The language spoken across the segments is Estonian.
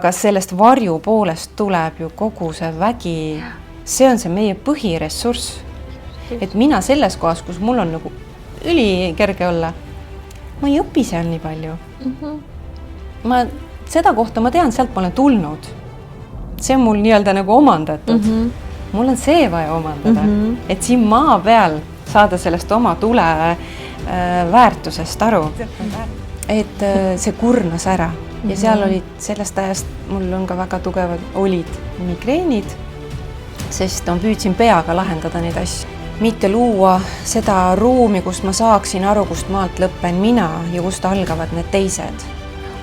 Aga sellest varju poolest tuleb ju kogu see vägi, see on see meie põhiressurss. Et mina selles kohas, kus mul on nagu ülikerge olla, ma ei õpi seal nii palju. Seda kohta ma tean, sealt ma olen tulnud. See on mul nii-öelda nagu omandatud. Mul on see vaja omandada, et siin maa peal saada sellest oma tule väärtusest aru. Et see kurnas ära ja seal olid sellest ajast, mul on ka väga tugevad, olid migreenid, sest ma püüdsin peaga lahendada neid asju. Mitte luua seda ruumi, kust ma saaksin aru, kust maalt lõppen mina ja kust algavad need teised.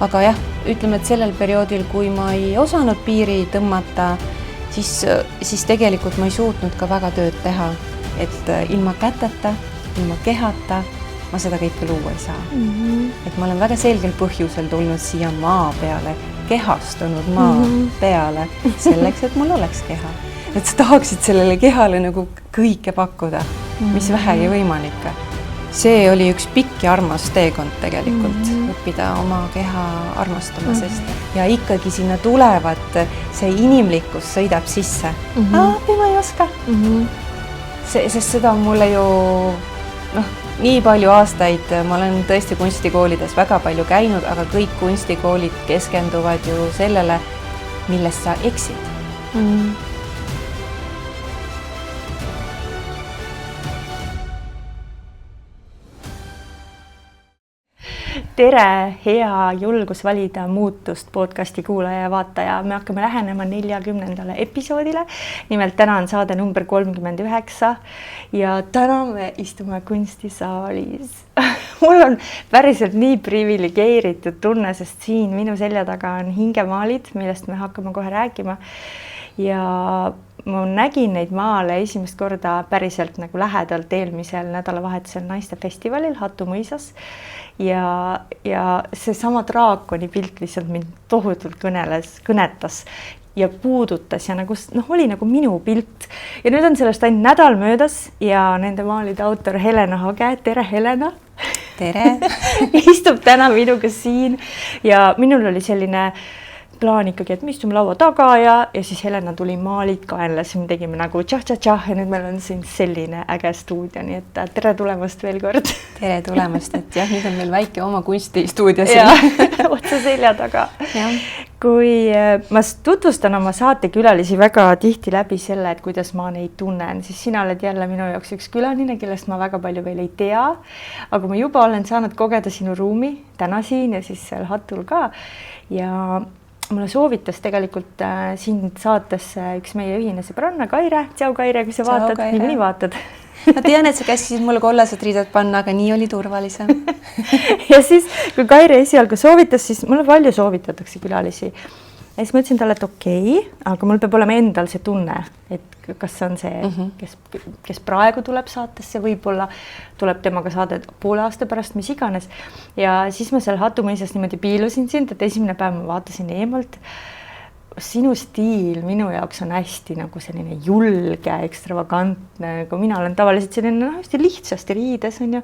Aga jah, ütleme, et sellel perioodil, kui ma ei osanud piiri tõmmata, siis tegelikult ma ei suutnud ka väga tööd teha. Et ilma käteta, ilma kehata, ma seda kõike luua ei saa. Et ma olen väga selgel põhjusel tulnud siia maa peale, kehastunud maa peale, selleks, et mul oleks keha. Et sa tahaksid sellele kehale nagu kõike pakkuda, mis vähegi võimalik. See oli üks pikk ja armas teekond tegelikult, õppida oma keha armastama, sest ja ikkagi sinna tulevad, see inimlikkus sõidab sisse. Ma ei oska. Sest seda on mulle ju nii palju aastaid, ma olen tõesti kunstikoolides väga palju käinud, aga kõik kunstikoolid keskenduvad ju sellele, millest sa eksid. Tere, hea julgus valida muutust podcasti kuulaja ja vaataja. Me hakkame lähenema 40. episoodile. Nimelt täna on saade number 39 ja täna me istume kunstisaalis. Mul on päriselt nii privilegeeritud tunne, sest siin minu selja taga on hingemaalid, millest me hakkame kohe rääkima. Ja ma nägin neid maale esimest korda päriselt nagu lähedalt eelmisel nädalavahetusel naiste festivalil Hatu mõisas. Ja see sama draakoni pilt lihtsalt mind tohutult kõnetas ja puudutas ja nagu, oli nagu minu pilt. Ja nüüd on sellest ainult nädal möödas ja nende maalide autor Helena Hage, tere Helena! Tere! Istub täna minuga siin ja minul oli selline plaan ikkagi, et me istume laua taga ja siis Helena tuli maalid kaenlas ja me tegime nagu tšah ja nüüd meil on siin selline äge stuudio, nii et tere tulemast veel kord. Tere tulemast, et jah, nüüd on meil väike oma kunstistuudio siin. Otsa selja taga. Kui ma tutvustan oma saatekülalisi väga tihti läbi selle, et kuidas ma neid tunnen, siis sina oled jälle minu jaoks üks külaline, kellest ma väga palju veel ei tea, aga ma juba olen saanud kogeda sinu ruumi täna siin ja siis seal Hatul ka ja mulle soovitas tegelikult sind saatesse üks meie ühine sõbranna Kaire. Tšau Kaire, kui sa vaatad, nii vaatad. Ma tean, et sa käskisid mulle kollased riided panna, aga nii oli turvalisem. Ja siis, kui Kaire esialgu soovitas, siis mulle palju soovitatakse külalisi. Ja siis ma ütlesin talle, et okei, aga mul peab olema endal see tunne, et kas on see, kes praegu tuleb saatesse, võib-olla tuleb temaga saade poole aasta pärast, mis iganes. Ja siis ma seal Hatu mõisas niimoodi piilusin sind, et esimene päev ma vaatasin eemalt. Sinu stiil minu jaoks on hästi nagu selline julge, ekstravagantne, kui mina olen tavaliselt selline hästi lihtsasti riides. On ju.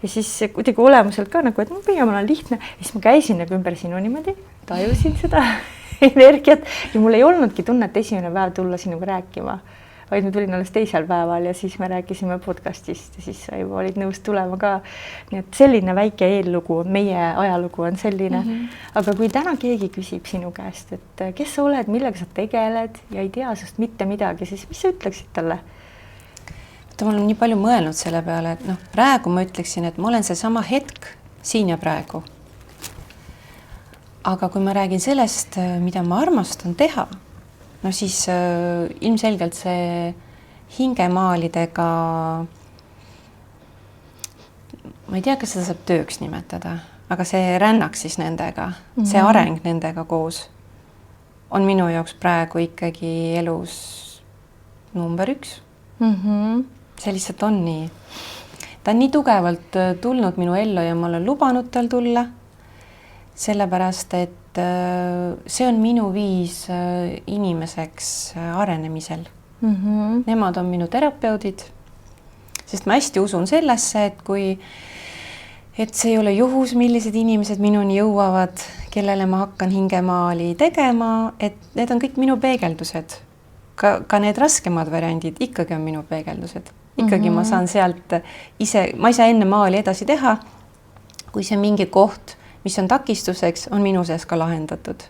Ja siis kuidagi olemuselt ka nagu, et ma pigem olen lihtne. Ja siis ma käisin nagu ümber sinu niimoodi, tajusin seda energiat ja mul ei olnudki tunnet esimene päev tulla sinuga rääkima, vaid ma tulin alles teisel päeval ja siis me rääkisime podcastist ja siis sa juba olid nõus tulema ka. Nii et selline väike eellugu, meie ajalugu on selline. Aga kui täna keegi küsib sinu käest, et kes sa oled, millega sa tegeled ja ei tea sest mitte midagi, siis mis sa ütleksid talle? Ma olen nii palju mõelnud selle peale, et praegu ma ütleksin, et ma olen seesama hetk siin ja praegu. Aga kui ma räägin sellest, mida ma armastan teha, siis ilmselgelt see hingemaalidega, ma ei tea, kas seda saab tööks nimetada, aga see rännaks siis nendega, see areng nendega koos on minu jaoks praegu ikkagi elus number 1. See lihtsalt on nii. Ta on nii tugevalt tulnud minu ellu ja ma olen lubanud tal tulla. Sellepärast, et see on minu viis inimeseks arenemisel. Nemad on minu terapeudid, sest ma hästi usun sellesse, et kui et see ei ole juhus, millised inimesed minuni jõuavad, kellele ma hakkan hingemaali tegema, et need on kõik minu peegeldused. Ka need raskemad variandid ikkagi on minu peegeldused. Ikkagi ma saan sealt ma ei saa enne maali edasi teha, kui see mingi koht, mis on takistuseks, on minu sees ka lahendatud.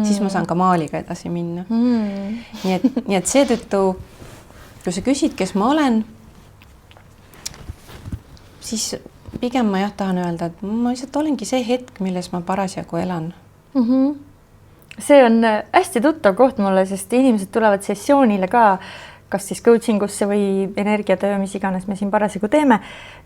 Siis ma saan ka maaliga edasi minna. Nii et seetõttu, kui sa küsid, kes ma olen, siis pigem ma tahan öelda, et ma lihtsalt olengi see hetk, milles ma parasjagu elan. See on hästi tuttav koht mulle, sest inimesed tulevad sessioonile ka, kas siis coachingusse või energiatöö, mis iganes me siin parasjagu teeme,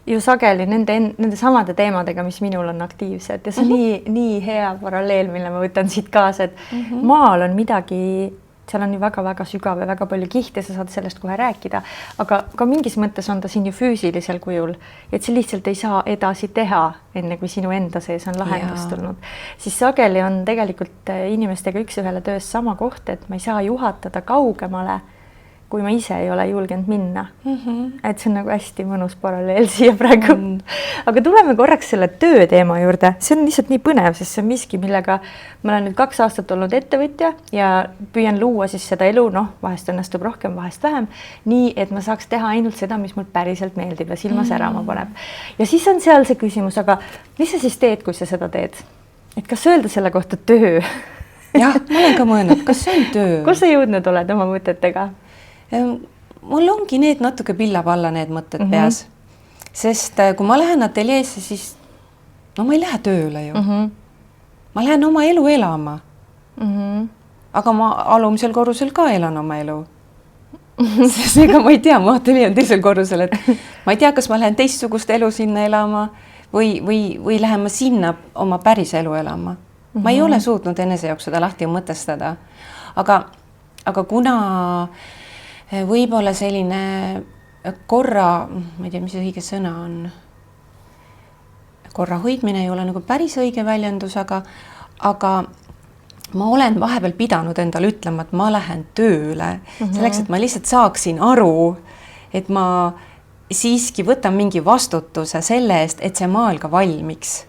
ju sageli nende samade teemadega, mis minul on aktiivsed. Ja see on nii hea paralleel, mille ma võtan siit kaasa, et maal on midagi, seal on ju väga-väga sügav ja väga palju kihte, sa saad sellest kohe rääkida, aga ka mingis mõttes on ta siin ju füüsilisel kujul, et see lihtsalt ei saa edasi teha, enne kui sinu enda sees on lahendus tulnud. Siis sageli on tegelikult inimestega üks-ühele töös sama koht, et ma ei saa juhatada kaugemale, kui ma ise ei ole julgenud minna. Et see on nagu hästi mõnus paralleel siia praegu. Aga tuleme korraks selle töö teema juurde. See on lihtsalt nii põnev, sest see on miski, millega ma olen nüüd 2 aastat olnud ettevõtja ja püüan luua siis seda elu, vahest õnnestub rohkem, vahest vähem, nii et ma saaks teha ainult seda, mis mul päriselt meeldib ja silma särama paneb. Ja siis on seal see küsimus, aga mis sa siis teed, kui sa seda teed? Et kas öelda selle kohta töö? Jah, ma olen ka mõelnud, kas see on töö? Kus sa jõudnud oled oma mõtetega? Mul ongi need natuke pilla-palla need mõtted peas, sest kui ma lähen ateljeesse, siis ma ei lähe tööle ju. Ma lähen oma elu elama. Aga ma alumisel korrusel ka elan oma elu. Seega ma ei tea, mu ateljee on teisel korrusel, et ma ei tea, kas ma lähen teistsugust elu sinna elama või lähen ma sinna oma päris elu elama. Ma ei ole suutnud enese jaoks seda lahti mõtestada, aga kuna võib-olla selline korra, ma ei tea, mis õige sõna on, korra hoidmine ei ole nagu päris õige väljendus, aga ma olen vahepeal pidanud endale ütlema, et ma lähen tööle, selleks, et ma lihtsalt saaksin aru, et ma siiski võtan mingi vastutuse selle eest, et see maal ka valmiks.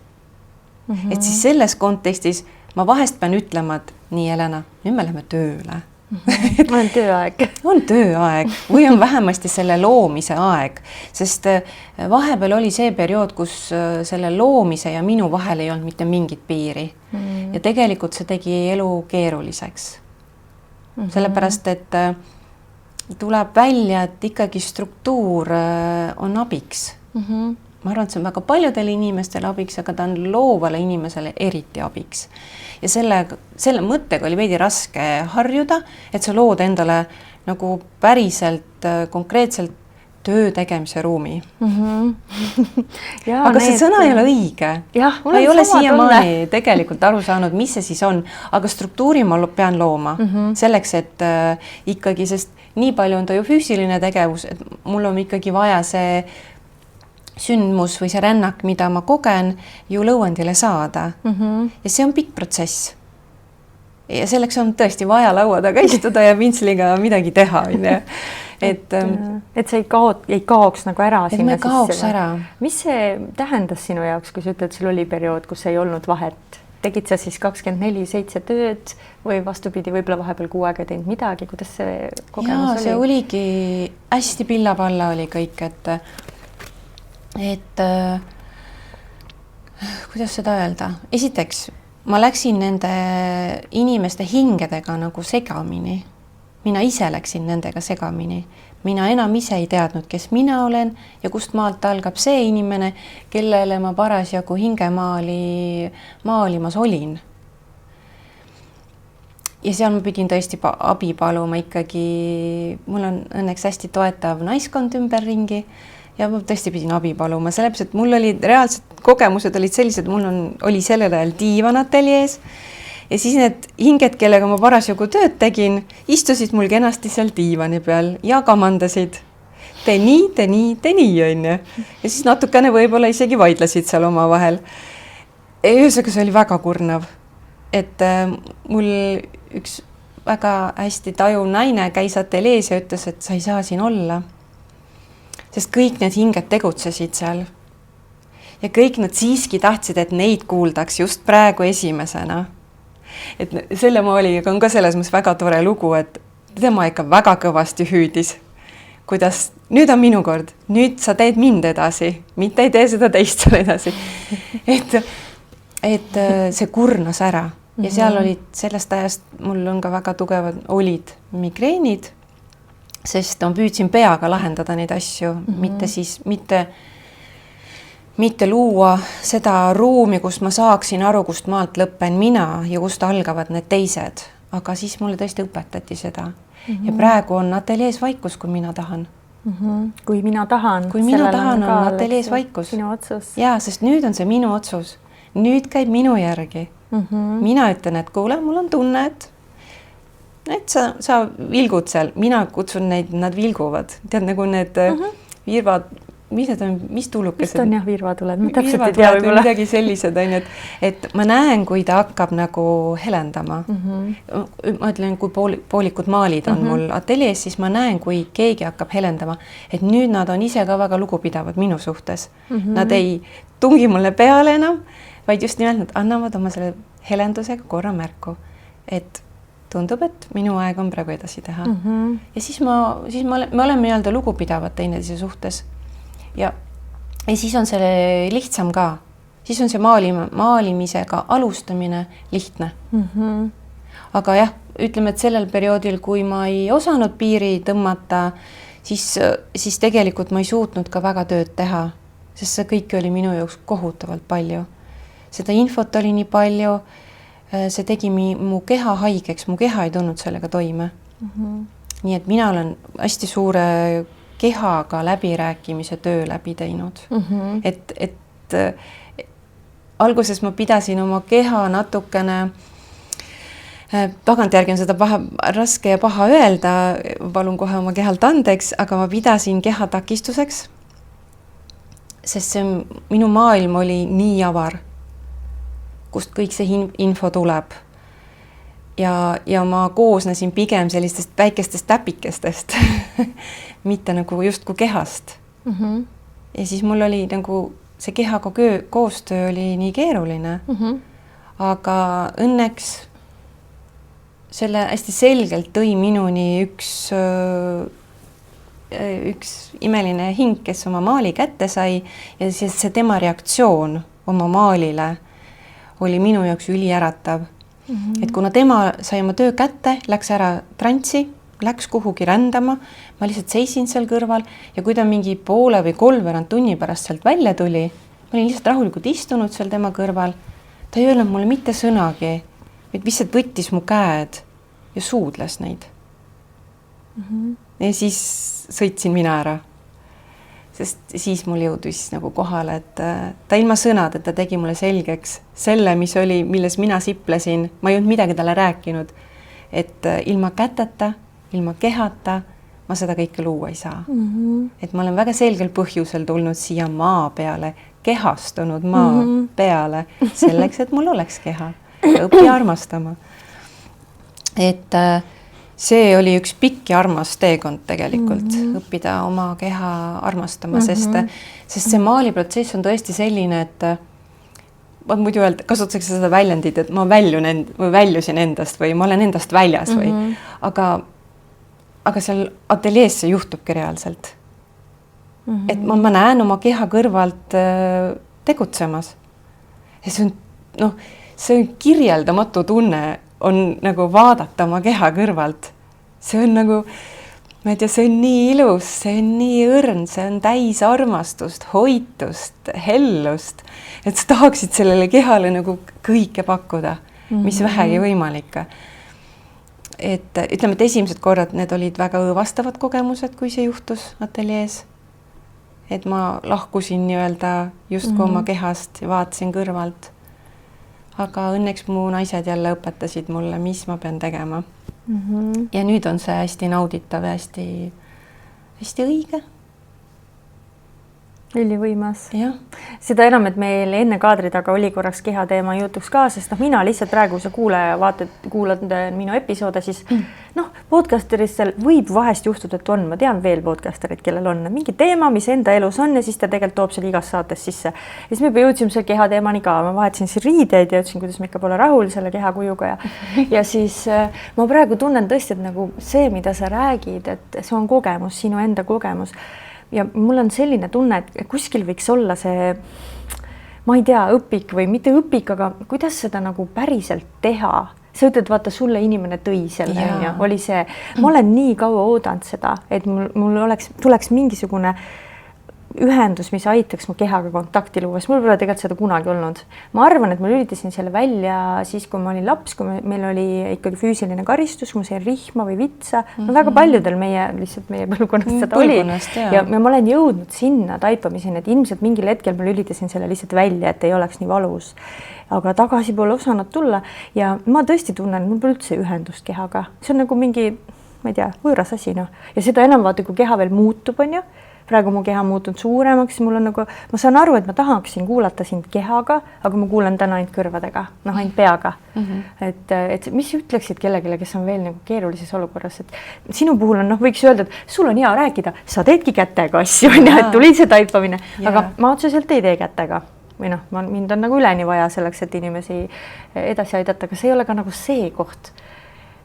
Et siis selles kontekstis ma vahest pean ütlema, et nii, Helena, nüüd me läheme tööle. On tööaeg. On tööaeg või on vähemasti selle loomise aeg, sest vahepeal oli see periood, kus selle loomise ja minu vahel ei olnud mitte mingit piiri. Ja tegelikult see tegi elu keeruliseks. Sellepärast, et tuleb välja, et ikkagi struktuur on abiks. Ma arvan, et see on väga paljudele inimestele abiks, aga ta on loovale inimesele eriti abiks. Ja selle mõttega oli veidi raske harjuda, et sa lood endale nagu päriselt konkreetselt töö tegemise ruumi. Aga see sõna ei ole õige. Ma ei ole siiamaani tegelikult aru saanud, mis see siis on, aga struktuuri ma pean looma selleks, et ikkagi, sest nii palju on ta ju füüsiline tegevus, et mul on ikkagi vaja see sündmus või see rännak, mida ma kogen, ju lõuendile saada. Ja see on pikk protsess. Ja selleks on tõesti vaja laua taga istuda ja pintsliga midagi teha. Et see ei kaoks nagu ära sinna sisse. Et me kaoks ära. Mis see tähendas sinu jaoks, kui sa ütled, sul oli periood, kus ei olnud vahet? Tegid sa siis 24/7 tööd või vastupidi, võib-olla vahepeal kuu aega teinud midagi? Kuidas see kogemus oli? See oligi hästi pilla-palla oli kõik, et kuidas seda öelda? Esiteks, ma läksin nende inimeste hingedega nagu segamini. Mina ise läksin nendega segamini. Mina enam ise ei teadnud, kes mina olen ja kust maalt algab see inimene, kellele ma parasjagu hingemaali maalimas olin. Ja seal ma pidin tõesti abi paluma ikkagi. Mul on õnneks hästi toetav naiskond ümberringi. Ja ma tõesti pidin abi paluma, sellepärast, et mul oli reaalsed kogemused olid sellised, mul oli sellel ajal diivan ateljees ja siis need hinged, kellega ma parasjagu tööd tegin, istusid mul kenasti seal diivani peal ja kamandasid. Tee nii, on ju. Ja siis natukene võib-olla isegi vaidlesid seal oma vahel. Ühesõnaga see oli väga kurnav, et mul üks väga hästi tajuv naine käis ateljees ja ütles, et sa ei saa siin olla. Sest kõik need hinged tegutsesid seal. ja kõik nad siiski tahtsid, et neid kuuldaks just praegu esimesena. Et selle maaliga on ka selles mõttes väga tore lugu, et tema ikka väga kõvasti hüüdis, kuidas nüüd on minu kord, nüüd sa teed mind edasi, mitte ei tee seda teist seal edasi. Et see kurnas ära ja seal olid sellest ajast, mul on ka väga tugevad, olid migreenid, sest ma püüdsin peaga lahendada neid asju, mitte luua seda ruumi, kus ma saaksin aru, kust maalt lõppen mina ja kust algavad need teised. Aga siis mulle tõesti õpetati seda. Ja praegu on ateljees vaikus, kui mina tahan. Kui mina tahan. Kui mina tahan, on ateljees vaikus. Sinu otsus. Jaa, sest nüüd on see minu otsus. Nüüd käib minu järgi. Mina ütlen, et kuule, mul on tunne, et sa vilgud seal. Mina kutsun neid, nad vilguvad. Tead, nagu need virvad, mis tulukesed? Vist on jah, virvatuled. Ma täpselt ei tea virvatuled võib-olla. Midagi sellised, et ma näen, kui ta hakkab nagu helendama. Ma ütlen, kui poolikud maalid on mul ateljees, siis ma näen, kui keegi hakkab helendama, et nüüd nad on ise ka väga lugupidavad minu suhtes. Nad ei tungi mulle peale enam, vaid just nimelt nad annavad oma selle helendusega korra märku, et tundub, et minu aeg on praegu edasi teha. Ja siis me oleme nii-öelda lugupidavad teineteise suhtes. Ja siis on see lihtsam ka. Siis on see maalimisega alustamine lihtne. Aga jah, ütleme, et sellel perioodil, kui ma ei osanud piiri tõmmata, siis tegelikult ma ei suutnud ka väga tööd teha, sest see kõik oli minu jaoks kohutavalt palju. Seda infot oli nii palju, see tegi mu keha haigeks, mu keha ei tulnud sellega toime. Nii et mina olen hästi suure kehaga läbirääkimise töö läbi teinud. Et alguses ma pidasin oma keha natukene, tagantjärgi on seda raske ja paha öelda, palun kohe oma kehalt andeks, aga ma pidasin keha takistuseks, sest minu maailm oli nii avar, kust kõik see info tuleb. Ja ma koosnesin pigem sellistest väikestest täpikestest, mitte nagu justkui kehast. Ja siis mul oli nagu see kehaga koostöö oli nii keeruline, aga õnneks selle hästi selgelt tõi minuni üks imeline hing, kes oma maali kätte sai ja see tema reaktsioon oma maalile oli minu jaoks üliäratav. Et kuna tema sai oma töö kätte, läks ära trantsi, läks kuhugi rändama, ma lihtsalt seisin seal kõrval ja kui ta mingi poole või 3 tunni pärast sealt välja tuli, ma olin lihtsalt rahulikult istunud seal tema kõrval, ta ei öelnud mulle mitte sõnagi, vaid lihtsalt võttis mu käed ja suudles neid. Ja siis sõitsin mina ära. Sest siis mul jõudis nagu kohale, et ta ilma sõnad, et ta tegi mulle selgeks selle, milles mina siplesin. Ma ei olnud midagi talle rääkinud, et ilma käteta, ilma kehata ma seda kõike luua ei saa. Et ma olen väga selgel põhjusel tulnud siia maa peale, kehastunud maa peale, selleks, et mul oleks keha ja õppi armastama. Et see oli üks pikk ja armas teekond tegelikult, õppida oma keha armastama, sest see maaliprotsess on tõesti selline, et ma muidu kasutatakse seda väljendit, et ma väljusin endast või ma olen endast väljas või, aga seal ateljees see juhtubki reaalselt. Et ma näen oma keha kõrvalt tegutsemas. Ja see on kirjeldamatu tunne, on nagu vaadata oma keha kõrvalt. See on nagu, ma ei tea, see on nii ilus, see on nii õrn, see on täis armastust, hoitust, hellust, et sa tahaksid sellele kehale nagu kõike pakkuda, mis vähegi võimalik. Et ütleme, et esimesed korrad need olid väga õõvastavad kogemused, kui see juhtus ateljees. Et ma lahkusin nii-öelda justku oma kehast ja vaatasin kõrvalt. Aga õnneks mu naised jälle õpetasid mulle, mis ma pean tegema. Ja nüüd on see hästi nauditav ja hästi õige. Ülivõimas. Ja. Seda enam, et meil enne kaadri taga oli korraks kehateema jutuks ka, sest mina lihtsalt praegu, sa kuulad minu episoode, siis podcasteristel võib vahest juhtuda, et on, ma tean veel podcasterid, kellel on mingi teema, mis enda elus on ja siis ta tegelikult toob selle igas saates sisse. Ja siis me jõudsime selle keha teemani ka, ma vahetasin siin riideid ja ütlesin, kuidas ma ikka pole rahul selle kehakujuga ja siis ma praegu tunnen tõesti, et nagu see, mida sa räägid, et see on kogemus, sinu enda kogemus ja mul on selline tunne, et kuskil võiks olla see, ma ei tea, õpik või mitte õpik, aga kuidas seda nagu päriselt teha. Sa ütled, vaata, sulle inimene tõi selle, oli see, ma olen nii kaua oodanud seda, et mul tuleks mingisugune ühendus, mis aitaks mu kehaga kontakti luua, sest mul pole tegelikult seda kunagi olnud. Ma arvan, et ma lülitasin selle välja siis, kui ma olin laps, kui meil oli ikkagi füüsiline karistus, kui ma sain rihma või vitsa. No väga paljudel meie põlvkonnast seda oli. Ja ma olen jõudnud sinna taipamiseni, et ilmselt mingil hetkel ma lülitasin selle lihtsalt välja, et ei oleks nii valus. Aga tagasi pole osanud tulla ja ma tõesti tunnen, mul pole üldse ühendust kehaga. See on nagu mingi, ma ei tea, võõras asi, no. Ja seda enam vaata, kui keha veel muutub, on ju. Praegu mu keha muutunud suuremaks, mul on nagu, ma saan aru, et ma tahaksin kuulata sind kehaga, aga ma kuulen täna ainult kõrvadega, ainult peaga. Et mis ütleksid kellelegi, kes on veel nagu keerulises olukorras, et sinu puhul on, võiks öelda, et sul on hea rääkida, sa teedki kätega asju, et tuli see taipamine, aga ma otseselt ei tee kätega. Või mind on nagu üleni vaja selleks, et inimesi edasi aidata, aga see ei ole ka nagu see koht.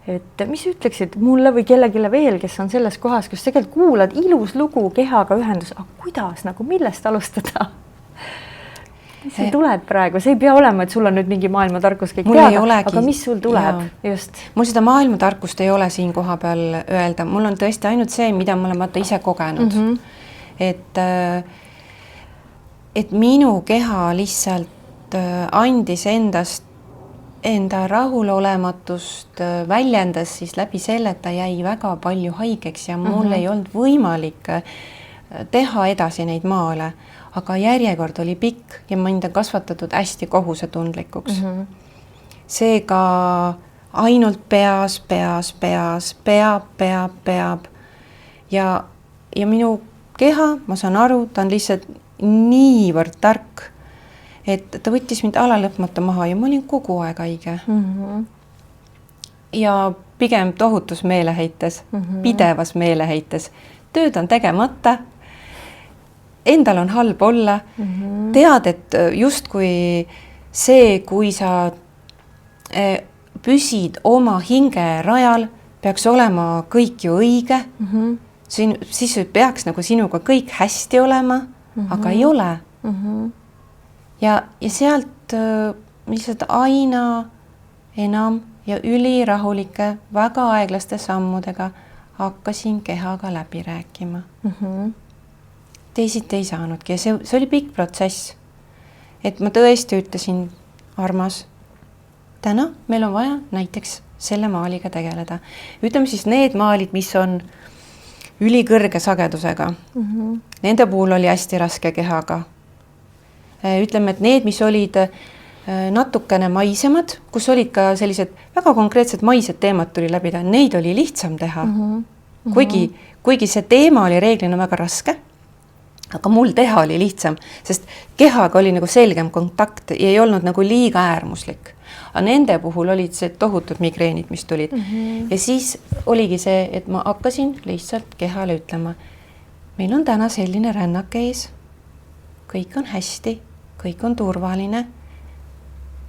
Et mis ütleksid mulle või kellegile veel, kes on selles kohas, kus tegelikult kuulad ilus lugu kehaga ühendus, aga kuidas, nagu millest alustada? Mis sul tuleb praegu? See ei pea olema, et sul on nüüd mingi maailmatarkus kõik teada, aga mis sul tuleb? Just. Mul seda maailmatarkust ei ole siin koha peal öelda. Mul on tõesti ainult see, mida ma olen ise kogenud. Et minu keha lihtsalt andis enda rahulolematust väljendas siis läbi selle, et ta jäi väga palju haigeks ja mul ei olnud võimalik teha edasi neid maale, aga järjekord oli pikk ja mind on kasvatatud hästi kohusetundlikuks. Seega ainult peas, peab ja minu keha, ma saan aru, ta on lihtsalt niivõrd tark, et ta võttis mind alalõpmata maha ja ma olin kogu aeg haige. Ja pigem tohutus meeleheites, pidevas meeleheites. Tööd on tegemata, endal on halb olla. Tead, et justkui see, kui sa püsid oma hinge rajal, peaks olema kõik ju õige. Siis peaks nagu sinuga kõik hästi olema, aga ei ole. Ja sealt lihtsalt aina enam ja ülirahulike, väga aeglaste sammudega hakkasin kehaga läbi rääkima. Teisiti ei saanudki ja see oli pikk protsess. Et ma tõesti ütlesin, armas, täna meil on vaja näiteks selle maaliga tegeleda. Ütleme siis need maalid, mis on ülikõrge sagedusega. Nende puhul oli hästi raske kehaga. Ütleme, et need, mis olid natukene maisemad, kus olid ka sellised väga konkreetsed maised teemad tuli läbida, neid oli lihtsam teha. Kuigi see teema oli reeglina väga raske, aga mul teha oli lihtsam, sest kehaga oli nagu selgem kontakt ja ei olnud nagu liiga äärmuslik. Aga nende puhul olid see tohutud migreenid, mis tulid. Ja siis oligi see, et ma hakkasin lihtsalt kehale ütlema, meil on täna selline rännak ees, kõik on hästi, kõik on turvaline.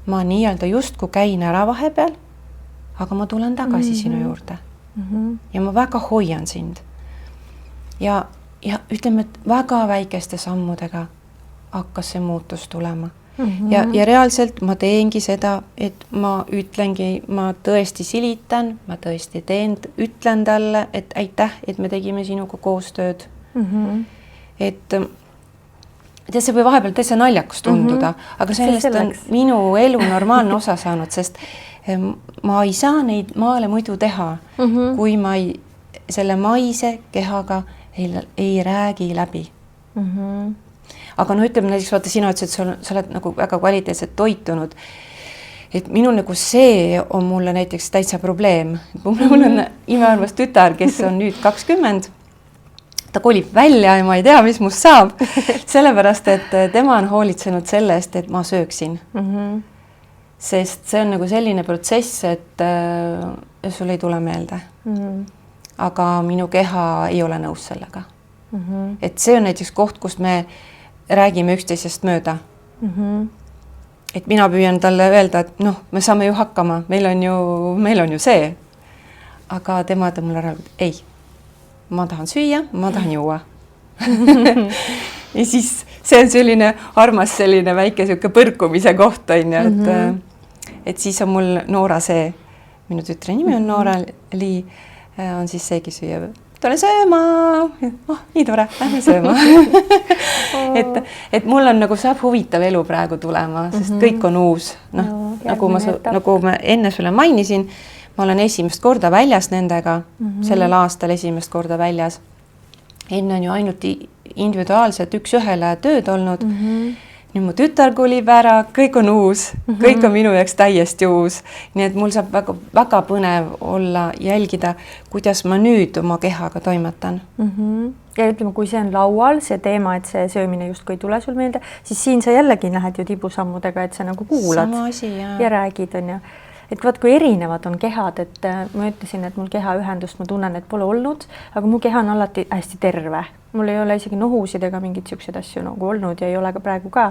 Ma nii-öelda justku käin ära vahepeal, aga ma tulen tagasi sinu juurde. Ja ma väga hoian sind. Ja ütleme, et väga väikeste sammudega hakkas see muutus tulema. Ja reaalselt ma teengi seda, et ma ütlengi, ma tõesti silitan, ma tõesti ütlen talle, et aitäh, et me tegime sinuga koostööd. Et see või vahepeal täitsa naljakas tunduda, aga sellest on minu elu normaalne osa saanud, sest ma ei saa neid maale muidu teha, kui ma selle maise kehaga ei räägi läbi. Aga ütleme näiteks, vaata, sina ütlesid, et sa oled nagu väga kvaliteetselt toitunud. Et minul nagu see on mulle näiteks täitsa probleem. Mul on imearmas tütar, kes on nüüd 20. Ta kolib välja ja ma ei tea, mis must saab. Sellepärast, et tema on hoolitsenud selle eest, et ma sööksin. sest see on nagu selline protsess, et sul ei tule meelde. Aga minu keha ei ole nõus sellega. Et see on näiteks koht, kus me räägime üksteisest mööda. Et mina püüan talle öelda, et noh, me saame ju hakkama, meil on ju see. Aga tema ütleb mulle ära, ei, ma tahan süüa, ma tahan juua. Ja siis see on selline armas selline väike siuke põrkumise koht, on ju, et siis on mul Noora see, minu tütre nimi on Noora Li, on siis seegi süüa. Tule sööma, nii tore, lähme sööma. et mul on nagu saab huvitav elu praegu tulema, sest kõik on uus. No, nagu ma enne sulle mainisin, ma olen esimest korda väljas nendega, sellel aastal esimest korda väljas. Enne on ju ainult individuaalselt üks-ühele tööd olnud. Nüüd mu tütar kulib ära, kõik on uus, kõik on minu jaoks täiesti uus. Nii et mul saab väga, väga põnev olla jälgida, kuidas ma nüüd oma kehaga toimetan. Ja ütleme, kui see on laual, see teema, et see söömine justkui ei tule sul meelde, siis siin sa jällegi lähed ju tibusammudega, et sa nagu kuulad ja räägid, on ju. Et vaat, kui erinevad on kehad, et ma ütlesin, et mul kehaühendust ma tunnen, et pole olnud, aga mu keha on alati hästi terve. Mul ei ole isegi nohusid ega mingid siuksed asju nagu olnud ja ei ole ka praegu ka.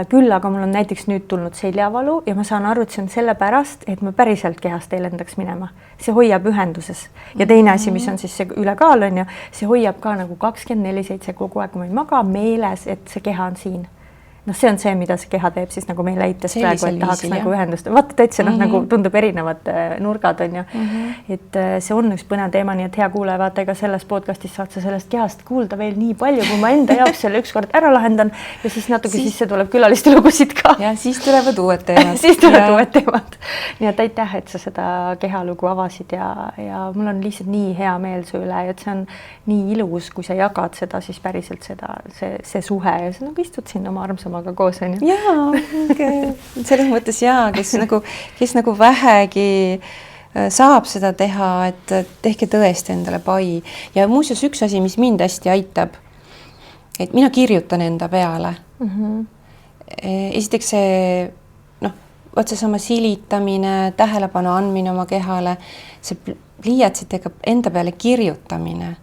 Küll, aga mul on näiteks nüüd tulnud seljavalu ja ma saan aru, et see on selle pärast, et ma päriselt kehast ei lendaks minema. See hoiab ühenduses. Ja teine asi, mis on siis see ülekaal on ju, see hoiab ka nagu 24/7 kogu aeg, kui ma ei maga meeles, et see keha on siin. No see on see, mida see keha teeb siis nagu meil leites praegu, et tahaks nagu ühendust. Vaata täitsa nagu tundub erinevad nurgad on ju. Et see on üks põnev teema, nii et hea kuulaja, vaata, ega selles podcastis saad sa sellest kehast kuulda veel nii palju, kui ma enda jaoks selle ükskord ära lahendan ja siis natuke sisse tuleb külaliste lugusid ka. Ja siis tulevad uued teemad. Siis tulevad uued teemad. Nii et aitäh, et sa seda kehalugu avasid ja mul on lihtsalt nii hea meel su üle, et see on nii ilus, kui sa jagad seda, siis päriselt seda, see suhe ja sa nagu istud siin oma armsama koos on ju. Jaa, selles mõttes jaa, kes nagu vähegi saab seda teha, et tehke tõesti endale pai. Ja muuseas üks asi, mis mind hästi aitab, et mina kirjutan enda peale. Esiteks see, vaat see sama silitamine, tähelepanu andmine oma kehale, see pliiatsitega enda peale kirjutamine,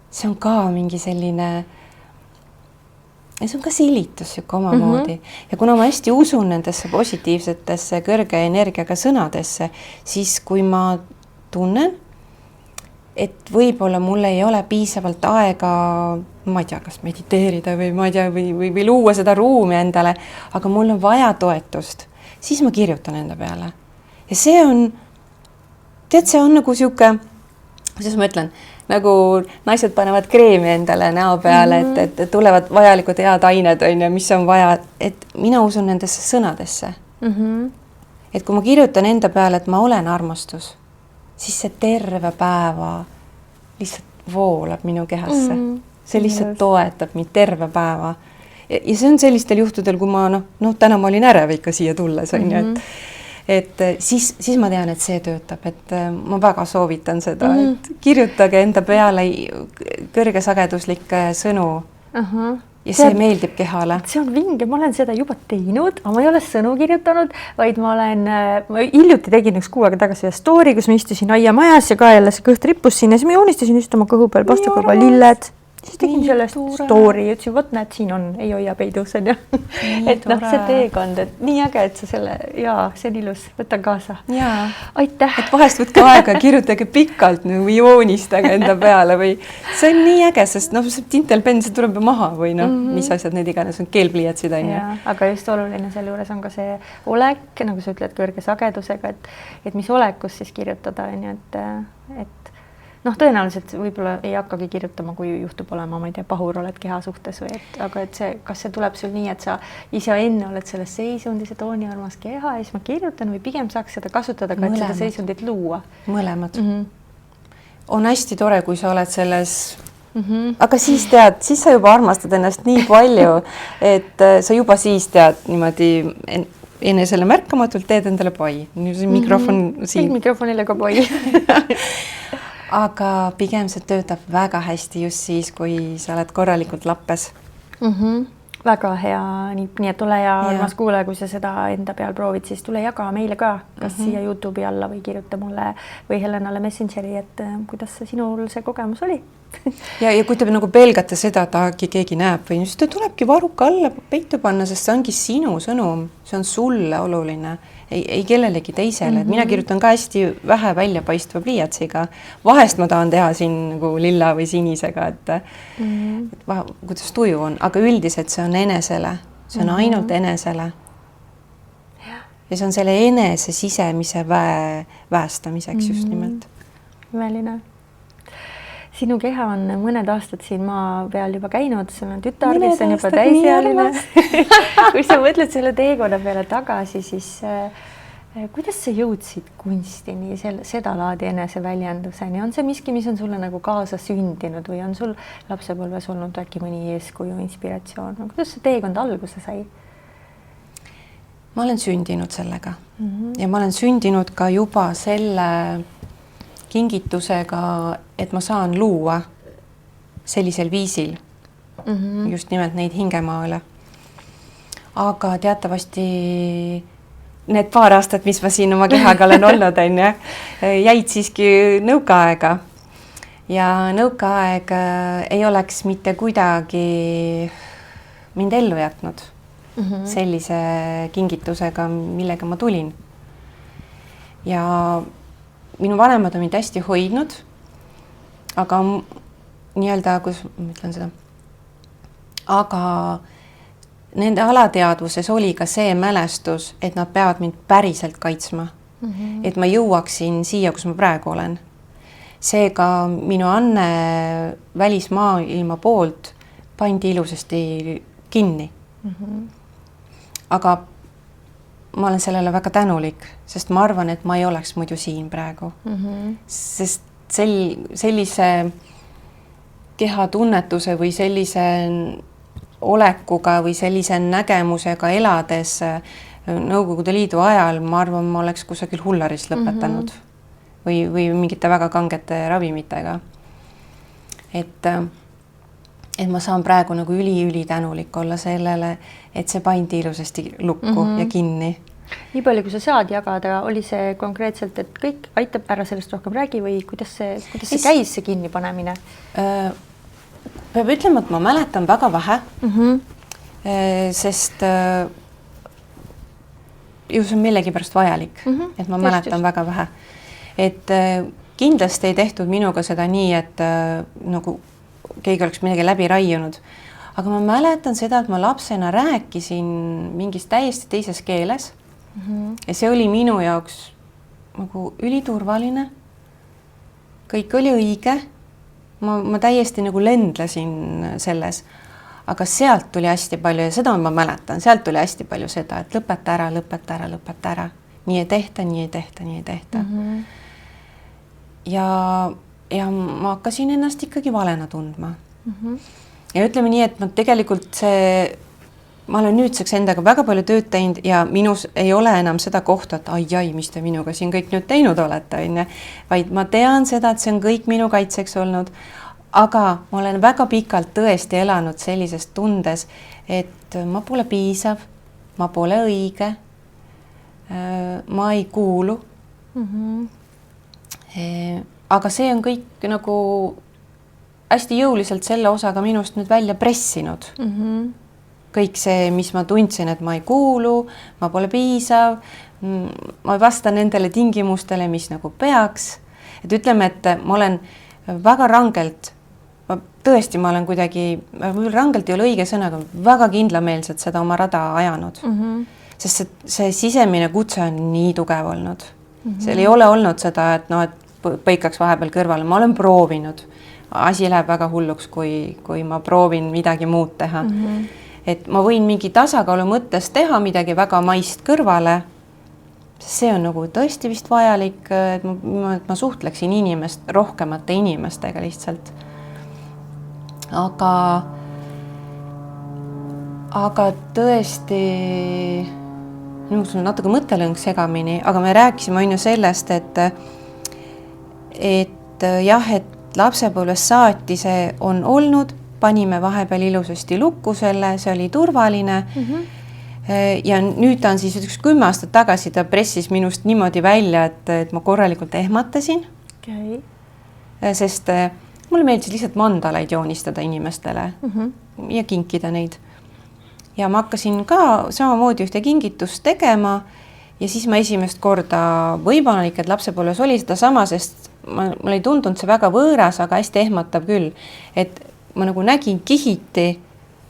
see on ka mingi selline ja see on ka silitus omamoodi. Ja kuna ma hästi usun nendesse positiivsetesse kõrge energiaga sõnadesse, siis kui ma tunnen, et võib-olla mul ei ole piisavalt aega, ma ei tea, kas mediteerida või ma ei tea, või luua seda ruumi endale, aga mul on vaja toetust, siis ma kirjutan enda peale. Ja see on, see on nagu siuke, kuidas ma ütlen, nagu naised panevad kreemi endale näo peale, et tulevad vajalikud head ained, mis on vaja, et mina usun nendesse sõnadesse. Et kui ma kirjutan enda peale, et ma olen armastus, siis see terve päeva lihtsalt voolab minu kehasse. See lihtsalt toetab mind terve päeva. Ja see on sellistel juhtudel, kui ma, täna ma olin ärev ikka siia tulles, et siis ma tean, et see töötab, et ma väga soovitan seda, et kirjutage enda peale kõrgesageduslikke sõnu ja see meeldib kehale. See on vinge, ma olen seda juba teinud, aga ma ei ole sõnu kirjutanud, vaid ma hiljuti tegin üks kuu aega tagasi story, kus ma istusin aiamajas ja ka jälle see kõht rippus sinna, siis ma joonistasin just oma kõhu peal pastakõrva lilled. Siis tegin sellest story, ütlesin, võt näed, siin on, ei hoia peidus, on ju. Et see teekond, et nii äge, et sa selle, see on ilus, võtan kaasa. Aitäh. Et vahest võtke aega, kirjutage pikalt või joonistage enda peale või see on nii äge, sest see tintelpenn, see tuleb maha või mis asjad need iganes on, keelpliiatsid, on ju. Aga just oluline selle juures on ka see olek, nagu sa ütled, kõrge sagedusega, et mis olekus siis kirjutada, on ju, et tõenäoliselt võib-olla ei hakkagi kirjutama, kui juhtub olema, ma ei tea, pahur oled keha suhtes või aga et kas see tuleb sul nii, et sa ise enne oled selles seisundis, et nii armas keha ja siis ma kirjutan või pigem saaks seda kasutada, et seda seisundit luua? Mõlemad. On hästi tore, kui sa oled selles, aga siis tead, siis sa juba armastad ennast nii palju, et sa juba siis tead niimoodi enesele märkamatult teed endale pai. Mikrofon siin. Mikrofonile ka pai. Aga pigem see töötab väga hästi just siis, kui sa oled korralikult lappes. väga hea, nii et tule ja armas kuule, kui sa seda enda peal proovid, siis tule jaga meile ka, kas siia YouTube'i alla või kirjuta mulle või Helenale Messengeri, et kuidas sinul see kogemus oli. ja kui te nagu pelgate seda, et keegi näeb või siis ta tulebki varruka alla peitu panna, sest see ongi sinu sõnum, see on sulle oluline, ei kellelegi teisele. Mina kirjutan ka hästi vähe väljapaistva pliiatsiga. Vahest ma tahan teha siin nagu lilla või sinisega, et kuidas tuju on, aga üldiselt see on enesele, see on ainult enesele. Ja see on selle enese sisemise väestamiseks just nimelt. Imeline. Sinu keha on mõned aastad siin maa peal juba käinud, sul on tütar, kes on juba täisealine. Kui sa mõtled selle teekonna peale tagasi, siis kuidas sa jõudsid kunstini, seda laadi eneseväljenduseni? On see miski, mis on sulle nagu kaasa sündinud või on sul lapsepõlves olnud äkki mõni eeskuju, inspiratsioon? Kuidas see teekond alguse sai? Ma olen sündinud sellega ja ma olen sündinud ka juba selle kingitusega, et ma saan luua sellisel viisil just nimelt neid hingemaale. Aga teatavasti need paar aastat, mis ma siin oma kehaga olen olnud, jäid siiski nõukaaega. Ja nõukaaeg ei oleks mitte kuidagi mind ellu jätnud sellise kingitusega, millega ma tulin. Ja minu vanemad on mind hästi hoidnud, aga nii-öelda, kus ma ütlen seda, aga nende alateadvuses oli ka see mälestus, et nad peavad mind päriselt kaitsma, et ma jõuaksin siia, kus ma praegu olen. Seega minu anne välismaailma poolt pandi ilusasti kinni. Aga ma olen sellele väga tänulik, sest ma arvan, et ma ei oleks muidu siin praegu. Sest sellise kehatunnetuse või sellise olekuga või sellise nägemusega elades Nõukogude Liidu ajal, ma arvan, ma oleks kusagil Hullaris lõpetanud või mingite väga kangete ravimitega. Et ma saan praegu nagu üli tänulik olla sellele, et see pandi ilusasti lukku ja kinni. Nii palju, kui sa saad jagada, oli see konkreetselt, et kõik aitab ära sellest rohkem räägi või kuidas see käis see kinnipanemine? Peab ütlema, et ma mäletan väga vähe, sest ju see on millegi pärast vajalik, et ma mäletan väga vähe. Et kindlasti ei tehtud minuga seda nii, et nagu keegi oleks midagi läbi raiunud. Aga ma mäletan seda, et ma lapsena rääkisin mingis täiesti teises keeles ja see oli minu jaoks nagu üliturvaline. Kõik oli õige. Ma täiesti nagu lendlesin selles, aga sealt tuli hästi palju ja seda ma mäletan, sealt tuli hästi palju seda, et lõpeta ära. Nii ei tehta. Ja ma hakkasin ennast ikkagi valena tundma. Ja ütleme nii, et tegelikult ma olen nüüdseks endaga väga palju tööd teinud ja minus ei ole enam seda kohta, et ai, mis te minuga siin kõik nüüd teinud olete, vaid ma tean seda, et see on kõik minu kaitseks olnud, aga ma olen väga pikalt tõesti elanud sellises tundes, et ma pole piisav, ma pole õige, ma ei kuulu. Aga see on kõik nagu hästi jõuliselt selle osaga minust nüüd välja pressinud. Kõik see, mis ma tundsin, et ma ei kuulu, ma pole piisav, ma ei vasta nendele tingimustele, mis nagu peaks. Et ütleme, et ma olen väga rangelt, tõesti ma olen kuidagi, rangelt ei ole õige sõnaga, väga kindlameelselt seda oma rada ajanud. Sest see sisemine kutse on nii tugev olnud. Seal ei ole olnud seda, et põikaks vahepeal kõrvale. Ma olen proovinud. Asi läheb väga hulluks, kui ma proovin midagi muud teha. Et ma võin mingi tasakaalu mõttes teha midagi väga maist kõrvale. See on nagu tõesti vist vajalik, et ma suhtleksin rohkemate inimestega lihtsalt. Aga tõesti, sul on natuke mõttelõng segamini, aga me rääkisime on ju sellest, et jah, et lapsepõlves saati see on olnud panime vahepeal ilusasti lukku selle, see oli turvaline. Ja nüüd ta on siis 10 aastat tagasi, ta pressis minust niimoodi välja, et ma korralikult ehmatasin. Okay. Sest mulle meeldis lihtsalt mandalaid joonistada inimestele ja kinkida neid. Ja ma hakkasin ka samamoodi ühte kingitust tegema ja siis ma esimest korda võib-olla ikka, et lapsepõlves oli seda sama, sest mul ei tundunud see väga võõras, aga hästi ehmatav küll, et ma nagu nägin kihiti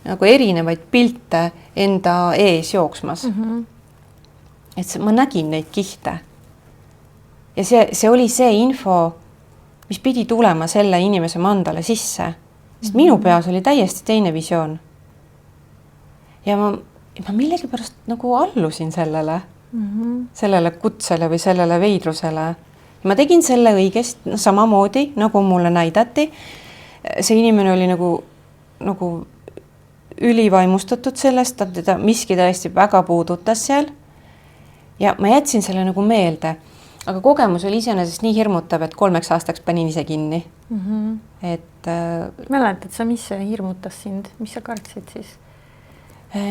nagu erinevaid pilte enda ees jooksmas. Et ma nägin neid kihte. Ja see oli see info, mis pidi tulema selle inimese mandale sisse, sest minu peas oli täiesti teine visioon. Ja ma millegipärast nagu allusin sellele kutsele või sellele veidrusele. Ma tegin selle õigesti samamoodi, nagu mulle näidati. See inimene oli nagu ülivaimustatud sellest, teda miski tõesti väga puudutas seal. Ja ma jätsin selle nagu meelde. Aga kogemus oli iseenesest nii hirmutav, et 3 aastaks panin ise kinni. Et, mäletad sa, mis see hirmutas sind? Mis sa kartsid siis?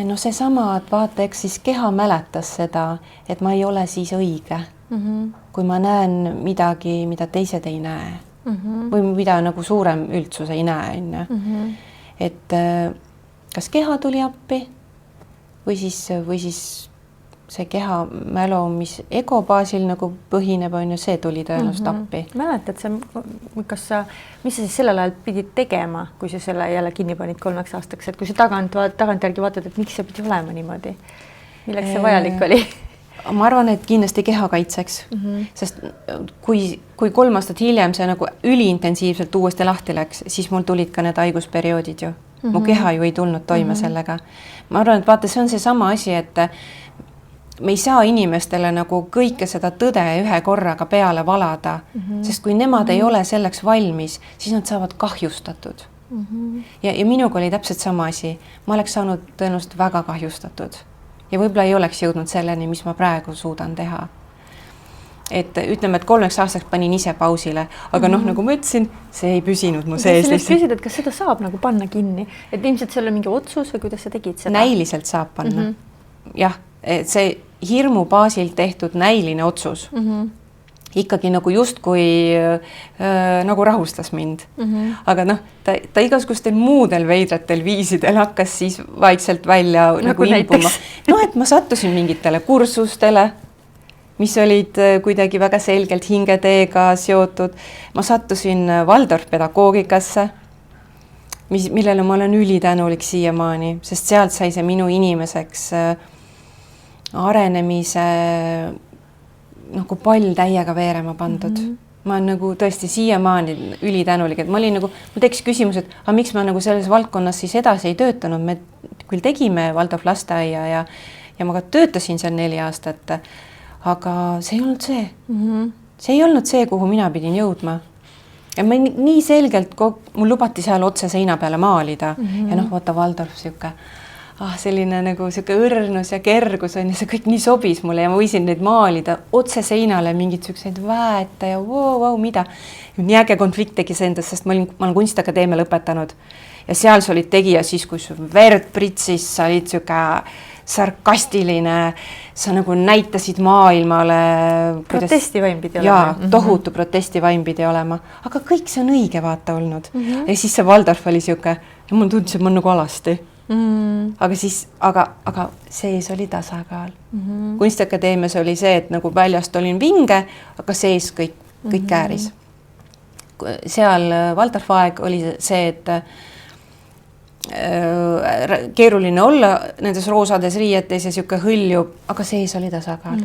No see sama, et vaata, eks siis keha mäletas seda, et ma ei ole siis õige. Kui ma näen midagi, mida teised ei näe. Või mida nagu suurem üldsus ei näe. Et kas keha tuli appi või siis see keha mälu, mis ego baasil nagu põhineb, on ju, see tuli tõenäoliselt appi. Mäletad sa, mis sa siis sellel ajal pidid tegema, kui sa selle jälle kinni panid 3 aastaks, et kui sa tagantjärgi vaatad, et miks see pidi olema niimoodi? Milleks see vajalik oli? Ma arvan, et kindlasti keha kaitseks, sest kui 3 aastat hiljem see nagu üliintensiivselt uuesti lahti läks, siis mul tulid ka need haigusperioodid ju. Mu keha ju ei tulnud toime sellega. Ma arvan, et vaata, see on see sama asi, et me ei saa inimestele nagu kõike seda tõde ühe korraga peale valada, sest kui nemad ei ole selleks valmis, siis nad saavad kahjustatud. Ja minuga oli täpselt sama asi. Ma oleks saanud tõenäoliselt väga kahjustatud ja võib-olla ei oleks jõudnud selleni, mis ma praegu suudan teha. Et ütleme, et 3 aastaks panin ise pausile, aga nagu ma ütlesin, see ei püsinud mu sees. Sellest küsid, et kas seda saab nagu panna kinni, et ilmselt seal on mingi otsus või kuidas sa tegid seda? Näiliselt saab panna. Jah, et see hirmu baasil tehtud näiline otsus ikkagi nagu justkui nagu rahustas mind. Aga ta igasugustel muudel veidratel viisidel hakkas siis vaikselt välja nagu impuma. Et ma sattusin mingitele kursustele, mis olid kuidagi väga selgelt hingeteega seotud. Ma sattusin Waldorf pedagoogikasse, millele ma olen ülitänulik siiamaani, sest sealt sai see minu inimeseks arenemise nagu pall täiega veerema pandud. Ma olen nagu tõesti siiamaani ülitänulik, et ma olin nagu, ma teeks küsimus, et miks ma nagu selles valdkonnas siis edasi ei töötanud. Me küll tegime Waldorf lasteaia ja ma ka töötasin seal 4 aastat, aga see ei olnud see. See ei olnud see, kuhu mina pidin jõudma. Ja ma nii selgelt, mul lubati seal otse seina peale maalida ja vaata Waldorf siuke selline nagu siuke õrnus ja kergus on ja see kõik nii sobis mulle ja ma võisin neid maalida otse seinale mingid siukseid väete ja mida. Nii äge konflikt tegi see endast, sest ma olen kunstiakadeemia lõpetanud ja seal sa olid tegija siis, kui verd pritsis, sa olid siuke sarkastiline, sa nagu näitasid maailmale. Protestivaim pidi olema. Jaa, tohutu protestivaim pidi olema, aga kõik see on õige vaata olnud. Ja siis see Waldorf oli siuke ja mul tundis, et ma nagu alasti. Aga sees oli tasakaal. Kunstiakadeemias oli see, et nagu väljast olin vinge, aga sees kõik kääris. Seal Waldorf aeg oli see, et keeruline olla nendes roosades riietes ja siuke hõljub, aga sees oli tasakaal.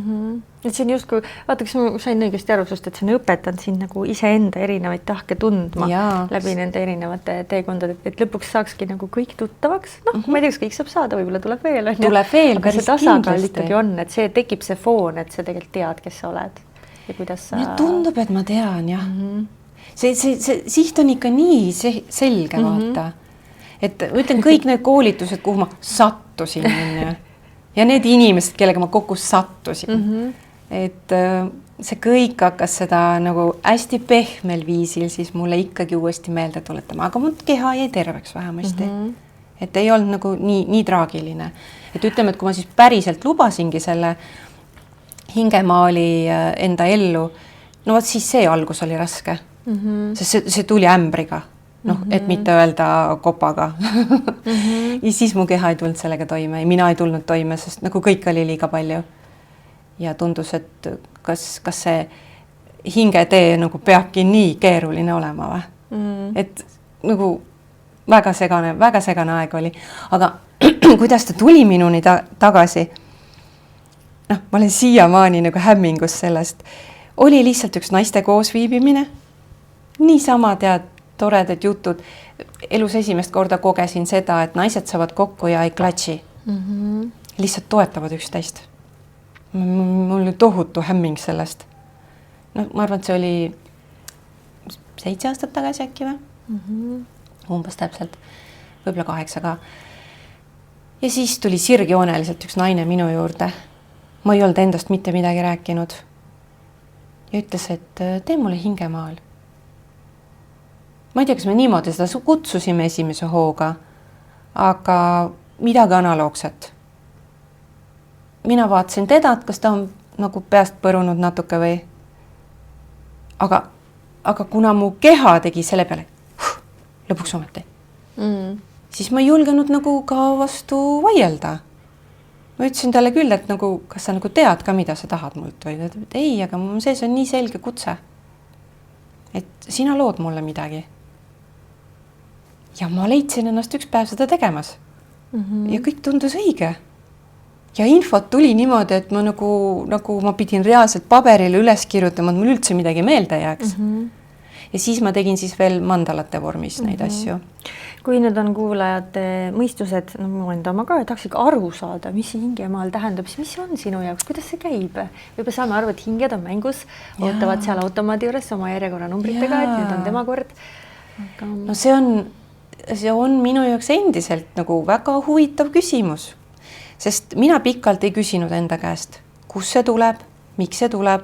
Et see on justkui, vaata, kas ma sain õigesti aru sust, et see on õpetanud sind nagu iseenda erinevaid tahke tundma läbi nende erinevate teekondade, et lõpuks saakski nagu kõik tuttavaks. Ma ei tea, kas kõik saab saada, võib-olla tuleb veel. Tuleb veel, aga see tasakaal ikkagi on, et see tekib see foon, et sa tegelikult tead, kes sa oled ja kuidas sa... Tundub, et ma tean, jah. See siht on ikka nii selge, vaata. Et ütlen kõik need koolitused, kuhu ma sattusin ja need inimesed, kellega ma kokku sattusin. Et see kõik hakkas seda nagu hästi pehmel viisil siis mulle ikkagi uuesti meelde tuletama, aga mu keha jäi terveks vähemasti. Et ei olnud nagu nii traagiline. Et ütleme, et kui ma siis päriselt lubasingi selle hingemaali enda ellu, no vot siis see algus oli raske. Sest see tuli ämbriga, et mitte öelda kopaga. Ja siis mu keha ei tulnud sellega toime ja mina ei tulnud toime, sest nagu kõik oli liiga palju. Ja tundus, et kas see hingetee nagu peabki nii keeruline olema või? Et nagu väga segane aeg oli. Aga kuidas ta tuli minuni tagasi? Ma olen siiamaani nagu hämmingus sellest. Oli lihtsalt üks naiste koosviibimine. Niisama tead, toredad jutud. Elus esimest korda kogesin seda, et naised saavad kokku ja ei klatši. Lihtsalt toetavad üksteist. Mul oli tohutu hämming sellest. Ma arvan, et see oli 7 aastat tagasi äkki või? Umbes täpselt. Võib-olla 8 ka. Ja siis tuli sirgjooneliselt üks naine minu juurde. Ma ei olnud endast mitte midagi rääkinud. Ja ütles, et tee mulle hingemaal. Ma ei tea, kas me niimoodi seda kutsusime esimese hooga, aga midagi analoogset. Mina vaatasin teda, et kas ta on nagu peast põrunud natuke või. Aga kuna mu keha tegi selle peale lõpuks ometi, siis ma ei julgenud nagu ka vastu vaielda. Ma ütlesin talle küll, et nagu, kas sa nagu tead ka, mida sa tahad mult või et ei, aga see on nii selge kutse. Et sina lood mulle midagi. Ja ma leidsin ennast üks päev seda tegemas. Ja kõik tundus õige. Ja infot tuli niimoodi, et ma nagu ma pidin reaalselt paberile üles kirjutama, et mul üldse midagi meelde jääks. Ja siis ma tegin siis veel mandalate vormis neid asju. Kui need on kuulajate mõistused, ma enda oma ka, tahaks ikka aru saada, mis see hingemaal tähendab, siis mis on sinu jaoks, kuidas see käib? Võib-olla saame aru, et hinged on mängus, ootavad seal automaadi juures oma järjekorra numbritega, et nüüd on tema kord. Aga... No see on minu jaoks endiselt nagu väga huvitav küsimus, sest mina pikalt ei küsinud enda käest, kus see tuleb, miks see tuleb.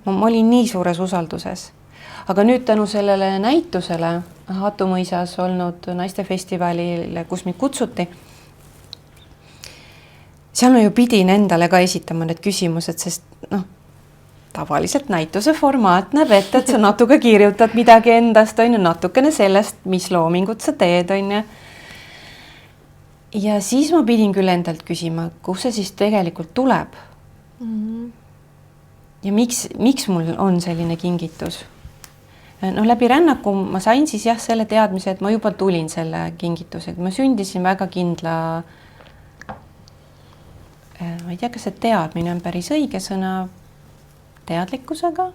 Ma olin nii suures usalduses. Aga nüüd tänu sellele näitusele Hatumõisas olnud naistefestivalile, kus mind kutsuti, seal ma ju pidin endale ka esitama need küsimused, sest tavaliselt näituse formaat näeb ette, et sa natuke kirjutad midagi endast, natukene sellest, mis loomingut sa teed. Ja siis ma pidin küll endalt küsima, kus see siis tegelikult tuleb. Ja miks mul on selline kingitus? Läbi rännaku ma sain siis selle teadmise, et ma juba tulin selle kingitusega. Ma sündisin väga kindla, ma ei tea, kas see teadmine on päris õige sõna, teadlikkusega,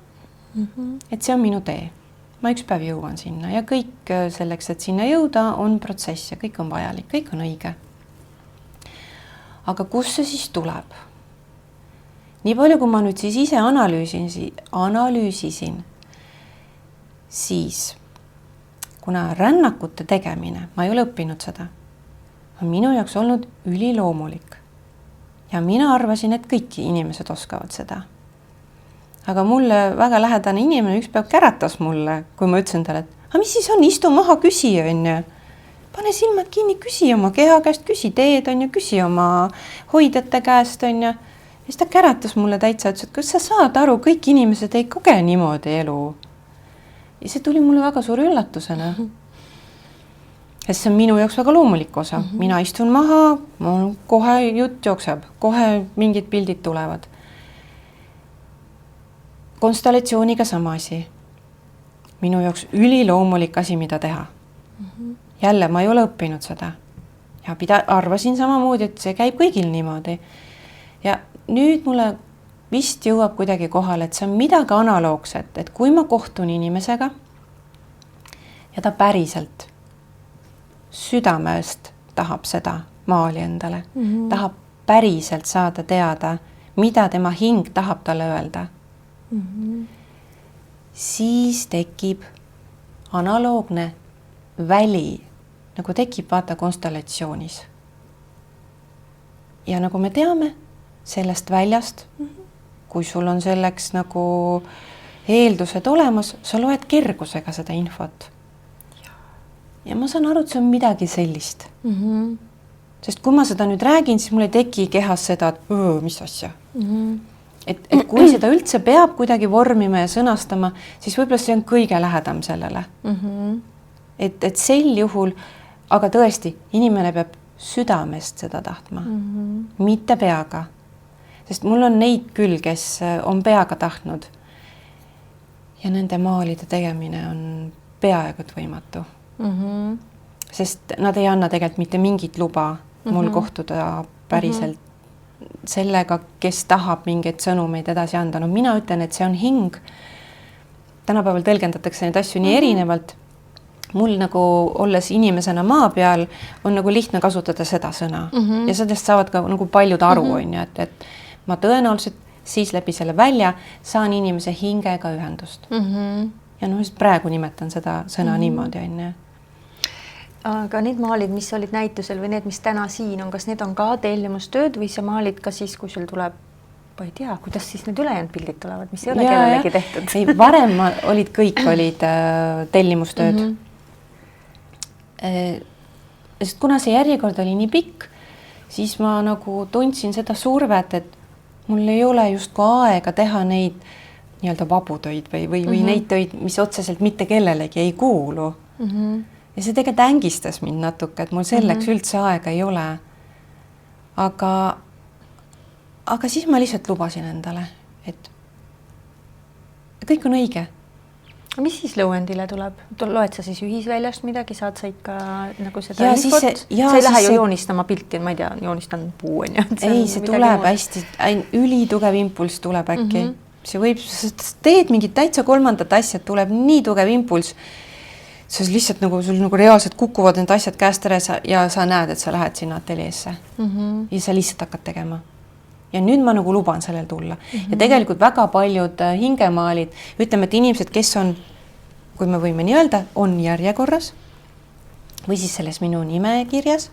et see on minu tee. Ma üks päev jõuan sinna ja kõik selleks, et sinna jõuda, on protsess ja kõik on vajalik, kõik on õige. Aga kus see siis tuleb? Nii palju, kui ma nüüd siis ise analüüsisin, siis kuna rännakute tegemine, ma ei ole õppinud seda, on minu jaoks olnud üliloomulik. Ja mina arvasin, et kõik inimesed oskavad seda. Aga mulle väga lähedane inimene üks päev käratas mulle, kui ma ütlesin talle, et mis siis on, istu maha, küsi, pane silmad kinni, küsi oma keha käest, küsi teed, küsi oma hoidjate käest. Ja siis ta käratas mulle täitsa, ütles, et kas sa saad aru, kõik inimesed ei koge niimoodi elu. Ja see tuli mulle väga suure üllatusena. Sest see on minu jaoks väga loomulik osa. Mina istun maha, kohe jutt jookseb, kohe mingid pildid tulevad. Konstellatsiooniga sama asi. Minu jaoks üliloomulik asi, mida teha. Jälle, ma ei ole õppinud seda. Ja arvasin samamoodi, et see käib kõigil niimoodi. Ja nüüd mulle vist jõuab kuidagi kohale, et see on midagi analoogset, et kui ma kohtun inimesega ja ta päriselt südamest tahab seda maali endale, tahab päriselt saada teada, mida tema hing tahab talle öelda, siis tekib analoogne väli, nagu tekib vaata konstellatsioonis. Ja nagu me teame, sellest väljast kui sul on selleks nagu eeldused olemas, sa loed kergusega seda infot. Ja ma saan aru, et see on midagi sellist. Sest kui ma seda nüüd räägin, siis mul ei teki kehas seda, et mis asja. Et kui seda üldse peab kuidagi vormima ja sõnastama, siis võib-olla see on kõige lähedam sellele. Et sel juhul, aga tõesti, inimene peab südamest seda tahtma, mitte peaga. Sest mul on neid küll, kes on peaga tahtnud ja nende maalide tegemine on peaaegu võimatu. Sest nad ei anna tegelikult mitte mingit luba mul kohtuda päriselt sellega, kes tahab mingeid sõnumeid edasi anda. No mina ütlen, et see on hing. Tänapäeval tõlgendatakse neid asju nii erinevalt. Mul nagu olles inimesena maa peal on nagu lihtne kasutada seda sõna ja sellest saavad ka nagu paljud aru, et ma tõenäoliselt siis läbi selle välja saan inimese hingega ühendust. Ja just praegu nimetan seda sõna niimoodi, on. Aga need maalid, mis olid näitusel või need, mis täna siin on, kas need on ka tellimustööd või sa maalid ka siis, kui sul tuleb, ma ei tea, kuidas siis need ülejäänud pildid tulevad, mis ei ole kellelegi tehtud? Ei, varem kõik olid tellimustööd. Sest kuna see järjekord oli nii pikk, siis ma nagu tundsin seda survet, et mul ei ole justku aega teha neid nii-öelda vabutöid või neid töid, mis otseselt mitte kellelegi ei kuulu. Ja see tegelikult ängistas mind natuke, et mul selleks üldse aega ei ole. Aga siis ma lihtsalt lubasin endale, et kõik on õige. Mis siis lõuendile tuleb? Loed sa siis ühisväljast midagi, saad sa ikka nagu seda infot? Sa ei lähe ju joonistama pilti, ma ei tea, joonistan puu. Ei, see tuleb hästi, ülitugev impulss tuleb äkki. See võib, teed mingit täitsa kolmandat asja, tuleb nii tugev impulss, see lihtsalt nagu sul nagu reaalselt kukuvad need asjad käest ära ja sa näed, et sa lähed sinna ateljeesse ja sa lihtsalt hakkad tegema. Ja nüüd ma nagu luban sellel tulla. Ja tegelikult väga paljud hingemaalid, ütleme, et inimesed, kes on, kui me võime nii öelda, on järjekorras või siis selles minu nimekirjas.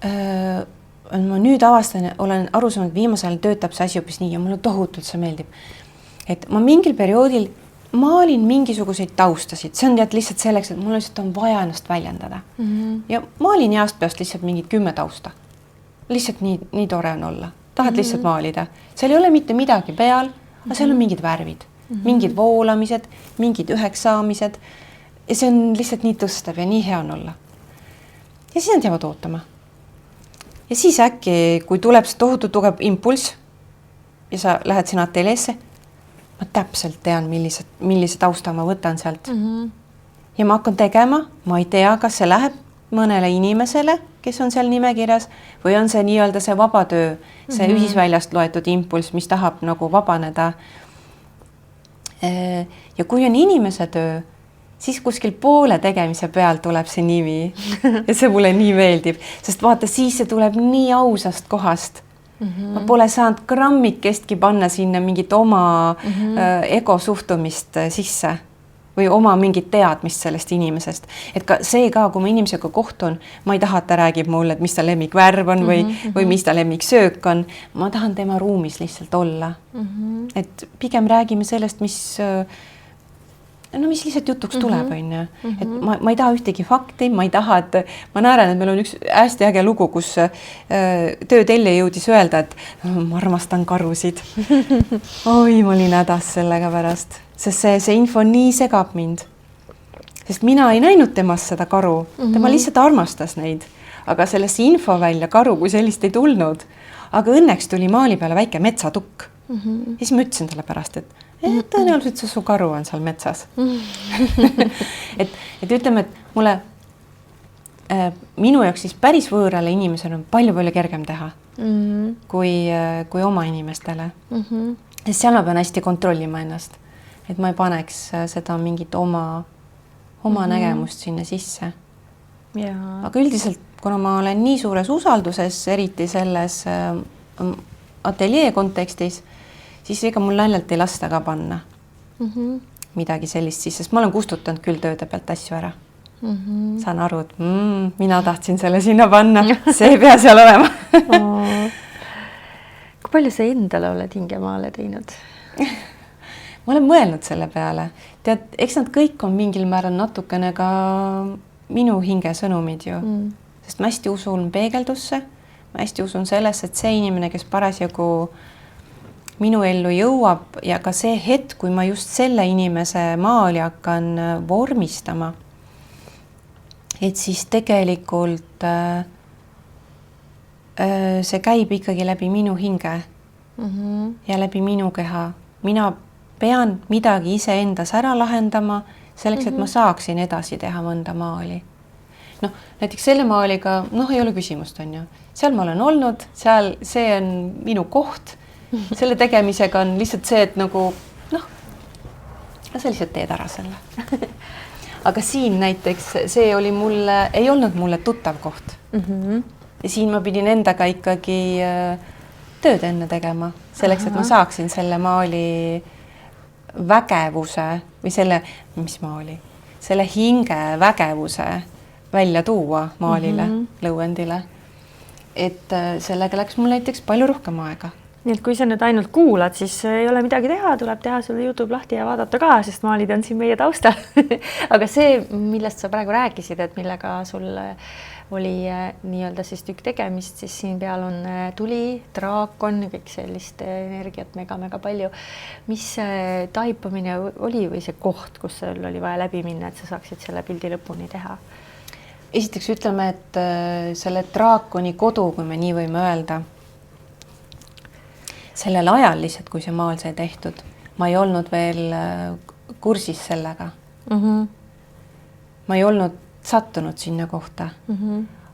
Ma nüüd avastan, olen aru saanud, et viimasel töötab see asi hoopis nii ja mulle tohutult see meeldib. Et ma mingil perioodil maalin mingisuguseid taustasid, see on lihtsalt selleks, et mul lihtsalt on vaja ennast väljendada. Ja maalin heast peast lihtsalt mingid 10 tausta. Lihtsalt nii tore on olla. Tahad lihtsalt maalida. Seal ei ole mitte midagi peal, aga seal on mingid värvid, mingid voolamised, mingid üheks saamised. Ja see on lihtsalt nii tõstav ja nii hea on olla. Ja siis nad jäävad ootama. Ja siis äkki, kui tuleb see tohutu tugev impulss ja sa lähed sinna ateljeesse, ma täpselt tean, millise tausta ma võtan sealt. Ja ma hakkan tegema, ma ei tea, kas see läheb mõnele inimesele, kes on seal nimekirjas, või on see nii-öelda see vabatöö, see ühisväljast loetud impulss, mis tahab nagu vabaneda. Ja kui on inimese töö, siis kuskil poole tegemise peal tuleb see nimi. Ja see mulle nii meeldib, sest vaata, siis see tuleb nii ausast kohast. Ma pole saanud grammikestki panna sinna mingit oma ego suhtumist sisse või oma mingit teadmist sellest inimesest. Et ka see ka, kui ma inimesega kohtun, ma ei taha, et ta räägib mulle, et mis ta lemmikvärv on või mis ta lemmiksöök on. Ma tahan tema ruumis lihtsalt olla. Et pigem räägime sellest, mis lihtsalt jutuks tuleb, on. Et ma ei taha ühtegi fakti, ma ei taha, et ma näen, et meil on üks hästi äge lugu, kus töötelje jõudis öelda, et ma armastan karusid. Oi, ma olin hädas sellega pärast, sest see info nii segab mind. Sest mina ei näinud temast seda karu, tema lihtsalt armastas neid, aga sellesse info välja karu kui sellist ei tulnud. Aga õnneks tuli maali peale väike metsatukk. Ja siis ma ütlesin talle pärast, et tõenäoliselt see su karu on seal metsas. et ütleme, et mulle minu jaoks siis päris võõrale inimesele on palju kergem teha kui oma inimestele. Sest seal ma pean hästi kontrollima ennast, et ma ei paneks seda mingit oma nägemust sinna sisse. Aga üldiselt, kuna ma olen nii suures usalduses, eriti selles ateljee kontekstis, siis ega mul naljalt ei lasta ka panna midagi sellist siis, sest ma olen kustutanud küll tööde pealt asju ära. Saan aru, et mina tahtsin selle sinna panna, see ei pea seal olema. kui palju sa endale oled hingemaale teinud? Ma olen mõelnud selle peale. Tead, eks nad kõik on mingil määral natukene ka minu hinge sõnumid ju. Sest ma hästi usun peegeldusse. Ma hästi usun sellesse, et see inimene, kes parasjagu minu ellu jõuab ja ka see hetk, kui ma just selle inimese maali hakkan vormistama, et siis tegelikult see käib ikkagi läbi minu hinge ja läbi minu keha. Mina pean midagi iseendas ära lahendama selleks, et ma saaksin edasi teha mõnda maali. Noh, näiteks selle maaliga, ei ole küsimust, on ju. Seal ma olen olnud, seal see on minu koht. Selle tegemisega on lihtsalt see, et nagu, sa lihtsalt teed ära selle. Aga siin näiteks see oli mulle, ei olnud mulle tuttav koht. Ja siin ma pidin endaga ikkagi tööd enne tegema, selleks, et ma saaksin selle maali vägevuse või selle, mis maali, selle hinge vägevuse välja tuua maalile, lõuendile. Et sellega läks mul näiteks palju rohkem aega. Nii et kui sa nüüd ainult kuulad, siis ei ole midagi teha, tuleb teha sulle YouTube lahti ja vaadata ka, sest maalid on siin meie taustal. Aga see, millest sa praegu rääkisid, et millega sul oli nii-öelda siis tükk tegemist, siis siin peal on tuli, draakon, kõik sellist energiat mega palju. Mis taipamine oli või see koht, kus sul oli vaja läbi minna, et sa saaksid selle pildi lõpuni teha? Esiteks ütleme, et selle draakoni kodu, kui me nii võime öelda, sellel ajal lihtsalt, kui see maal sai tehtud, ma ei olnud veel kursis sellega. Ma ei olnud sattunud sinna kohta.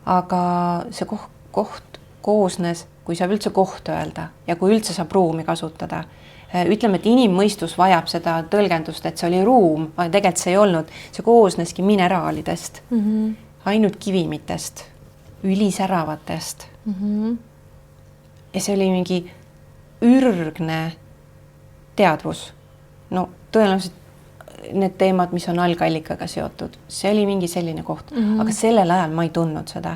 Aga see koht koosnes, kui saab üldse koht öelda ja kui üldse saab ruumi kasutada. Ütleme, et inimmõistus vajab seda tõlgendust, et see oli ruum, aga tegelikult see ei olnud. See koosneski mineraalidest, ainult kivimitest, ülisäravatest. Ja see oli mingi ürgne teadvus. No tõenäoliselt need teemad, mis on algallikaga seotud, see oli mingi selline koht, aga sellel ajal ma ei tundnud seda.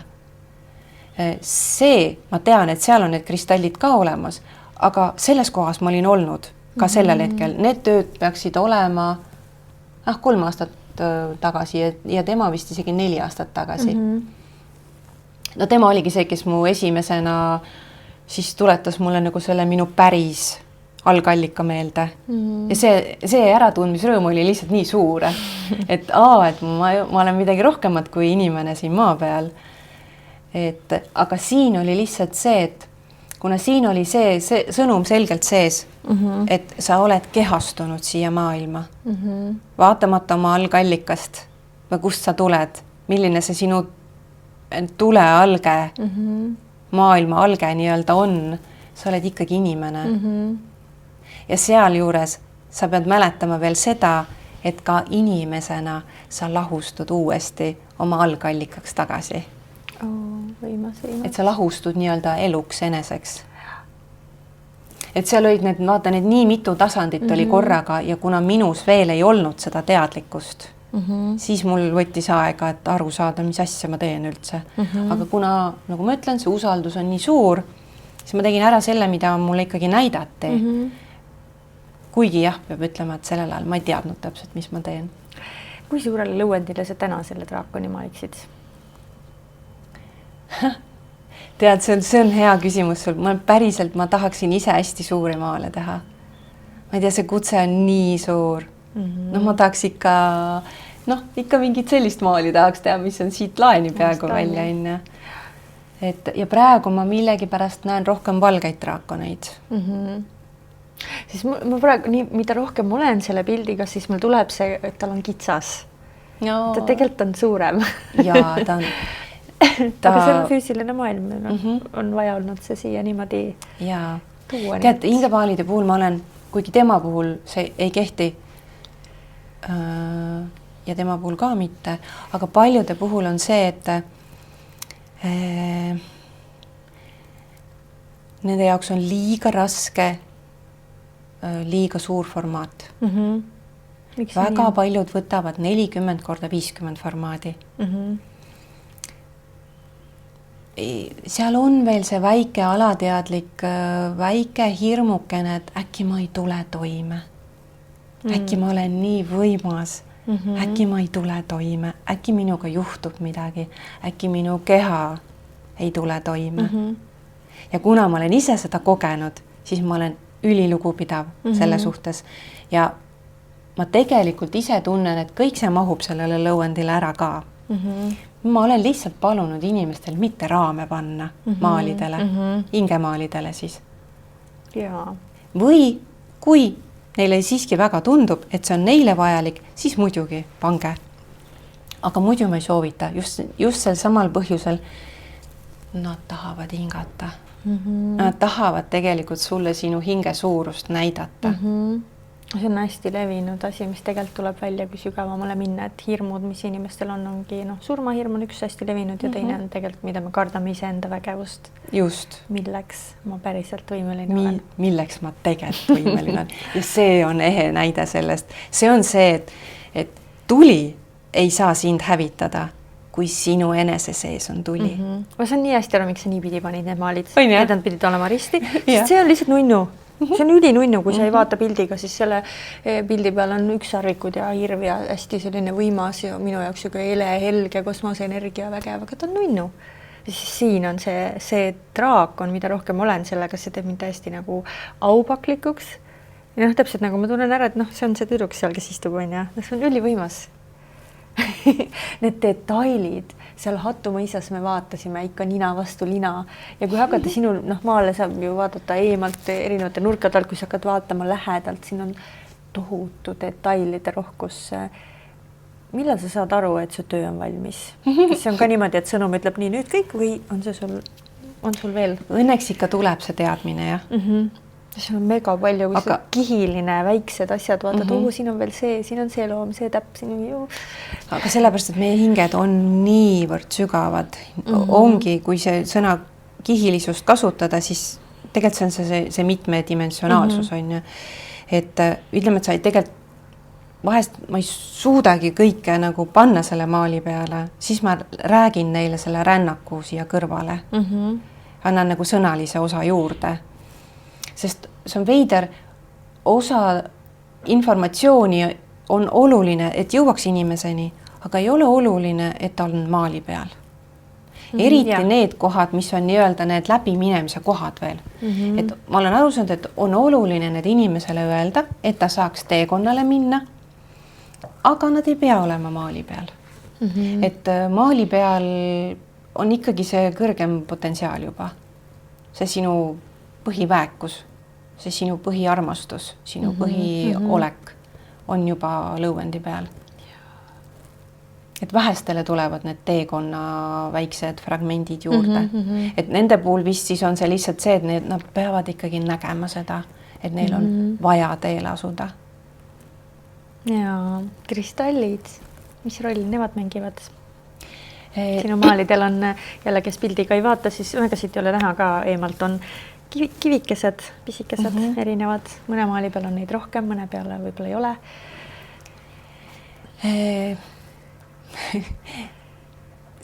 See, ma tean, et seal on need kristallid ka olemas, aga selles kohas ma olin olnud ka sellel hetkel. Need tööd peaksid olema 3 aastat tagasi ja tema vist isegi 4 aastat tagasi. No tema oligi see, kes mu esimesena siis tuletas mulle nagu selle minu päris algallika meelde. Ja see äratundmisrõõm oli lihtsalt nii suur, et ma olen midagi rohkemat kui inimene siin maa peal. Aga siin oli lihtsalt see, et kuna siin oli see sõnum selgelt sees, et sa oled kehastunud siia maailma, vaatamata oma algallikast või kust sa tuled, milline see sinu tulealge, maailma alge nii-öelda on, sa oled ikkagi inimene. Ja sealjuures sa pead mäletama veel seda, et ka inimesena sa lahustud uuesti oma algallikaks tagasi. Võimas. Et sa lahustud nii-öelda eluks eneseks. Et seal olid need nii mitu tasandit oli korraga ja kuna minus veel ei olnud seda teadlikkust, siis mul võttis aega, et aru saada, mis asja ma teen üldse. Aga kuna, nagu ma ütlen, see usaldus on nii suur, siis ma tegin ära selle, mida mulle ikkagi näidati. Kuigi jah, peab ütlema, et sellel ajal ma ei teadnud täpselt, mis ma teen. Kui suurele lõuendile sa täna selle draakoni maaliksid? Tead, see on hea küsimus sul. Ma tahaksin ise hästi suuri maale teha. Ma ei tea, see kutse on nii suur. Ma tahaks ikka mingit sellist maali tahaks teha, mis on siit laeni peaaegu välja enne. Ja praegu ma millegi pärast näen rohkem valgeid draakoneid. Siis ma praegu, mida rohkem olen selle pildiga, siis mul tuleb see, et tal on kitsas. Ta tegelikult on suurem. Jaa, ta on... Aga see on füüsiline maailm. On vaja olnud see siia niimoodi tuua. Tead, hingemaalide puhul ma olen, kuigi tema puhul see ei kehti ja tema puhul ka mitte, aga paljude puhul on see, et nende jaoks on liiga raske, liiga suur formaat. Väga paljud võtavad 40 × 50 formaadi. seal on veel see väike alateadlik, väike hirmukene, et äkki ma ei tule toime. Äkki ma olen nii võimas, äkki ma ei tule toime, äkki minuga juhtub midagi, äkki minu keha ei tule toime. Ja kuna ma olen ise seda kogenud, siis ma olen ülilugupidav selle suhtes ja ma tegelikult ise tunnen, et kõik see mahub sellele lõuendile ära ka. Ma olen lihtsalt palunud inimestel mitte raame panna maalidele, hingemaalidele siis. Jaa. Või kui neile siiski väga tundub, et see on neile vajalik, siis muidugi pange. Aga muidu ma ei soovita, just sel samal põhjusel nad tahavad hingata. Nad tahavad tegelikult sulle sinu hinge suurust näidata. See on hästi levinud asi, mis tegelikult tuleb välja, kui sügavamale minna, et hirmud, mis inimestel ongi, surmahirm on üks hästi levinud ja teine on tegelikult, mida me kardame iseenda vägevust. Just. Milleks ma päriselt võimeline olen. Milleks ma tegelikult võimeline olen. Ja see on ehe näide sellest. See on see, et tuli ei saa sind hävitada, kui sinu enese sees on tuli. Ma saan nii hästi aru, miks sa nii pidi panid need maalid. Need on pidid olema risti. See on lihtsalt nunnu. See on ülinunnu, kui sa ei vaata pildiga, siis selle pildi peal on ükssarvikud ja hirv ja hästi selline võimas ja minu jaoks ele, helge, kosmoseenergia vägev, aga ta on nunnu. Siis siin on see draakon, mida rohkem olen sellega, see teeb mind hästi nagu aupaklikuks. Ja täpselt nagu ma tunnen ära, et see on see tüdruk seal, kes istub on ja see on ülivõimas. Need detailid, seal Hatumõisas me vaatasime ikka nina vastu lina ja kui hakata sinul, maale saab ju vaadata eemalt erinevate nurkade alt, kui sa hakkad vaatama lähedalt, siin on tohutu detailide rohkus. Millal sa saad aru, et su töö on valmis? Kas see on ka niimoodi, et sõnum ütleb nii nüüd kõik või on sul veel? Õnneks ikka tuleb see teadmine, jah. See on mega palju, kui see kihiline, väiksed asjad, vaatad, siin on veel siin on see loom, see täpp siin ju. Aga sellepärast, et meie hinged on niivõrd sügavad. Ongi, kui see sõna kihilisust kasutada, siis tegelikult see on see mitmedimensionaalsus on ju. Et ütleme, et sa tegelikult vahest ma ei suudagi kõike nagu panna selle maali peale, siis ma räägin neile selle rännaku siia kõrvale. Annan nagu sõnalise osa juurde. Sest see on veider, osa informatsiooni on oluline, et jõuaks inimeseni, aga ei ole oluline, et ta on maali peal. Eriti need kohad, mis on nii-öelda need läbiminemise kohad veel. Et ma olen aru saanud, et on oluline need inimesele öelda, et ta saaks teekonnale minna, aga nad ei pea olema maali peal. Et maali peal on ikkagi see kõrgem potentsiaal juba. See sinu põhiväekus, see sinu põhiarmastus, sinu põhiolek on juba lõuendi peal. Et vähestele tulevad need teekonna väiksed fragmendid juurde. Et nende puhul vist siis on see lihtsalt see, et nad peavad ikkagi nägema seda, et neil on vaja teele asuda. Ja kristallid, mis rolli nemad mängivad? Sinu maalidel on jälle, kes pildiga ei vaata, siis ega siit ei ole näha ka eemalt on kivikesed, pisikesed, erinevad. Mõne maali peal on neid rohkem, mõne peale võib-olla ei ole.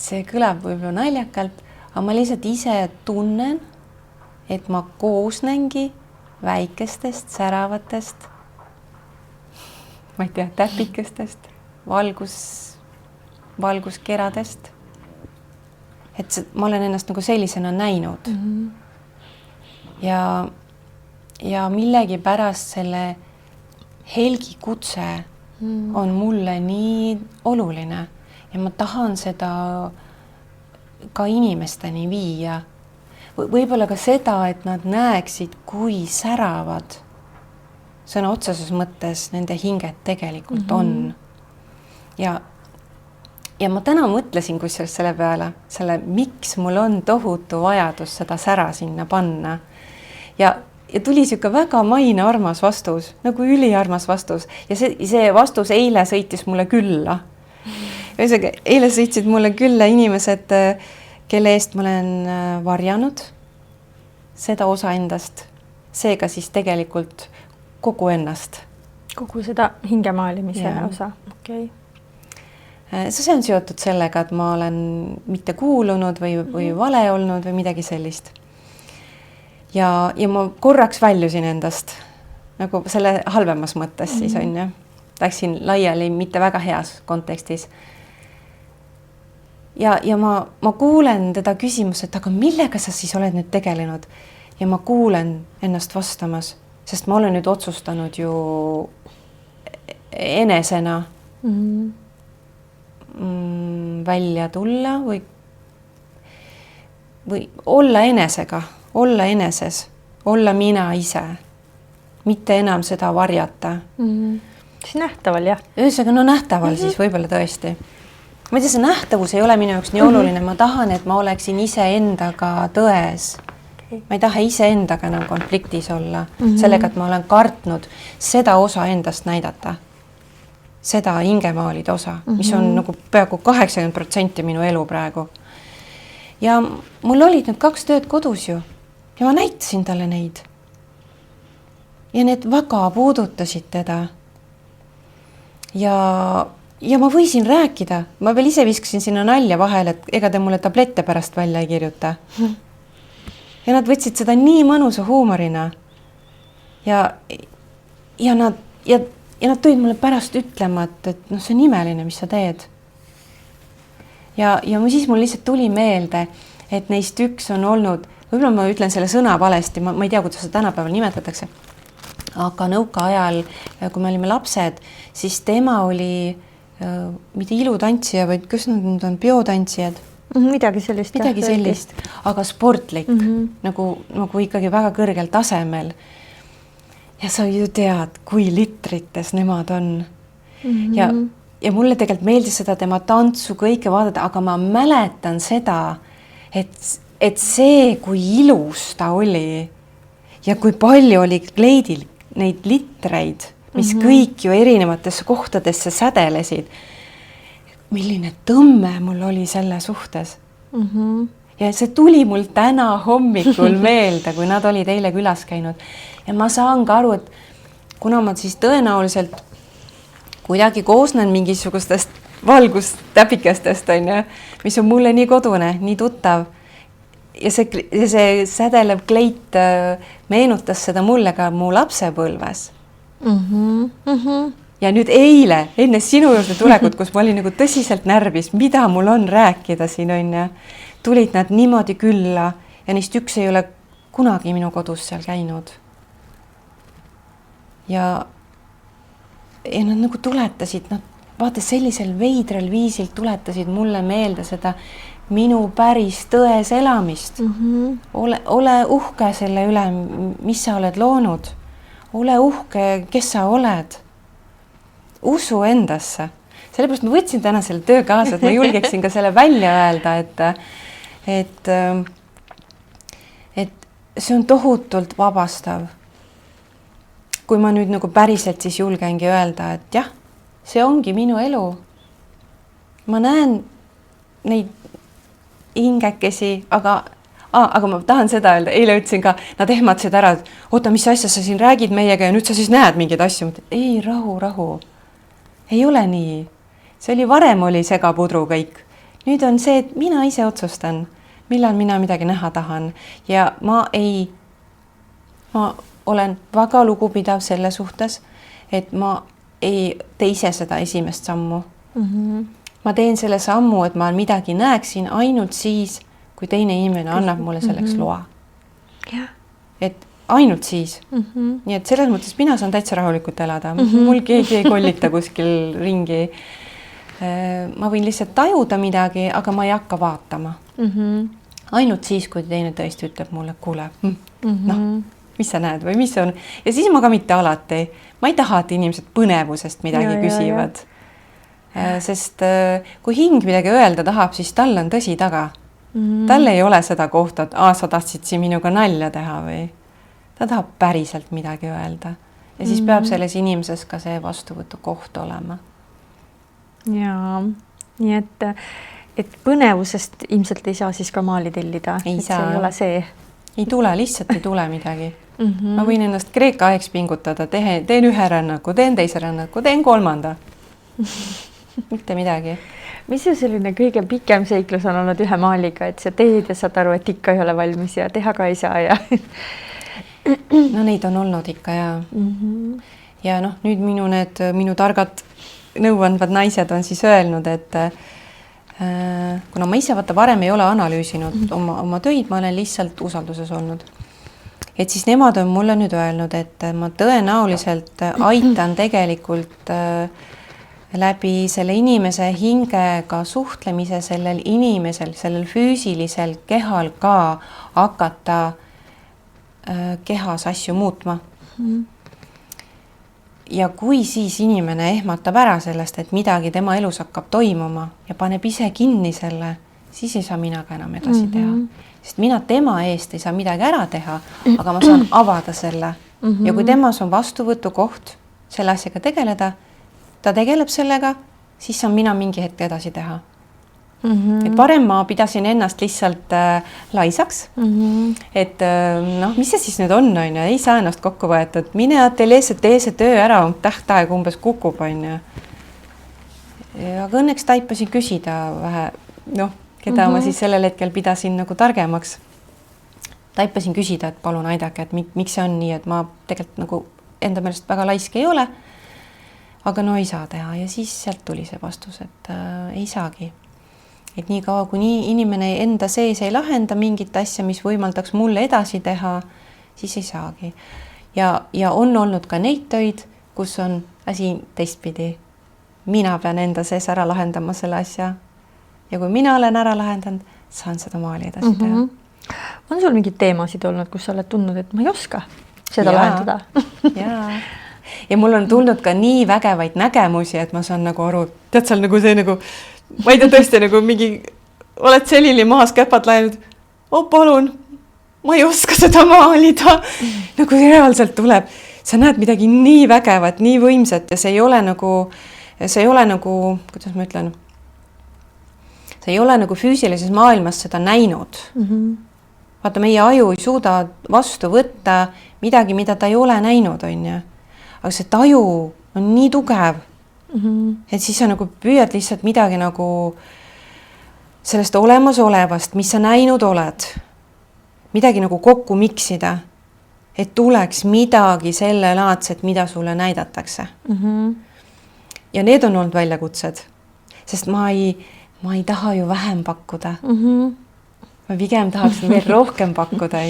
See kõlab võib-olla naljakalt, aga ma lihtsalt ise tunnen, et ma koosnengi väikestest, säravatest, ma ei tea, täpikestest, valguskeradest. Et ma olen ennast nagu sellisena näinud. Ja millegi pärast selle helgi kutse on mulle nii oluline ja ma tahan seda ka inimesteni viia. Võib-olla ka seda, et nad näeksid, kui säravad sõna otseses mõttes nende hinged tegelikult on. Ja ma täna mõtlesin kusjuures selle peale, miks mul on tohutu vajadus seda sära sinna panna. Ja tuli siuke väga maine armas vastus, nagu üliarmas vastus. Ja see vastus eile sõitis mulle külla. Eile sõitsid mulle külla inimesed, kelle eest ma olen varjanud seda osa endast. Seega siis tegelikult kogu ennast. Kogu seda hingemaalimise osa, okei. see on seotud sellega, et ma olen mitte kuulunud või vale olnud või midagi sellist. Ja ma korraks väljusin endast, nagu selle halvemas mõttes siis on ju. Läksin laiali mitte väga heas kontekstis. Ja ma kuulen teda küsimus, et aga millega sa siis oled nüüd tegelenud? Ja ma kuulen ennast vastamas, sest ma olen nüüd otsustanud ju enesena välja tulla või olla enesega, olla eneses, olla mina ise, mitte enam seda varjata. Siis nähtaval, jah. Ühesõnaga, no nähtaval siis võib-olla tõesti. Ma ei tea, see nähtavus ei ole minu jaoks nii oluline. Ma tahan, et ma oleksin ise endaga tões. Ma ei taha ise endaga enam konfliktis olla. Sellega, et ma olen kartnud seda osa endast näidata. Seda hingemaalide osa, mis on nagu peaaegu 80% minu elu praegu. Ja mul olid need 2 tööd kodus ju. Ja ma näitasin talle neid. Ja need väga puudutasid teda. Ja ma võisin rääkida. Ma veel ise viskasin sinna nalja vahel, et ega te mulle tablette pärast välja ei kirjuta. Ja nad võtsid seda nii mõnusa huumorina. Ja nad tõid mulle pärast ütlema, et no see on imeline, mis sa teed. Ja siis mul lihtsalt tuli meelde, et neist üks on olnud, võib-olla ma ütlen selle sõna valesti, ma ei tea, kuidas seda tänapäeval nimetatakse, aga nõuka ajal, kui me olime lapsed, siis tema oli mitte ilutantsija, vaid kus nad on biotantsijad? Midagi sellist. Midagi sellist, aga sportlik, nagu ikkagi väga kõrgel tasemel. Ja sa ju tead, kui litrites nemad on. Ja mulle tegelikult meeldis seda tema tantsu kõike vaadata, aga ma mäletan seda, et see, kui ilus ta oli ja kui palju oli kleidil neid litreid, mis kõik ju erinevatesse kohtadesse sädelesid. Milline tõmme mul oli selle suhtes. Ja see tuli mul täna hommikul meelde, kui nad olid eile külas käinud. Ja ma saan ka aru, et kuna ma siis tõenäoliselt kuidagi koosnen mingisugustest valgustäpikestest, mis on mulle nii kodune, nii tuttav. Ja see sädelev kleit meenutas seda mulle ka mu lapsepõlves. Ja nüüd eile, enne sinu juurde tulekut, kus ma olin nagu tõsiselt närvis, mida mul on rääkida siin on ja tulid nad niimoodi külla ja neist üks ei ole kunagi minu kodus seal käinud. Ja nad nagu tuletasid, vaata sellisel veidral viisil tuletasid mulle meelde seda minu päris tões elamist. Ole uhke selle üle, mis sa oled loonud. Ole uhke, kes sa oled. Usu endasse. Sellepärast ma võtsin täna selle töö kaasa, et ma julgeksin ka selle välja öelda, et see on tohutult vabastav. Kui ma nüüd nagu päriselt siis julgengi öelda, et jah, see ongi minu elu. Ma näen neid hingekesi, aga ma tahan seda öelda, eile ütlesin ka, nad ehmatasid ära, et oota, mis asja sa siin räägid meiega ja nüüd sa siis näed mingeid asju. Ei, rahu. Ei ole nii. See oli varem oli segapudru kõik. Nüüd on see, et mina ise otsustan, millal mina midagi näha tahan ja ma olen väga lugupidav selle suhtes, et ma ei tee ise seda esimest sammu. Ma teen selle sammu, et ma midagi näeksin ainult siis, kui teine inimene annab mulle selleks loa. Et ainult siis. Nii et selles mõttes mina saan täitsa rahulikult elada. Mul keegi ei kollita kuskil ringi. Ma võin lihtsalt tajuda midagi, aga ma ei hakka vaatama. Ainult siis, kui teine tõesti ütleb mulle, kuule, mis sa näed või mis on. Ja siis ma ka mitte alati. Ma ei taha, et inimesed põnevusest midagi küsivad. Sest kui hing midagi öelda tahab, siis tal on tõsi taga. Tal ei ole seda kohta, et sa tahtsid siin minuga nalja teha või ta tahab päriselt midagi öelda. Ja siis peab selles inimeses ka see vastuvõtu koht olema. Jaa, nii et põnevusest ilmselt ei saa siis ka maali tellida. Ei saa. See ei ole see. Ei tule, lihtsalt ei tule midagi. Ma võin ennast Kreeka aeks pingutada, teen ühe rännaku, teen teise rännaku, teen kolmanda. mitte midagi. Mis see selline kõige pikem seiklus on olnud ühe maaliga, et sa teed ja saad aru, et ikka ei ole valmis ja teha ka ei saa ja no neid on olnud ikka ja noh, nüüd minu targad nõuandvad naised on siis öelnud, et kuna ma ise vaata varem ei ole analüüsinud oma töid, ma olen lihtsalt usalduses olnud. Et siis nemad on mulle nüüd öelnud, et ma tõenäoliselt aitan tegelikult läbi selle inimese hingega suhtlemise sellel inimesel, sellel füüsilisel kehal ka hakata kehas asju muutma. Ja kui siis inimene ehmatab ära sellest, et midagi tema elus hakkab toimuma ja paneb ise kinni selle, siis ei saa mina ka enam edasi teha. Sest mina tema eest ei saa midagi ära teha, aga ma saan avada selle. Ja kui temas on vastuvõtu koht selle asjaga tegeleda, ta tegeleb sellega, siis saan mina mingi hetk edasi teha. Et varem ma pidasin ennast lihtsalt laisaks, et noh, mis see siis nüüd on, ei saa ennast kokku võetud, mine ateljeesse, tee see töö ära, tähtaeg umbes kukub, aga õnneks taipasin küsida vähe, noh, keda ma siis sellel hetkel pidasin nagu targemaks. Taipasin küsida, et palun aidake, et miks see on nii, et ma tegelikult nagu enda meelest väga laisk ei ole, aga no ei saa teha ja siis sealt tuli see vastus, et ei saagi. Et nii kaua, kui inimene enda sees ei lahenda mingit asja, mis võimaldaks mulle edasi teha, siis ei saagi. Ja on olnud ka neid töid, kus on asi teistpidi. Mina pean enda sees ära lahendama selle asja. Ja kui mina olen ära lahendanud, saan seda maali edasi teha. On sul mingid teemasid olnud, kus sa oled tundnud, et ma ei oska seda lahendada? Ja mul on tulnud ka nii vägevaid nägemusi, et ma saan nagu aru, tead seal nagu see nagu, ma ei tea tõesti nagu mingi, oled selili mahas käpad läinud, palun, ma ei oska seda maalida. Nagu reaalselt tuleb, sa näed midagi nii vägevat, nii võimsat ja see ei ole nagu, kuidas ma ütlen, see ei ole nagu füüsilises maailmas seda näinud. Vaata, meie aju ei suuda vastu võtta midagi, mida ta ei ole näinud, aga see taju on nii tugev, et siis sa nagu püüad lihtsalt midagi nagu sellest olemasolevast, mis sa näinud oled, midagi nagu kokku miksida, et tuleks midagi selle laadset, mida sulle näidatakse. Ja need on olnud väljakutsed, sest ma ei taha ju vähem pakkuda. Ma pigem tahaksin veel rohkem pakkuda.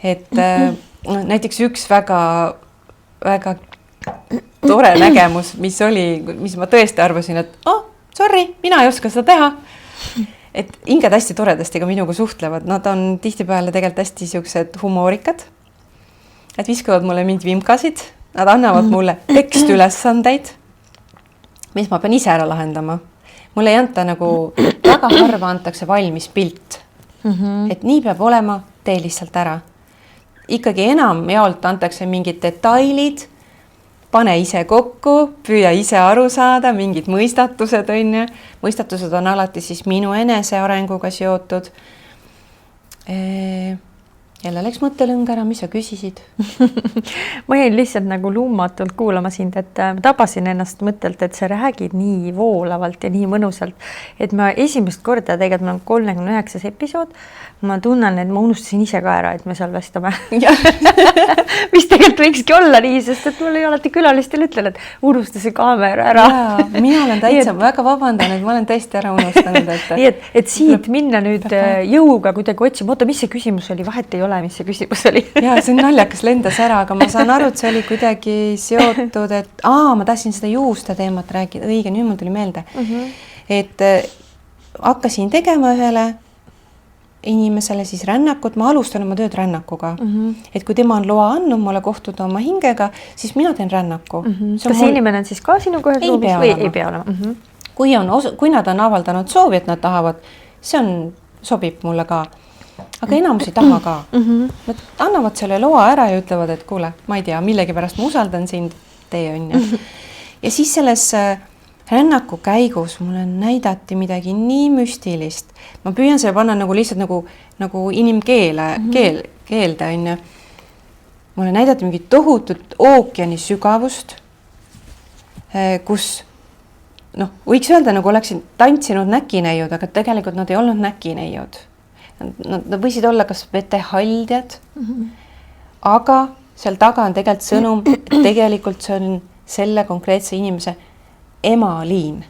Et näiteks üks väga tore nägemus, mis ma tõesti arvasin, et sorry, mina ei oska seda teha. Et hinged hästi toredasti ka minuga suhtlevad. Nad on tihtipeale tegelikult hästi siuksed humoorikad. Et viskavad mulle mind vimkasid. Nad annavad mulle tekstülesandeid, mis ma pean ise ära lahendama. Mulle ei anta nagu, väga harva antakse valmis pilt. Et nii peab olema, tee lihtsalt ära. Ikkagi enam jaolt antakse mingid detailid, pane ise kokku, püüa ise aru saada, mingid mõistatused on. Mõistatused on alati siis minu enese arenguga seotud. Jälle läks mõttelõng ära, mis sa küsisid? Ma jäin lihtsalt nagu lummatult kuulama sind, et tabasin ennast mõttelt, et sa räägid nii voolavalt ja nii mõnusalt, et ma esimest korda tegelikult ma 39. episood, ma tunnen, et ma unustasin ise ka ära, et me salvestame. Mis tegelikult võikski olla nii, sest et mul ei alati külalistel ütlen, et unustasin kaamera ära. Mina olen täitsa väga vabandan, et ma olen tõesti ära unustanud. Et siit minna nüüd jõuga kuidagi otsima, oota, mis see küsimus oli, vahet ei ole, mis see küsimus oli. Ja see on naljakas, lendas ära, aga ma saan aru, et see oli kuidagi seotud, et ma tahtsin seda juuste teemat rääkida, õige, nüüd mul tuli meelde. Et hakkasin tegema ühele inimesele siis rännakut, ma alustan oma tööd rännakuga. Et kui tema on loa andnud mulle kohtuda oma hingega, siis mina teen rännaku. Kas see inimene on siis ka sinuga ühes ruumis või ei pea olema? Kui nad on avaldanud soovi, et nad tahavad, sobib mulle ka. Aga enamus ei taha ka. Nad annavad selle loa ära ja ütlevad, et kuule, ma ei tea, millegi pärast ma usaldan sind, tee on. Ja siis selles rännaku käigus mulle näidati midagi nii müstilist. Ma püüan selle panna nagu lihtsalt nagu inimkeelde on. Mulle näidati mingi tohutut ookeani sügavust, kus noh, võiks öelda, nagu oleksid tantsinud näkineiud, aga tegelikult nad ei olnud näkineiud. Nad võisid olla kas vetehaldjad, aga seal taga on tegelikult sõnum, et tegelikult see on selle konkreetse inimese emaliin.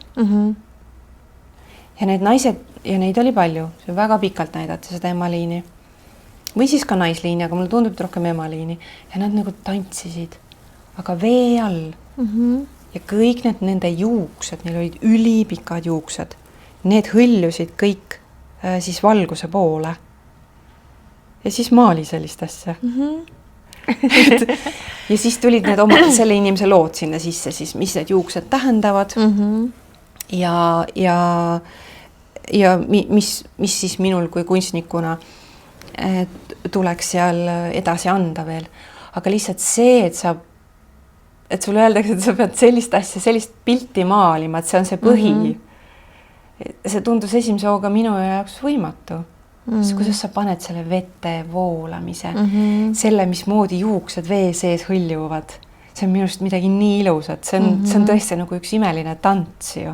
Ja need naised, ja neid oli palju, see väga pikalt näidati seda emaliini. Või siis ka naisliini, aga mulle tundub, et rohkem emaliini. Ja nad nagu tantsisid, aga vee all. Ja kõik need nende juuksed, neil olid ülipikad juuksed. Need hõljusid kõik siis valguse poole. Ja siis maali sellist asja. Ja siis tulid need selle inimese lood sinna sisse, siis mis need juuksed tähendavad ja mis siis minul kui kunstnikuna tuleks seal edasi anda veel. Aga lihtsalt see, et sulle öeldakse, et sa pead sellist asja, sellist pilti maalima, et see on see põhi. See tundus esimese hooga minu jaoks võimatu. Kuidas sa paned selle vete voolamise, selle, mismoodi juuksed vee sees hõljuvad. See on minust midagi nii ilusat. See on tõesti nagu üks imeline tants ju.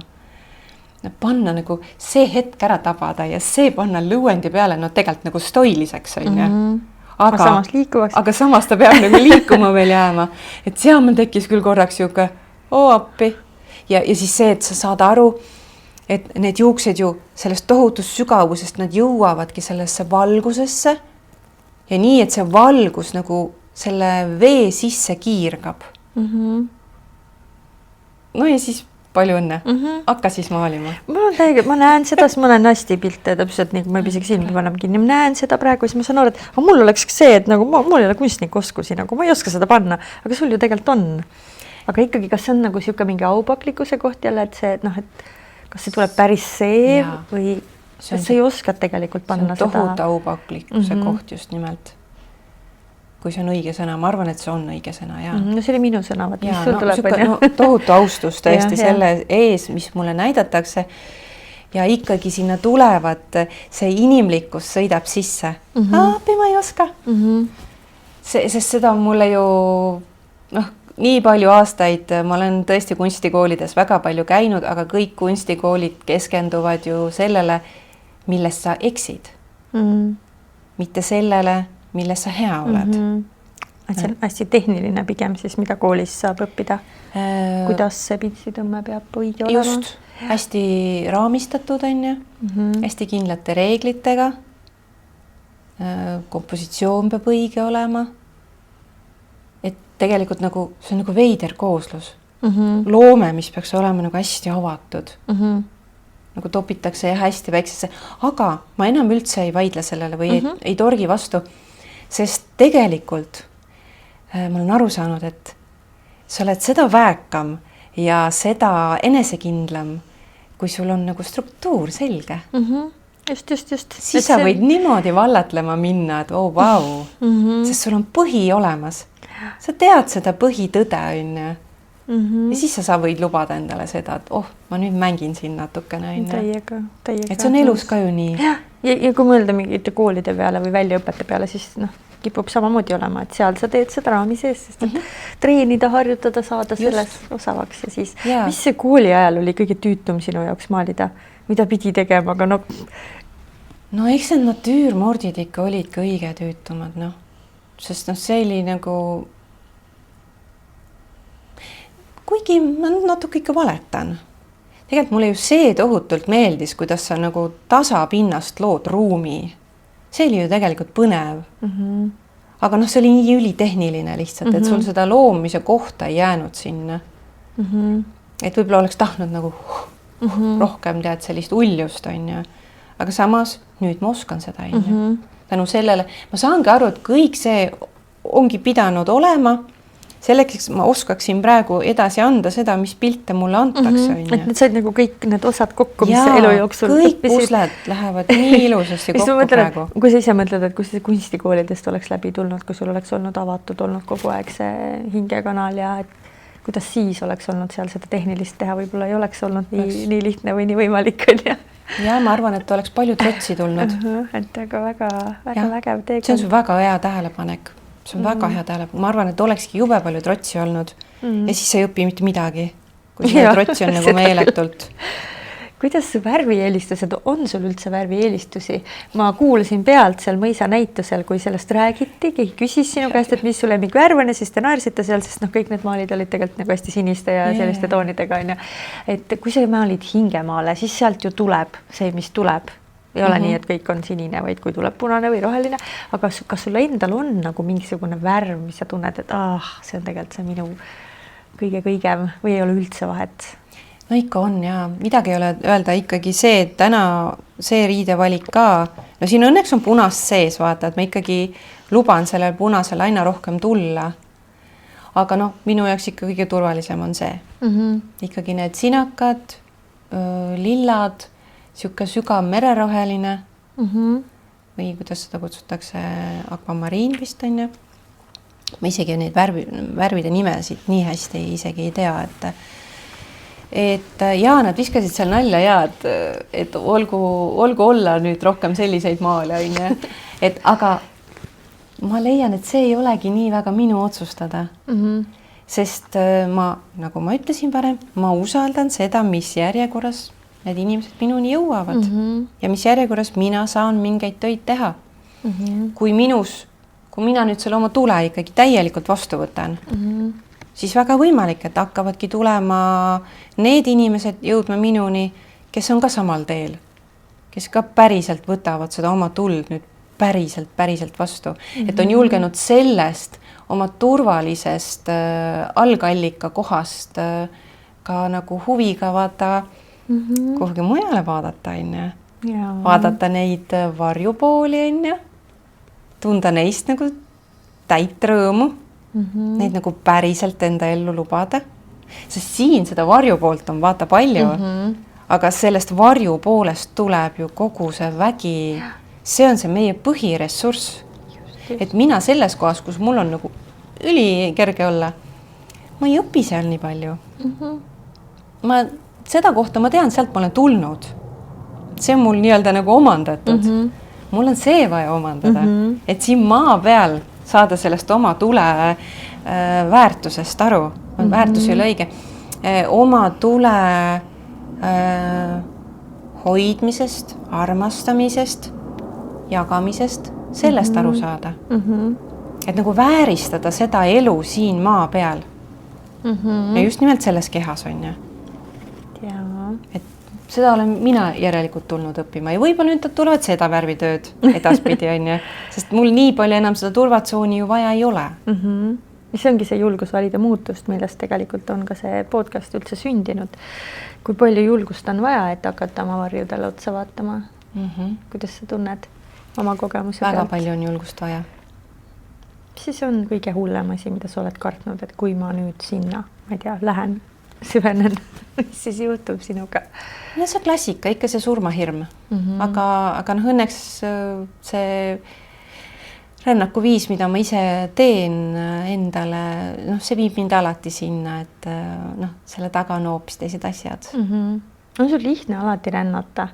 Panna nagu see hetk ära tabada ja see panna lõuendi peale, no tegelikult nagu stoiliseks on ju. Aga samas ta peab nagu liikuma veel jääma. Et seal meil tekkis küll korraks juhuke appi. Ja siis see, et sa saad aru, et need juuksed ju sellest tohutust sügavusest nad jõuavadki sellesse valgusesse ja nii, et see valgus nagu selle vee sisse kiirgab. No ja siis palju õnne. Hakka siis maalima. Ma näen seda, ma näen hästi pilte täpselt nii, kui ma pisegi silmi paneb kinni. Ma näen seda praegu, siis ma saan aru, et mul oleks see, et nagu mul ei ole kunstniku oskusi, nagu ma ei oska seda panna, aga sul ju tegelikult on. Aga ikkagi, kas see on nagu siuke mingi aupaklikkuse koht jälle, et see, et kas see tuleb päris see või sa ei oska tegelikult panna seda? See on tohutu aupaklikkuse koht just nimelt. Kui see on õige sõna, ma arvan, et see on õige sõna. No see oli minu sõna, mis sul tuleb. Tohutu austus tõesti selle ees, mis mulle näidatakse ja ikkagi sinna tulevad, see inimlikkus sõidab sisse. Appi ma ei oska. Sest seda on mulle ju nii palju aastaid, ma olen tõesti kunstikoolides väga palju käinud, aga kõik kunstikoolid keskenduvad ju sellele, milles sa eksid. Mitte sellele, milles sa hea oled. Et see on hästi tehniline pigem siis, mida koolis saab õppida. Kuidas see pitsitõmme peab õige olema? Just, hästi raamistatud on ju, hästi kindlate reeglitega. Kompositsioon peab õige olema. Et tegelikult nagu, see on nagu veider kooslus. Loome, mis peaks olema nagu hästi avatud. Nagu topitakse ja hästi väiksesse. Aga ma enam üldse ei vaidle sellele või ei torgi vastu. Sest tegelikult ma olen aru saanud, et sa oled seda väekam ja seda enesekindlam, kui sul on nagu struktuur selge. Just. Siis sa võid niimoodi vallatlema minna, et vau, sest sul on põhi olemas. Sa tead seda põhitõde on ju. Ja siis sa võid lubada endale seda, et ma nüüd mängin siin natukene. Täiega. Et see on elus ka ju nii. Ja kui mõelda mingite koolide peale või väljaõpete peale, siis kipub samamoodi olema, et seal sa teed seda raami sees, sest et treenida, harjutada, saada selles osavaks ja siis. Mis see kooli ajal oli kõige tüütum sinu jaoks maalida? Mida pidi tegema, aga No eks need natüürmordid ikka olid kõige tüütumad, Sest see oli nagu kuigi ma natuke ikka valetan. Tegelikult mulle ju see tohutult meeldis, kuidas sa nagu tasapinnast lood ruumi. See oli ju tegelikult põnev. Aga see oli nii ülitehniline lihtsalt, et sul seda loomise kohta ei jäänud sinna. Et võib-olla oleks tahtnud nagu rohkem tead sellist uljust on ju. Aga samas nüüd ma oskan seda on ju. Tänu sellele ma saangi aru, et kõik see ongi pidanud olema. Selleks ma oskaksin praegu edasi anda seda, mis pilte mulle antakse. Et need said nagu kõik need osad kokku, mis elu jooksul kõik pusled lähevad nii ilusasti kokku praegu. Kui sa ise mõtled, et kui see kunstikoolidest oleks läbi tulnud, kui sul oleks olnud avatud, olnud kogu aeg see hingekanal ja et kuidas siis oleks olnud seal seda tehnilist teha, võib-olla ei oleks olnud nii lihtne või nii võimalik. Ja ma arvan, et oleks palju trotsi tulnud. Et aga väga vägev teekond. See on su väga hea tähelepanek. See on väga hea tähelepanek. Ma arvan, et olekski jube palju trotsi olnud ja siis sa ei õpi mitte midagi. kui seda trotsi on nagu meeletult. Kuidas su värvieelistused, on sul üldse värvieelistusi? Ma kuulasin pealt seal mõisa näitusel, kui sellest räägiti, keegi küsis sinu käest, et mis su lemmikvärv on ja siis te naersite seal, sest kõik need maalid olid tegelikult nagu hästi siniste ja selliste toonidega. Et kui sa maalid hingemaale, siis sealt ju tuleb see, mis tuleb. Ei ole nii, et kõik on sinine, vaid kui tuleb punane või roheline. Aga kas sul endal on nagu mingisugune värv, mis sa tunned, et see on tegelikult see minu kõige-kõigem või ei ole üldse vahet? No ikka on ja midagi ei ole öelda ikkagi see, et täna see riidevalik ka, no siin õnneks on punast sees, vaata, et ma ikkagi luban sellel punasel aina rohkem tulla. Aga minu jaoks ikka kõige turvalisem on see. Ikkagi need sinakad, lillad, siuke sügav mereroheline või kuidas seda kutsutakse, akvamariin vist on ju. Ma isegi neid värvide nimesid nii hästi isegi ei tea, et ja nad viskasid seal nalja et olgu olla nüüd rohkem selliseid maale, on ju. Aga ma leian, et see ei olegi nii väga minu otsustada. Sest nagu ma ütlesin varem, ma usaldan seda, mis järjekorras need inimesed minuni jõuavad ja mis järjekorras mina saan mingeid töid teha. Kui mina nüüd selle oma tule ikkagi täielikult vastu võtan, siis väga võimalik, et hakkavadki tulema need inimesed jõudma minuni, kes on ka samal teel, kes ka päriselt võtavad seda oma tuld nüüd päriselt vastu. Et on julgenud sellest oma turvalisest algallika kohast ka nagu huviga vaata kuhugi mujale vaadata, on ju. Vaadata neid varjupooli, on ju. Tunda neist nagu täit rõõmu. Neid nagu päriselt enda ellu lubada. Sest siin seda varjupoolt on vaata palju. Aga sellest varjupoolest tuleb ju kogu see vägi. See on see meie põhiressurss. Et mina selles kohas, kus mul on nagu ülikerge olla, ma ei õpi seal nii palju. Seda kohta ma tean, sealt ma olen tulnud. See on mul nii-öelda nagu omandatud. Mul on see vaja omandada, et siin maa peal saada sellest oma tule väärtusest aru. Väärtus ei ole õige. Oma tule hoidmisest, armastamisest, jagamisest, sellest aru saada. Et nagu vääristada seda elu siin maa peal. Ja just nimelt selles kehas on ju. Et seda olen mina järelikult tulnud õppima ja võib-olla nüüd tulevad seda värvitööd edaspidi on ju, sest mul nii palju enam seda turvatsooni ju vaja ei ole. Mis ongi see julgus valida muutust, millest tegelikult on ka see podcast üldse sündinud. Kui palju julgust on vaja, et hakata oma varjudele otsa vaatama? Kuidas sa tunned oma kogemuse väga palju on julgust vaja. Siis on kõige hullem asi, mida sa oled kartnud, et kui ma nüüd sinna, ma ei tea, lähen süvenen, mis siis juhtub sinuga? Ja see klassika, ikka see surmahirm. Aga õnneks see rännaku viis, mida ma ise teen endale, see viib mind alati sinna, et selle taga on hoopis teised asjad. On sul lihtne alati rännata?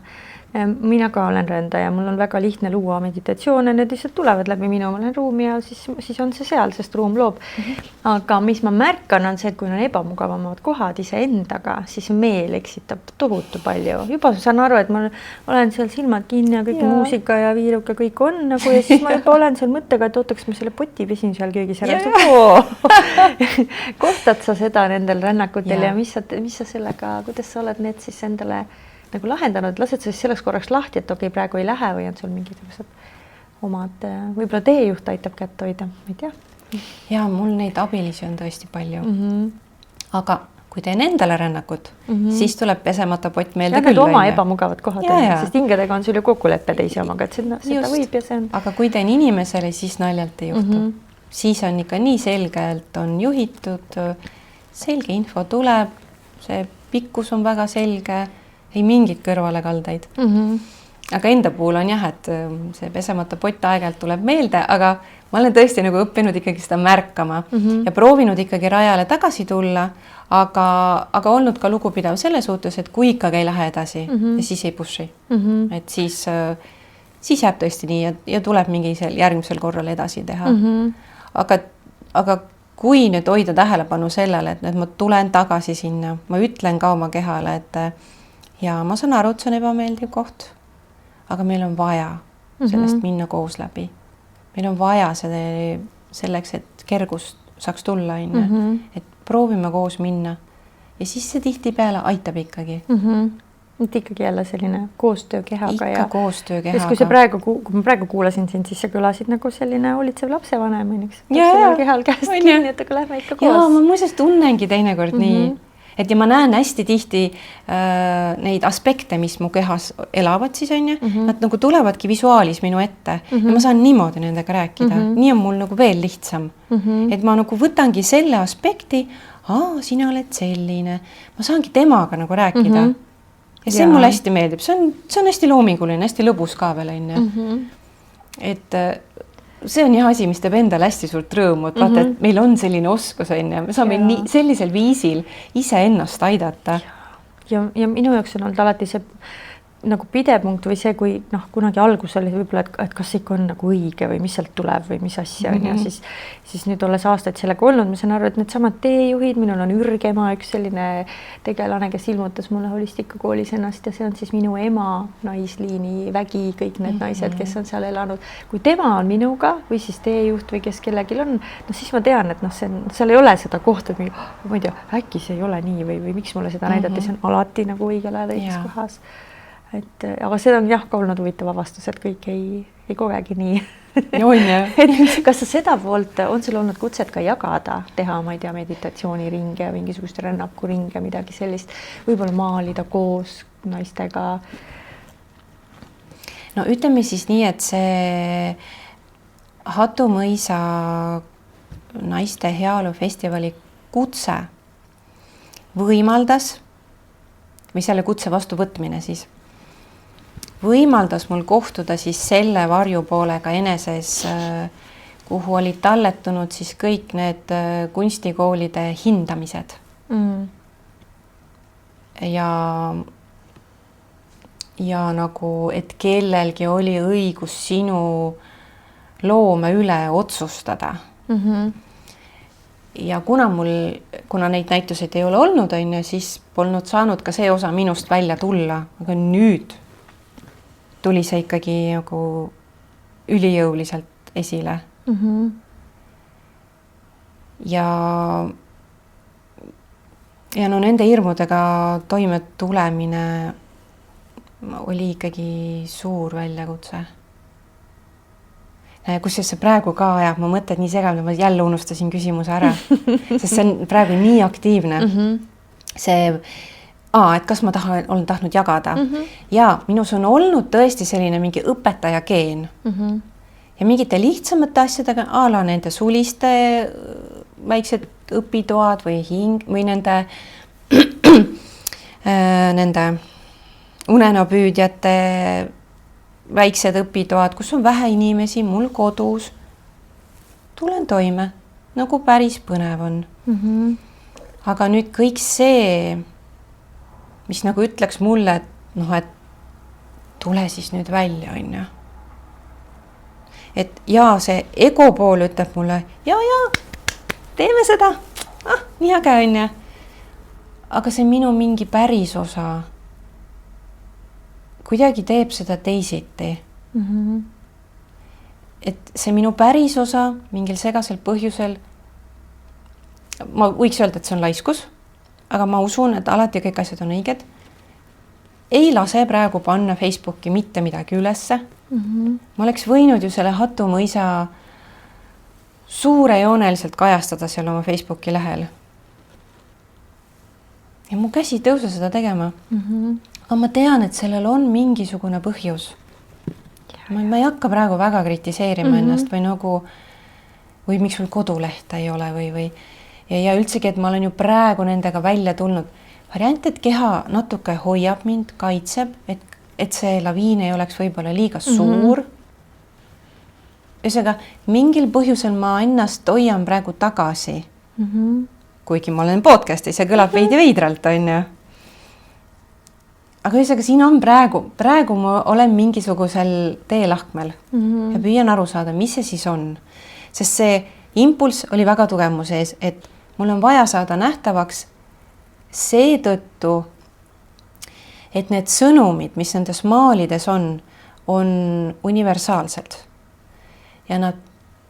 Mina ka olen rändaja, mul on väga lihtne luua meditatsioone, need lihtsalt tulevad läbi minu, ma olen ruumi ja siis on see seal, sest ruum loob. Aga mis ma märkan on see, et kui on ebamugavamad kohad ise endaga, siis meel eksitab tohutu palju. Juba saan aru, et ma olen seal silmad kinni ja kõik muusika ja viiruka kõik on nagu ja siis ma juba olen seal mõttega, et ootaks ma selle poti pesin seal köögis ära. Kohtad sa seda nendel rännakutel ja mis sa sellega, kuidas sa oled need siis endale nagu lahendanud, lased sa siis selleks korraks lahti, et okei, praegu ei lähe või on sul mingisugused omad, võib-olla teejuht aitab kätt hoida, ma ei tea. Ja mul neid abilisi on tõesti palju. Aga kui teen endale rännakut, siis tuleb pesemata pott meelde küll. Ja need oma ebamugavad kohad, sest hingedega on sul ju kokkuleppe teise omaga, et seda võib ja see on. Aga kui teen inimesele, siis naljalt ei juhtu. Siis on ikka nii selgelt on juhitud, selge info tuleb, see pikkus on väga selge, ei mingit kõrvalekaldaid. Aga enda puhul on jah, et see pesemata pott aeg-ajalt tuleb meelde, aga ma olen tõesti nagu õppinud ikkagi seda märkama ja proovinud ikkagi rajale tagasi tulla, aga olnud ka lugupidav selle suhtes, et kui ikkagi ei lähe edasi ja siis ei pushi. Et siis jääb tõesti nii ja tuleb mingi järgmisel korral edasi teha. Aga kui nüüd hoida tähelepanu sellele, et nüüd ma tulen tagasi sinna, ma ütlen ka oma kehale, et ja ma saan aru, et see on ebameeldiv koht, aga meil on vaja sellest minna koos läbi. Meil on vaja selleks, et kergust saaks tulla, et proovime koos minna ja siis see tihtipeale aitab ikkagi. Et ikkagi jälle selline koostöö kehaga. Ikka koostöö kehaga. Kui ma praegu kuulasin sind, siis sa kõlasid nagu selline hoolitsev lapsevanem. Kehal käest kinni, et aga lähme ikka koos. Jaa, ma muuseas tunnengi teinekord nii. Et ja ma näen hästi tihti neid aspekte, mis mu kehas elavad siis on ju. Nad nagu tulevadki visuaalis minu ette ja ma saan niimoodi nendega rääkida. Nii on mul nagu veel lihtsam. Et ma nagu võtangi selle aspekti, sina oled selline. Ma saangi temaga nagu rääkida. Ja see mulle hästi meeldib. See on hästi loominguline, hästi lõbus ka veel on. Et see on jah asi, mis teeb endale hästi suurt rõõmu, et vaata, et meil on selline oskus on ja me saame sellisel viisil ise ennast aidata. Ja minu jaoks on olnud alati see nagu pidepunkt või see, kui kunagi algus oli võib-olla, et kas ikka on nagu õige või mis sealt tuleb või mis asja on ja siis nüüd olles aastaid sellega olnud, ma saan aru, et need samad teejuhid, minul on ürgema üks selline tegelane, kes ilmutas mulle holistikakoolis ennast ja see on siis minu ema naisliini vägi, kõik need naised, kes on seal elanud. Kui tema on minuga või siis teejuht või kes kellelgi on, siis ma tean, et seal ei ole seda kohta, et ma ei tea, äkki see ei ole nii või miks mulle seda näidati, see on alati nagu õigel ajal õiges kohas. Aga seda on ka olnud huvitav avastus, et kõik ei kogegi nii. Kas sa seda poolt, on sul olnud kutset ka jagada, teha, ma ei tea, meditatsiooniringe, mingisugust rännakuringe, midagi sellist, võib-olla maalida koos naistega? No ütleme siis nii, et see Hatu mõisa naiste heaolu festivali kutse võimaldas, või selle kutse vastuvõtmine siis, võimaldas mul kohtuda siis selle varjupoolega eneses, kuhu olid talletunud siis kõik need kunstikoolide hindamised. Ja nagu, et kellelgi oli õigus sinu loome üle otsustada. Ja kuna neid näituseid ei ole olnud, siis polnud saanud ka see osa minust välja tulla, aga nüüd tuli see ikkagi nagu ülijõuliselt esile. Ja nende hirmudega toime tulemine oli ikkagi suur väljakutse. Kus see praegu ka ajab, ma mõtlen nii segamine, ma jälle unustasin küsimuse ära, sest see on praegu nii aktiivne. See et kas ma olen tahtnud jagada. Ja minus on olnud tõesti selline mingi õpetaja geen. Ja mingite lihtsamate asjadega, ala nende suliste väiksed õpitoad või või nende unenapüüdjate väiksed õpitoad, kus on vähe inimesi, mul kodus. Tulen toime, nagu päris põnev on. Aga nüüd kõik see, mis nagu ütleks mulle, et tule siis nüüd välja, on ju. Et see ego pool ütleb mulle, ja, teeme seda, nii äge on ju. Aga see minu mingi päris osa kuidagi teeb seda teisiti. Et see minu päris osa mingil segasel põhjusel, ma võiks öelda, et see on laiskus, aga ma usun, et alati kõik asjad on õiged. Ei lase praegu panna Facebooki mitte midagi ülesse. Ma oleks võinud ju selle Hatu mõisa suurejooneliselt kajastada seal oma Facebooki lehel. Ja mu käsi ei tõuse seda tegema. Aga ma tean, et sellel on mingisugune põhjus. Ma ei hakka praegu väga kritiseerima ennast või miks sul kodulehte ei ole või ja üldsegi, et ma olen ju praegu nendega välja tulnud. Variant, et keha natuke hoiab mind, kaitseb, et see laviin ei oleks võib-olla liiga suur. Ühesõnaga, mingil põhjusel ma ennast hoian praegu tagasi. Kuigi ma olen podcastis ja kõlab veidi veidralt, on ju. Aga ühesõnaga, siin on praegu ma olen mingisugusel teelahkmel ja püüan aru saada, mis see siis on. Sest see impulss oli väga tugev mu sees, et mul on vaja saada nähtavaks seetõttu, et need sõnumid, mis nendes maalides on universaalsed. Ja nad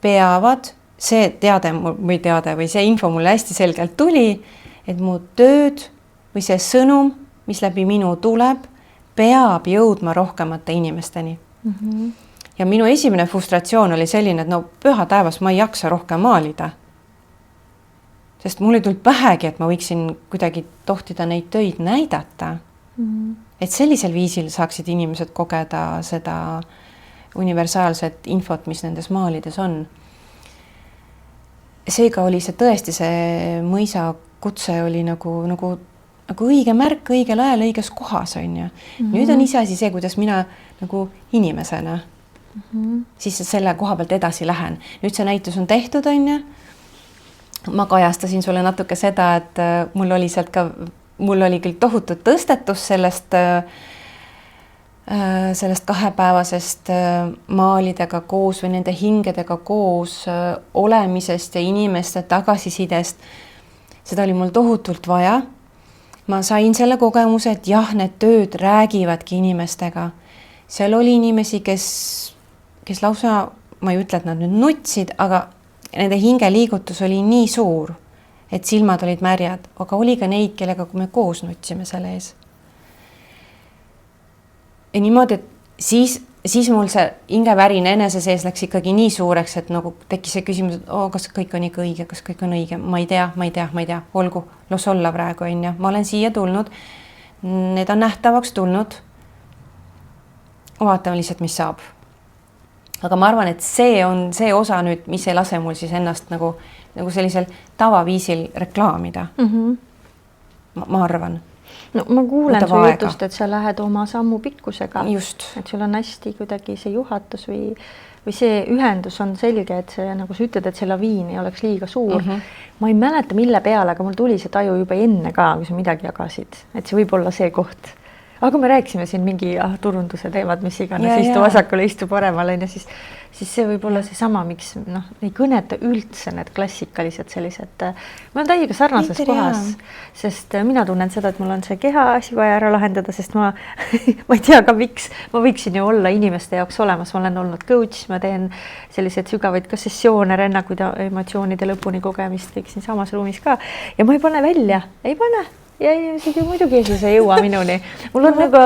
peavad, see teade või see info mulle hästi selgelt tuli, et mu tööd või see sõnum, mis läbi minu tuleb, peab jõudma rohkemate inimesteni. Ja minu esimene frustratsioon oli selline, et no püha taevas, ma ei jaksa rohkem maalida. Sest mul ei tulnud pähegi, et ma võiksin kuidagi tohtida neid töid näidata. Et sellisel viisil saaksid inimesed kogeda seda universaalset infot, mis nendes maalides on. Seega oli see tõesti, see mõisa kutse oli nagu õige märk õigel ajal õiges kohas on ju. Nüüd on iseasi see, kuidas mina nagu inimesena siis selle koha pealt edasi lähen. Nüüd see näitus on tehtud on ju. Ma kajastasin sulle natuke seda, et mul oli küll tohutut tõstetus sellest 2-päevasest maalidega koos või nende hingedega koos olemisest ja inimeste tagasisidest. Seda oli mul tohutult vaja. Ma sain selle kogemuse, et jah, need tööd räägivadki inimestega. Seal oli inimesi, kes lausa, ma ei ütle, et nad nüüd nutsid, aga nende hingeliigutus oli nii suur, et silmad olid märjad, aga oli ka neid, kellega me koos nutsime selle ees. Ja niimoodi, et siis mul see hingevärin enese sees läks ikkagi nii suureks, et nagu tekkis see küsimus, et kas kõik on ikka õige, kas kõik on õige, ma ei tea, olgu, los olla praegu on ja ma olen siia tulnud, need on nähtavaks tulnud, vaatame lihtsalt, mis saab. Aga ma arvan, et see on see osa nüüd, mis ei lase mul siis ennast nagu sellisel tavaviisil reklaamida. Ma arvan. No ma kuulen su jutust, et sa lähed oma sammu pikkusega. Just. Et sul on hästi kuidagi see juhatus või see ühendus on selge, et see, nagu sa ütled, et see laviin ei oleks liiga suur. Ma ei mäleta, mille peale, aga mul tuli see taju juba enne ka, kui sa midagi jagasid. Et see võib olla see koht. Aga me rääkisime siin mingi turunduse teemad, mis iganes, istu vasakule, istu paremale, ja siis see võib olla see sama, miks ei kõneta üldse need klassikalised sellised. Ma olen täiega sarnases kohas, sest mina tunnen seda, et mul on see keha asi vaja ära lahendada, sest ma ei tea ka miks, ma võiksin ju olla inimeste jaoks olemas, ma olen olnud coach, ma teen selliseid sügavaid ka sessioone, rännakuid emotsioonide lõpuni kogemist, kõik siin samas ruumis ka ja ma ei pane välja, ei pane. Ja inimesed ju muidugi siis ei jõua minuni. Mul on nagu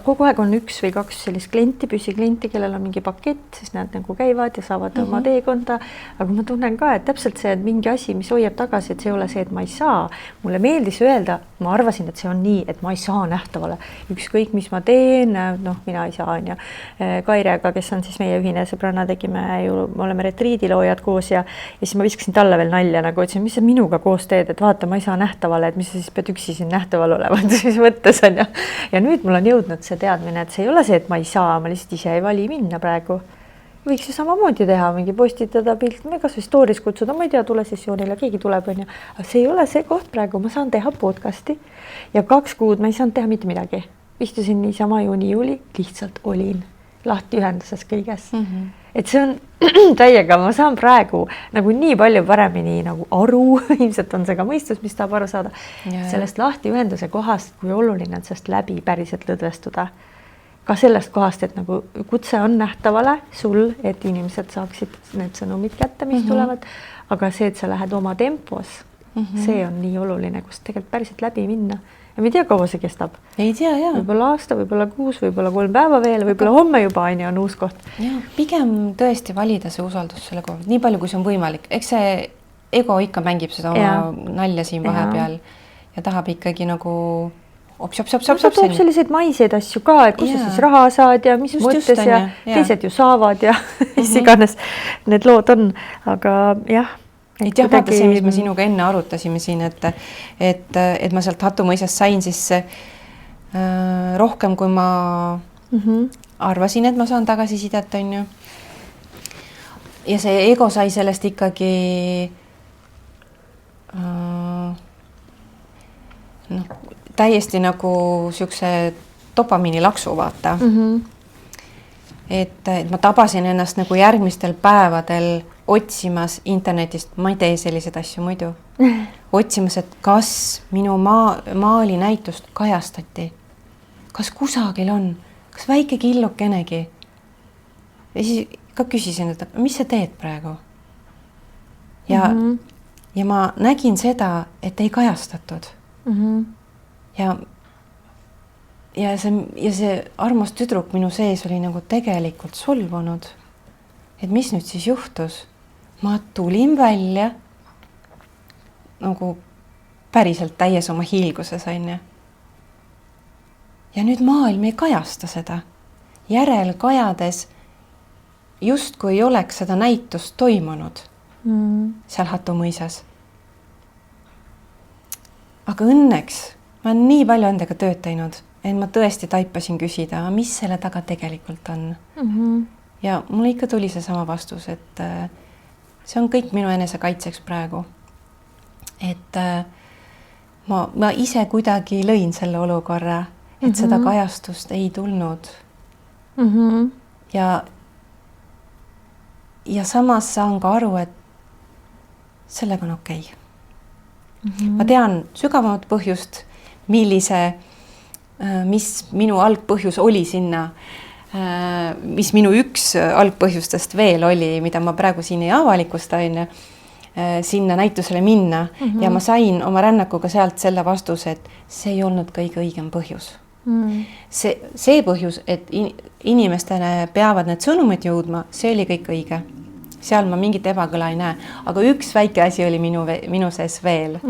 kogu aeg on 1 või 2 sellist püsiklienti, kellel on mingi pakett, siis nad nagu käivad ja saavad oma teekonda. Aga ma tunnen ka, et täpselt see mingi asi, mis hoiab tagasi, et see ei ole see, et ma ei saa. Mulle meeldis öelda, ma arvasin, et see on nii, et ma ei saa nähtavale. Ükskõik, mis ma teen, mina ei saa. Ja Kairega, kes on siis meie ühine sõbranna, me oleme retriidiloojad koos ja siis ma viskasin talle veel nalja, nagu ütlesin, mis sa minuga koos teed, et vaata, ma ei saa nähtavale, et mis sa siis pead üksi siin nähtaval olema, siis mõttes on ja nüüd mul on jõudnud see teadmine, et see ei ole see, et ma ei saa, ma lihtsalt ise ei vali minna praegu. Võiks ju samamoodi teha, mingi postitada pilt, me kas või stories kutsuda, ma ei tea, tule sessioonile, keegi tuleb, on ju. Aga see ei ole see koht praegu, ma saan teha podcasti ja 2 kuud ma ei saanud teha mitte midagi. Istusin niisama juuni-juuli, lihtsalt olin lahti ühenduses kõiges. Et see on täiega, ma saan praegu nagu nii palju paremini nagu aru, ilmselt on see ka mõistus, mis tahab aru saada, sellest lahti ühenduse kohast, kui oluline on sellest läbi päriselt lõdvestuda. Ka sellest kohast, et nagu kutse on nähtavale sul, et inimesed saaksid need sõnumid kätte, mis tulevad, aga see, et sa lähed oma tempos, see on nii oluline, kus tegelikult päriselt läbi minna. Ja me ei tea, kaua see kestab. Ei tea, jah. Võib-olla aasta, võib-olla 6, võib-olla 3 päeva veel, võib-olla homme juba on uus koht. Ja, pigem tõesti valida see usaldus selle koha. Nii palju, kui see on võimalik. Eks see ego ikka mängib seda oma nalja siin vahepeal ja tahab ikkagi nagu ta toob selliseid maiseid asju ka, et kus sa siis raha saad ja mis mõttes ja teised ju saavad ja mis iganes need lood on. Aga jah, ei tea, vaata see, mis me sinuga enne arutasime siin, et ma sealt Hatumõisast sain siis rohkem, kui ma arvasin, et ma saan tagasisidet, on ju. Ja see ego sai sellest ikkagi täiesti nagu siukse dopamiini laksu, vaata. Et ma tabasin ennast nagu järgmistel päevadel otsimas internetist, ma ei tee selliseid asju muidu, otsimas, et kas minu maalinäitust kajastati, kas kusagil on, kas väike killukenegi. Ja siis ka küsisin, et mis sa teed praegu? Ja, ja ma nägin seda, et ei kajastatud. Ja see armas tüdruk minu sees oli nagu tegelikult solvunud. Et mis nüüd siis juhtus? Ma tulin välja nagu päriselt täies oma hiilguses, onju. Ja nüüd maailm ei kajasta seda. Järelkajades justkui ei oleks seda näitust toimunud seal Hatumõisas. Aga õnneks ma olen nii palju endaga tööd teinud, et ma tõesti taipasin küsida, mis selle taga tegelikult on. Ja mulle ikka tuli see sama vastus, et see on kõik minu enesekaitseks praegu. Et ma ise kuidagi lõin selle olukorra, et seda kajastust ei tulnud. Ja samas saan ka aru, et sellega on okei. Ma tean sügavamat põhjust, mis minu algpõhjus oli sinna, mis minu üks algpõhjustest veel oli, mida ma praegu siin ei avalikusta, sinna näitusele minna. Ja ma sain oma rännakuga sealt selle vastuse, et see ei olnud kõige õigem põhjus. See põhjus, et inimestele peavad need sõnumid jõudma, see oli kõik õige. Seal ma mingit ebakõla ei näe, aga üks väike asi oli minu sees veel,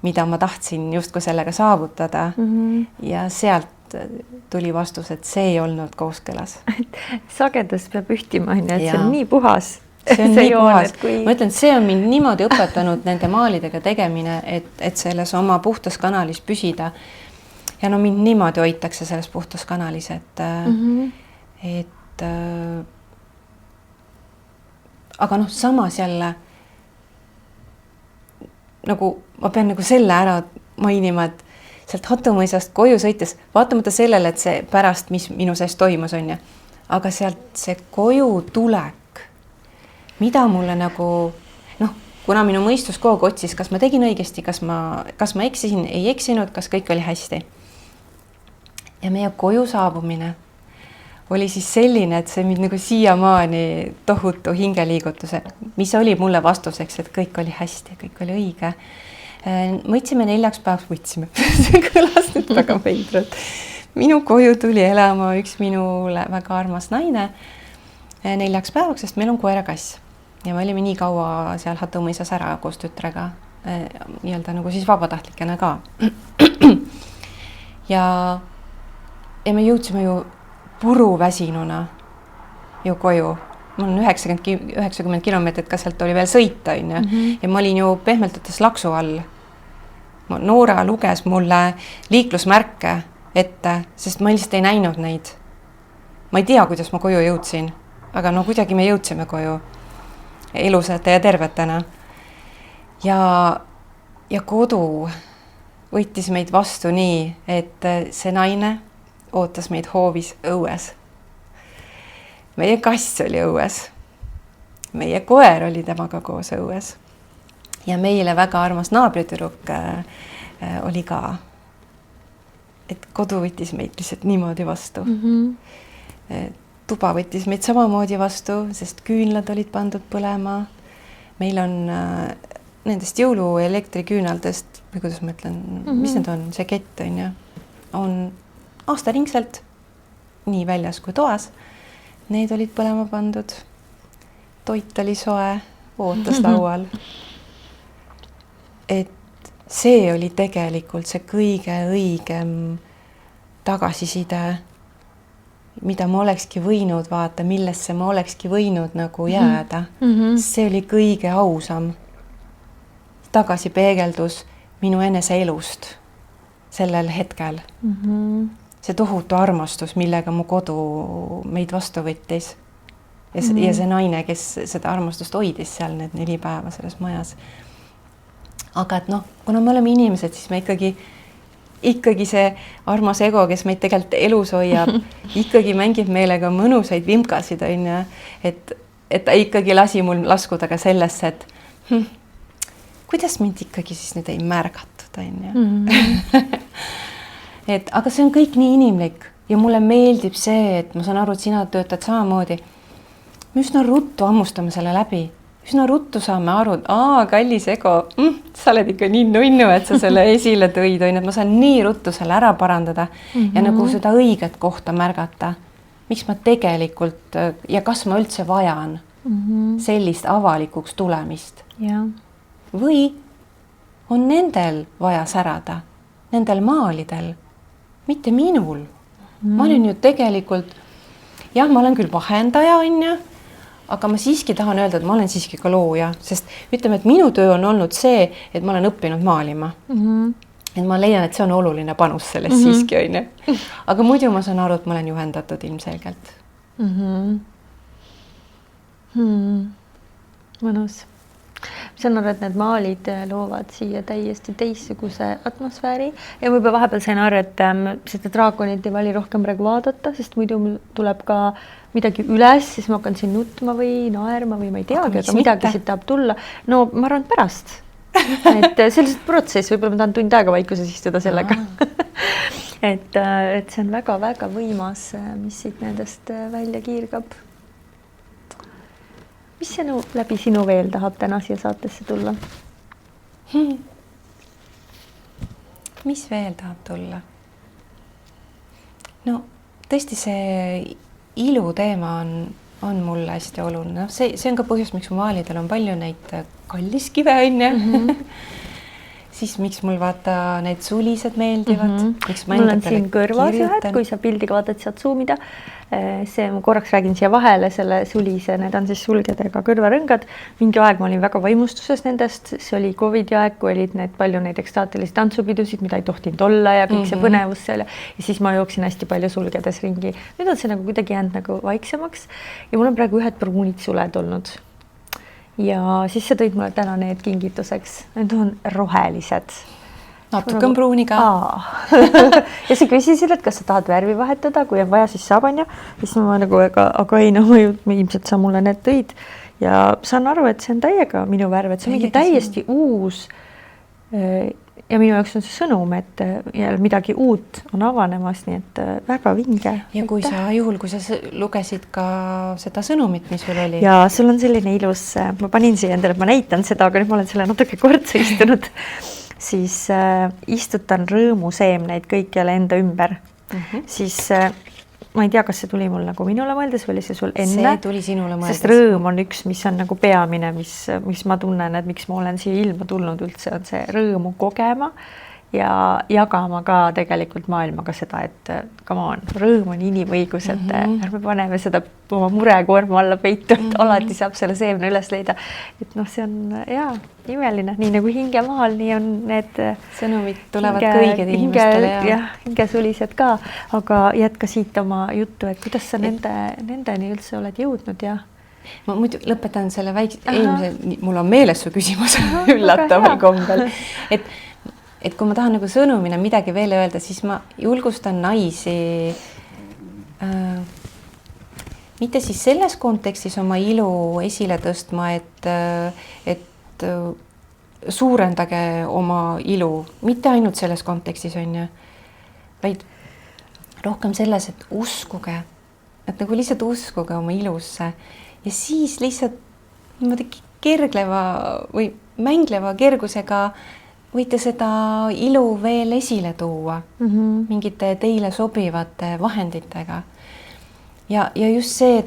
mida ma tahtsin justkui sellega saavutada. Ja sealt tuli vastus, et see ei olnud kooskõlas. Sagedus peab ühtima, et see on nii puhas. See on nii puhas. Ma ütlen, see on mind niimoodi õpetanud nende maalidega tegemine, et selles oma puhtas kanalis püsida. Ja no mind niimoodi hoitakse selles puhtas kanalis, et aga noh, samas jälle nagu ma pean nagu selle ära mainima, et sealt Hatumõisast koju sõites, vaatamata sellele, et see pärast, mis minu sees toimus, on ja, aga sealt see koju tulek, mida mulle nagu, noh, kuna minu mõistus kogu otsis, kas ma tegin õigesti, kas ma eksisin, ei eksinud, kas kõik oli hästi. Ja meie koju saabumine oli siis selline, et see mind nagu siiamaani tohutu hingeliigutuse, mis oli mulle vastuseks, et kõik oli hästi, kõik oli õige. Võtsime 4 päevaks, see kõlas nüüd väga veidralt. Minu koju tuli elama üks minule väga armas naine 4 päevaks, sest meil on koera-kass. Ja me olime nii kaua seal Hatumõisas ära koos tütrega, nii-öelda nagu siis vabatahtlikena ka. Ja me jõudsime ju puruväsinuna ju koju. Mul on 90 kilomeetrit, kas sealt oli veel sõita, ja ma olin ju pehmeldates laksu all. Noora luges mulle liiklusmärke ette, sest ma lihtsalt ei näinud neid. Ma ei tea, kuidas ma koju jõudsin, aga no kuidagi me jõudsime koju elusate ja tervetena. Ja kodu võttis meid vastu nii, et see naine ootas meid hoovis õues. Meie kass oli õues. Meie koer oli temaga koos õues. Ja meile väga armas naabritüdruk oli ka. Et kodu võttis meid lihtsalt niimoodi vastu. Tuba võttis meid samamoodi vastu, sest küünlad olid pandud põlema. Meil on nendest jõuluelektriküünaldest, või kuidas ma ütlen, mis need on, see kett on aastaringselt, nii väljas kui toas. Need olid põlema pandud. Toit oli soe, ootas laual. Et see oli tegelikult see kõige õigem tagasiside, mida ma olekski võinud vaata, millesse ma olekski võinud nagu jääda. See oli kõige ausam tagasipeegeldus minu enese elust sellel hetkel. See tohutu armastus, millega mu kodu meid vastu võttis. Ja see naine, kes seda armastust hoidis seal need 4 päeva selles majas. Aga et noh, kuna me oleme inimesed, siis me ikkagi see armas ego, kes meid tegelikult elus hoiab, ikkagi mängib meelega mõnusaid vimkasid, et et ta ikkagi lasi mul laskuda ka sellesse, et kuidas mind ikkagi siis nüüd ei märgatud, on ju. Et, aga see on kõik nii inimlik ja mulle meeldib see, et ma saan aru, et sina töötad samamoodi. Me üsna ruttu ammustame selle läbi. Üsna ruttu saame aru, et kallis ego, sa oled ikka nii nunnu, et sa selle esile tõid, on, et ma saan nii ruttu selle ära parandada ja nagu seda õiget kohta märgata. Miks ma tegelikult ja kas ma üldse vajan sellist avalikuks tulemist? Ja. Või on nendel vaja särada, nendel maalidel, mitte minul. Ma olen ju tegelikult, jah, ma olen küll vahendaja, on ju, aga ma siiski tahan öelda, et ma olen siiski ka looja, sest ütleme, et minu töö on olnud see, et ma olen õppinud maalima. Et ma leian, et see on oluline panus sellest siiski, on ju. Aga muidu ma saan aru, et ma olen juhendatud ilmselgelt. Mõnus. Ma saan aru, et need maalid loovad siia täiesti teistsuguse atmosfääri ja võib-olla vahepeal sain aru, et seda draakonit ei vali rohkem praegu vaadata, sest muidu tuleb ka midagi üles, siis ma hakkan siin nutma või naerma või ma ei teagi, aga midagi siit tahab tulla. No ma arvan pärast. Et sellised protsess, võib-olla ma tahan tund aega vaikuses istuda sellega. et see on väga-väga võimas, mis siit nendest välja kiirgab. Mis sinu läbi sinu veel tahab täna siia saatesse tulla? Mis veel tahab tulla? No tõesti see ilu teema on mulle hästi oluline. See on ka põhjus, miks mu maalidel on palju neid kalliskive, on ju. Siis miks mul vaata need sulised meeldivad. Mul on siin kõrvas ühed, kui sa pildiga vaatad, saad zoomida. See ma korraks räägin siia vahele selle sulise, need on siis sulgedega kõrvarõngad. Mingi aeg ma olin väga vaimustuses nendest, see oli COVID aeg, kui olid palju neid ekstaatilisi tantsupidusid, mida ei tohtinud olla ja kõik see põnevus seal ja siis ma jooksin hästi palju sulgedes ringi. Nüüd on see nagu kuidagi jäänud nagu vaiksemaks ja mul on praegu ühed pruunid suled olnud. Ja siis sa tõid mulle täna need kingituseks, need on rohelised. Natuke on pruuni ka. Ja sa küsisid, et kas sa tahad värvi vahetada, kui on vaja, siis saab, on ju. Siis ma nagu, aga ei, no ilmselt sa mulle need tõid. Ja saan aru, et see on täiega minu värv, et see on mingi täiesti uus. Ja minu jaoks on see sõnum, et midagi uut on avanemas, nii et väga vinge. Ja kui sa lugesid ka seda sõnumit, mis sul oli? Ja sul on selline ilus, ma panin siia endale, et ma näitan seda, aga nüüd ma olen selle natuke kortsa istunud. Siis istutan rõõmuseemneid kõikjale enda ümber. Siis ma ei tea, kas see tuli mul nagu minule mõeldes või oli see sul enne? See tuli sinule mõeldes. Sest rõõm on üks, mis on nagu peamine, mis ma tunnen, et miks ma olen siia ilma tulnud üldse, on see rõõmu kogema ja jagama ka tegelikult maailmaga seda, et come on, rõõm on inimõigus, et ärme paneme seda oma murekoorma alla peitu, et alati saab selle seemne üles leida. Et noh, see on imeline, nii nagu hingemaal, nii on need sõnumid tulevad kõiged inimestele. Hingesulised ka, aga jätka siit oma juttu, et kuidas sa nendeni üldse oled jõudnud ja ma muidu lõpetan selle eelmise, mul on meeles su küsimus üllataval kombel, et kui ma tahan nagu sõnumina midagi veel öelda, siis ma julgustan naisi mitte siis selles kontekstis oma ilu esile tõstma, et suurendage oma ilu, mitte ainult selles kontekstis on ju, vaid rohkem selles, et uskuge, et nagu lihtsalt uskuge oma ilusse ja siis lihtsalt niimoodi kergleva või mängleva kergusega võite seda ilu veel esile tuua mingite teile sobivate vahenditega. Ja just see,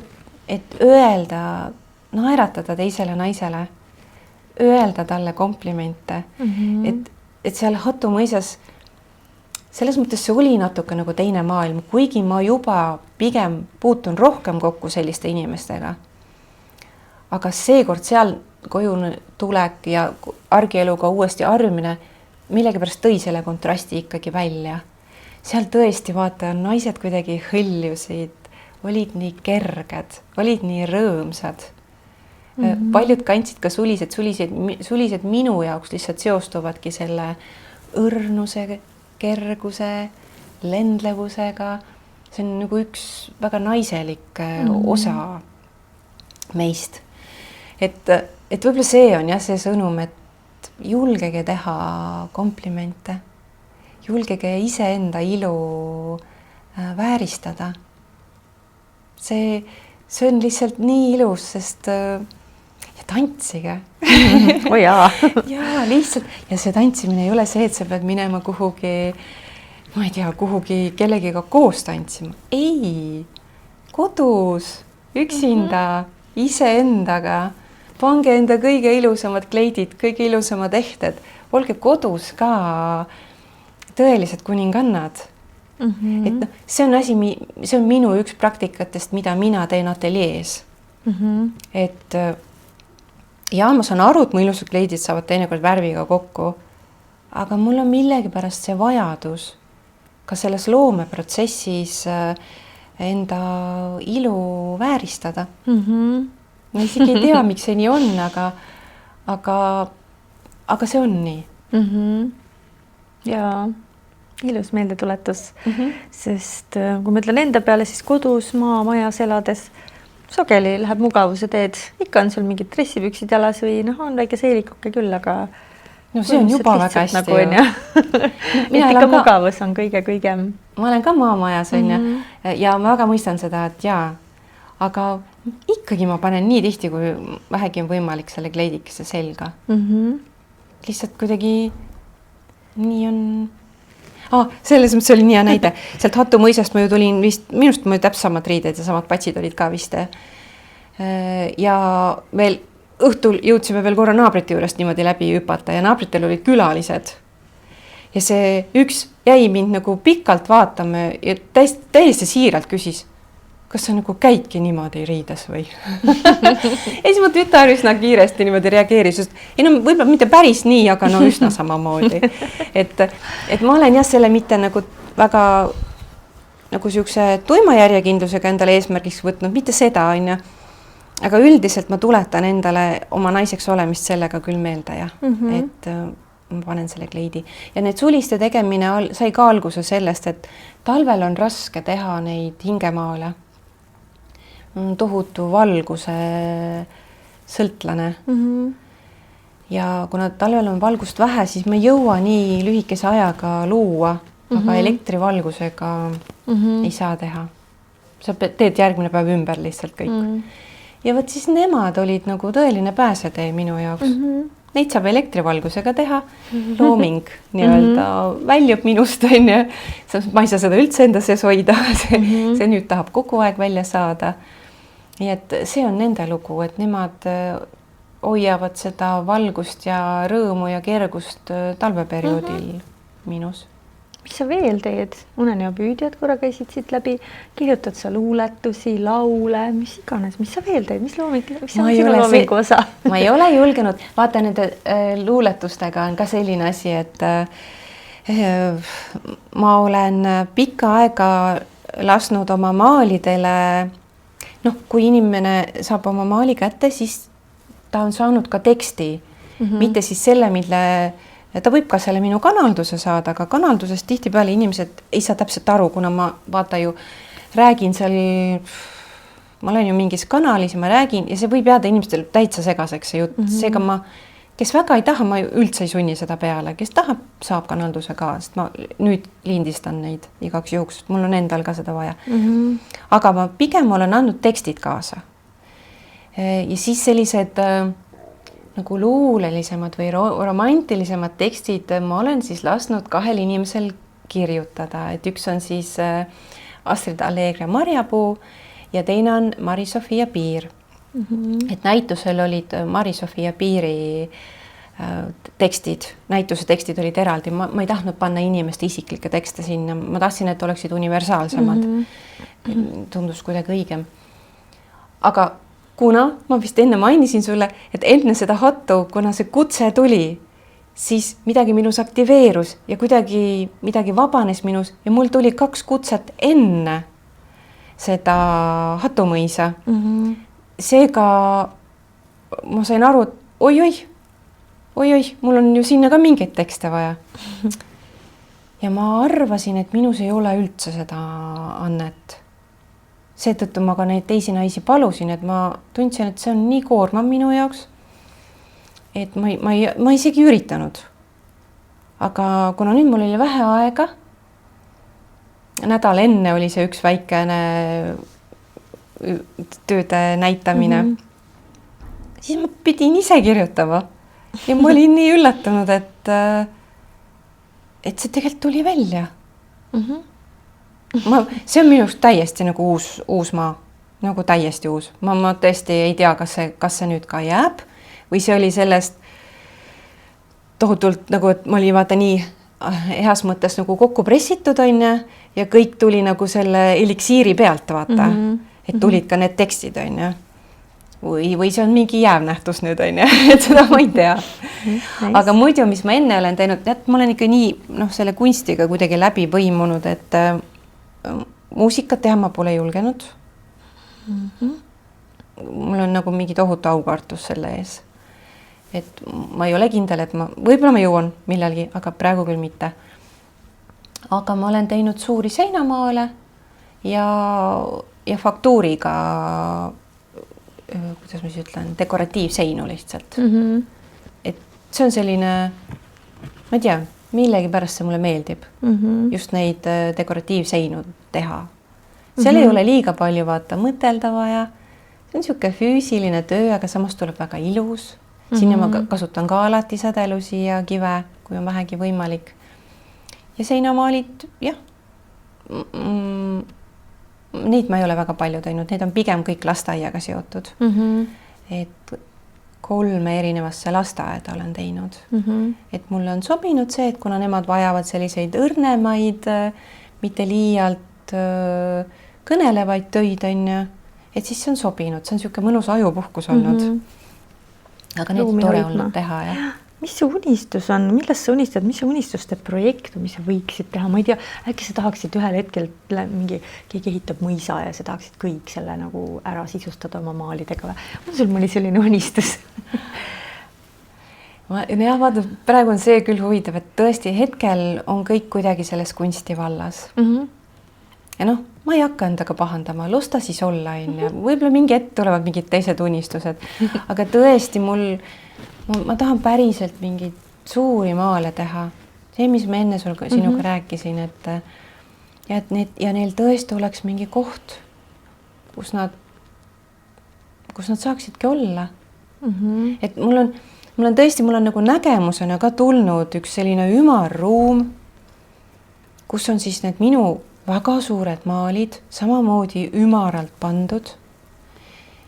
et öelda, naeratada teisele naisele, öelda talle komplimente, et seal Hatumõisas selles mõttes see oli natuke nagu teine maailm, kuigi ma juba pigem puutun rohkem kokku selliste inimestega. Aga seekord seal koju tulek ja argieluga uuesti arvimine millegipärast tõi selle kontrasti ikkagi välja. Seal tõesti vaata, naised kuidagi hõljusid, olid nii kerged, olid nii rõõmsad. Paljud kandsid ka sulised minu jaoks lihtsalt seostuvadki selle õrnuse, kerguse, lendlevusega. See on nagu üks väga naiselik osa meist. Et võib-olla see on jah, see sõnum, et julgege teha komplimente, julgege iseenda ilu vääristada. See on lihtsalt nii ilus, sest ja tantsige. Oh jaa. Jaa, lihtsalt. Ja see tantsimine ei ole see, et sa pead minema kuhugi, ma ei tea, kuhugi kellegiga koos tantsima. Ei, kodus, üksinda, iseendaga. Pange enda kõige ilusamad kleidid, kõige ilusamad ehted. Olge kodus ka tõelised kuningannad. Et no, see on asi, see on minu üks praktikatest, mida mina teen ateljees. Et ja ma saan aru, et mu ilusad kleidid saavad teinekord värviga kokku, aga mul on millegipärast see vajadus ka selles loomeprotsessis enda ilu vääristada. Ma isegi ei tea, miks see nii on, aga see on nii. Jaa. Ilus meeldetuletus, sest kui ma ütlen enda peale, siis kodus maamajas elades sageli läheb mugavuse teed. Ikka on sul mingid dressipüksid jalas või on väike seelikuke küll, aga no see on juba väga hästi nagu ju. Ikka mugavus on kõige. Ma olen ka maamajas ja ma väga mõistan seda, et jaa, aga ikkagi ma panen nii tihti, kui vähegi on võimalik selle kleidikese selga. Lihtsalt kuidagi nii on... selles mõttes oli nii hea näide. Sealt Hatu mõisast ma ju tulin vist, minust ma täpselt samad riided ja samad patsid olid ka vist. Ja veel õhtul jõudsime veel korra naabrite juurest niimoodi läbi hüpata ja naabritel olid külalised. Ja see üks jäi mind nagu pikalt vaatama ja täiesti siiralt küsis, kas sa nagu käidki niimoodi riides või? Ja siis mu tütar üsna kiiresti niimoodi reageeris, sest ei no võib-olla mitte päris nii, aga no üsna samamoodi. Et ma olen jah selle mitte nagu väga nagu siukse tuima järjekindlusega endale eesmärgiks võtnud, mitte seda on ja, aga üldiselt ma tuletan endale oma naiseks olemist sellega küll meelde ja, et ma panen selle kleidi. Ja need suliste tegemine sai ka alguse sellest, et talvel on raske teha neid hingemaale. Tohutu valguse sõltlane. Ja kuna talvel on valgust vähe, siis me ei jõua nii lühikese ajaga luua, aga elektrivalgusega ei saa teha. Sa teed järgmine päev ümber lihtsalt kõik. Ja võt siis nemad olid nagu tõeline pääsetee minu jaoks. Neid saab elektrivalgusega teha, looming nii-öelda väljub minust, ma ei saa seda üldse enda sees hoida, see nüüd tahab kogu aeg välja saada. Nii et see on nende lugu, et nemad hoiavad seda valgust ja rõõmu ja kergust talveperioodil minus. Mis sa veel teed? Unenäopüüdjad korra käisid siit läbi, kirjutad sa luuletusi, laule, mis iganes, mis sa veel teed? Mis on sinu loomingu osa? Ma ei ole julgenud. Vaata, nende luuletustega on ka selline asi, et ma olen pikka aega lasnud oma maalidele, kui inimene saab oma maali kätte, siis ta on saanud ka teksti, mitte siis selle, mille ta võib ka selle minu kanalduse saada, aga kanaldusest tihtipeale inimesed ei saa täpselt aru, kuna ma vaata ju räägin seal, ma olen ju mingis kanalis ja ma räägin ja see võib jääda inimestel täitsa segaseks see jutt. Seega ma, kes väga ei taha, ma üldse ei sunni seda peale, kes tahab, saab kanalduse ka, sest ma nüüd lindistan neid igaks juhuks, mul on endal ka seda vaja. Aga ma pigem olen andnud tekstid kaasa. Ja siis sellised nagu luulelisemad või romantilisemad tekstid ma olen siis lasknud kahel inimesel kirjutada, et üks on siis Astrid Allegre Marjapuu ja teine on Mari-Sofia Piir. Et näitusel olid Mari-Sofia Piiri tekstid, näituse tekstid olid eraldi, ma ei tahtnud panna inimeste isiklikke tekste sinna, ma tahtsin, et oleksid universaalsemad. Tundus kuidagi õigem. Aga kuna ma vist enne mainisin sulle, et enne seda Hatu, kuna see kutse tuli, siis midagi minus aktiveerus ja kuidagi midagi vabanes minus ja mul tuli 2 kutset enne seda Hatumõisa. Seega ma sain aru, et oi, mul on ju sinna ka mingeid tekste vaja. Ja ma arvasin, et minus ei ole üldse seda annet. seetõttu ma ka neid teisi naisi palusin, et ma tundsin, et see on nii koormav minu jaoks, et ma isegi üritanud. Aga kuna nüüd mul oli vähe aega, nädal enne oli see üks väikene tööde näitamine, siis ma pidin ise kirjutama ja ma olin nii üllatunud, et see tegelikult tuli välja. See on minu täiesti nagu uus maa, nagu täiesti uus. Ma tõesti ei tea, kas see nüüd ka jääb või see oli sellest tohutult nagu, et ma olin vaata nii heas mõttes nagu kokku pressitud on ja kõik tuli nagu selle eliksiiri pealt vaata, et tulid ka need tekstid on ja. Või see on mingi jäävnähtus nüüd on ja, et seda ma ei tea. Aga muidu, mis ma enne olen teinud, ma olen ikka nii selle kunstiga kuidagi läbi põimunud, et muusikat teha ma pole julgenud. Mul on nagu mingi tohutu aukartus selle ees. Et ma ei ole kindel, et võib-olla ma jõuan millalgi, aga praegu küll mitte. Aga ma olen teinud suuri seinamaale ja faktuuriga, kuidas ma siis ütlen, dekoratiivseinu lihtsalt. Et see on selline, ma ei tea, millegi pärast see mulle meeldib. Just neid dekoratiivseinu teha. Seal ei ole liiga palju vaata mõtelda vaja. See on siuke füüsiline töö, aga samas tuleb väga ilus. Sinna ma kasutan ka alati sädelusi ja kive, kui on vähegi võimalik. Ja seinamaalid, jah, neid ma ei ole väga palju teinud. Need on pigem kõik lasteaiaga seotud. Et 3 erinevasse lasteaeda olen teinud. Et mulle on sobinud see, et kuna nemad vajavad selliseid õrnemaid, mitte liialt kõnelevaid töid on ja, et siis see on sobinud. See on siuke mõnus ajupuhkus olnud. Aga need tore olnud teha, jah. Mis see unistus on? Millest sa unistad? Mis see unistuste projekt, mis sa võiksid teha? Ma ei tea, äkki sa tahaksid ühel hetkel keegi ehitab mõisa ja sa tahaksid kõik selle nagu ära sisustada oma maalidega või? On sul mõni selline unistus? Jah, vaata, praegu on see küll huvitav, et tõesti hetkel on kõik kuidagi selles kunstivallas. Ja ma ei hakka endaga pahandama, losta siis olla ja võib-olla mingi ette tulevad mingid teised unistused, aga tõesti ma tahan päriselt mingeid suuri maale teha. See, mis ma enne sinuga rääkisin, et neil tõesti oleks mingi koht, kus nad saaksidki olla. Et mul on nagu nägemusena ka tulnud üks selline ümarruum, kus on siis need minu väga suured maalid, samamoodi ümaralt pandud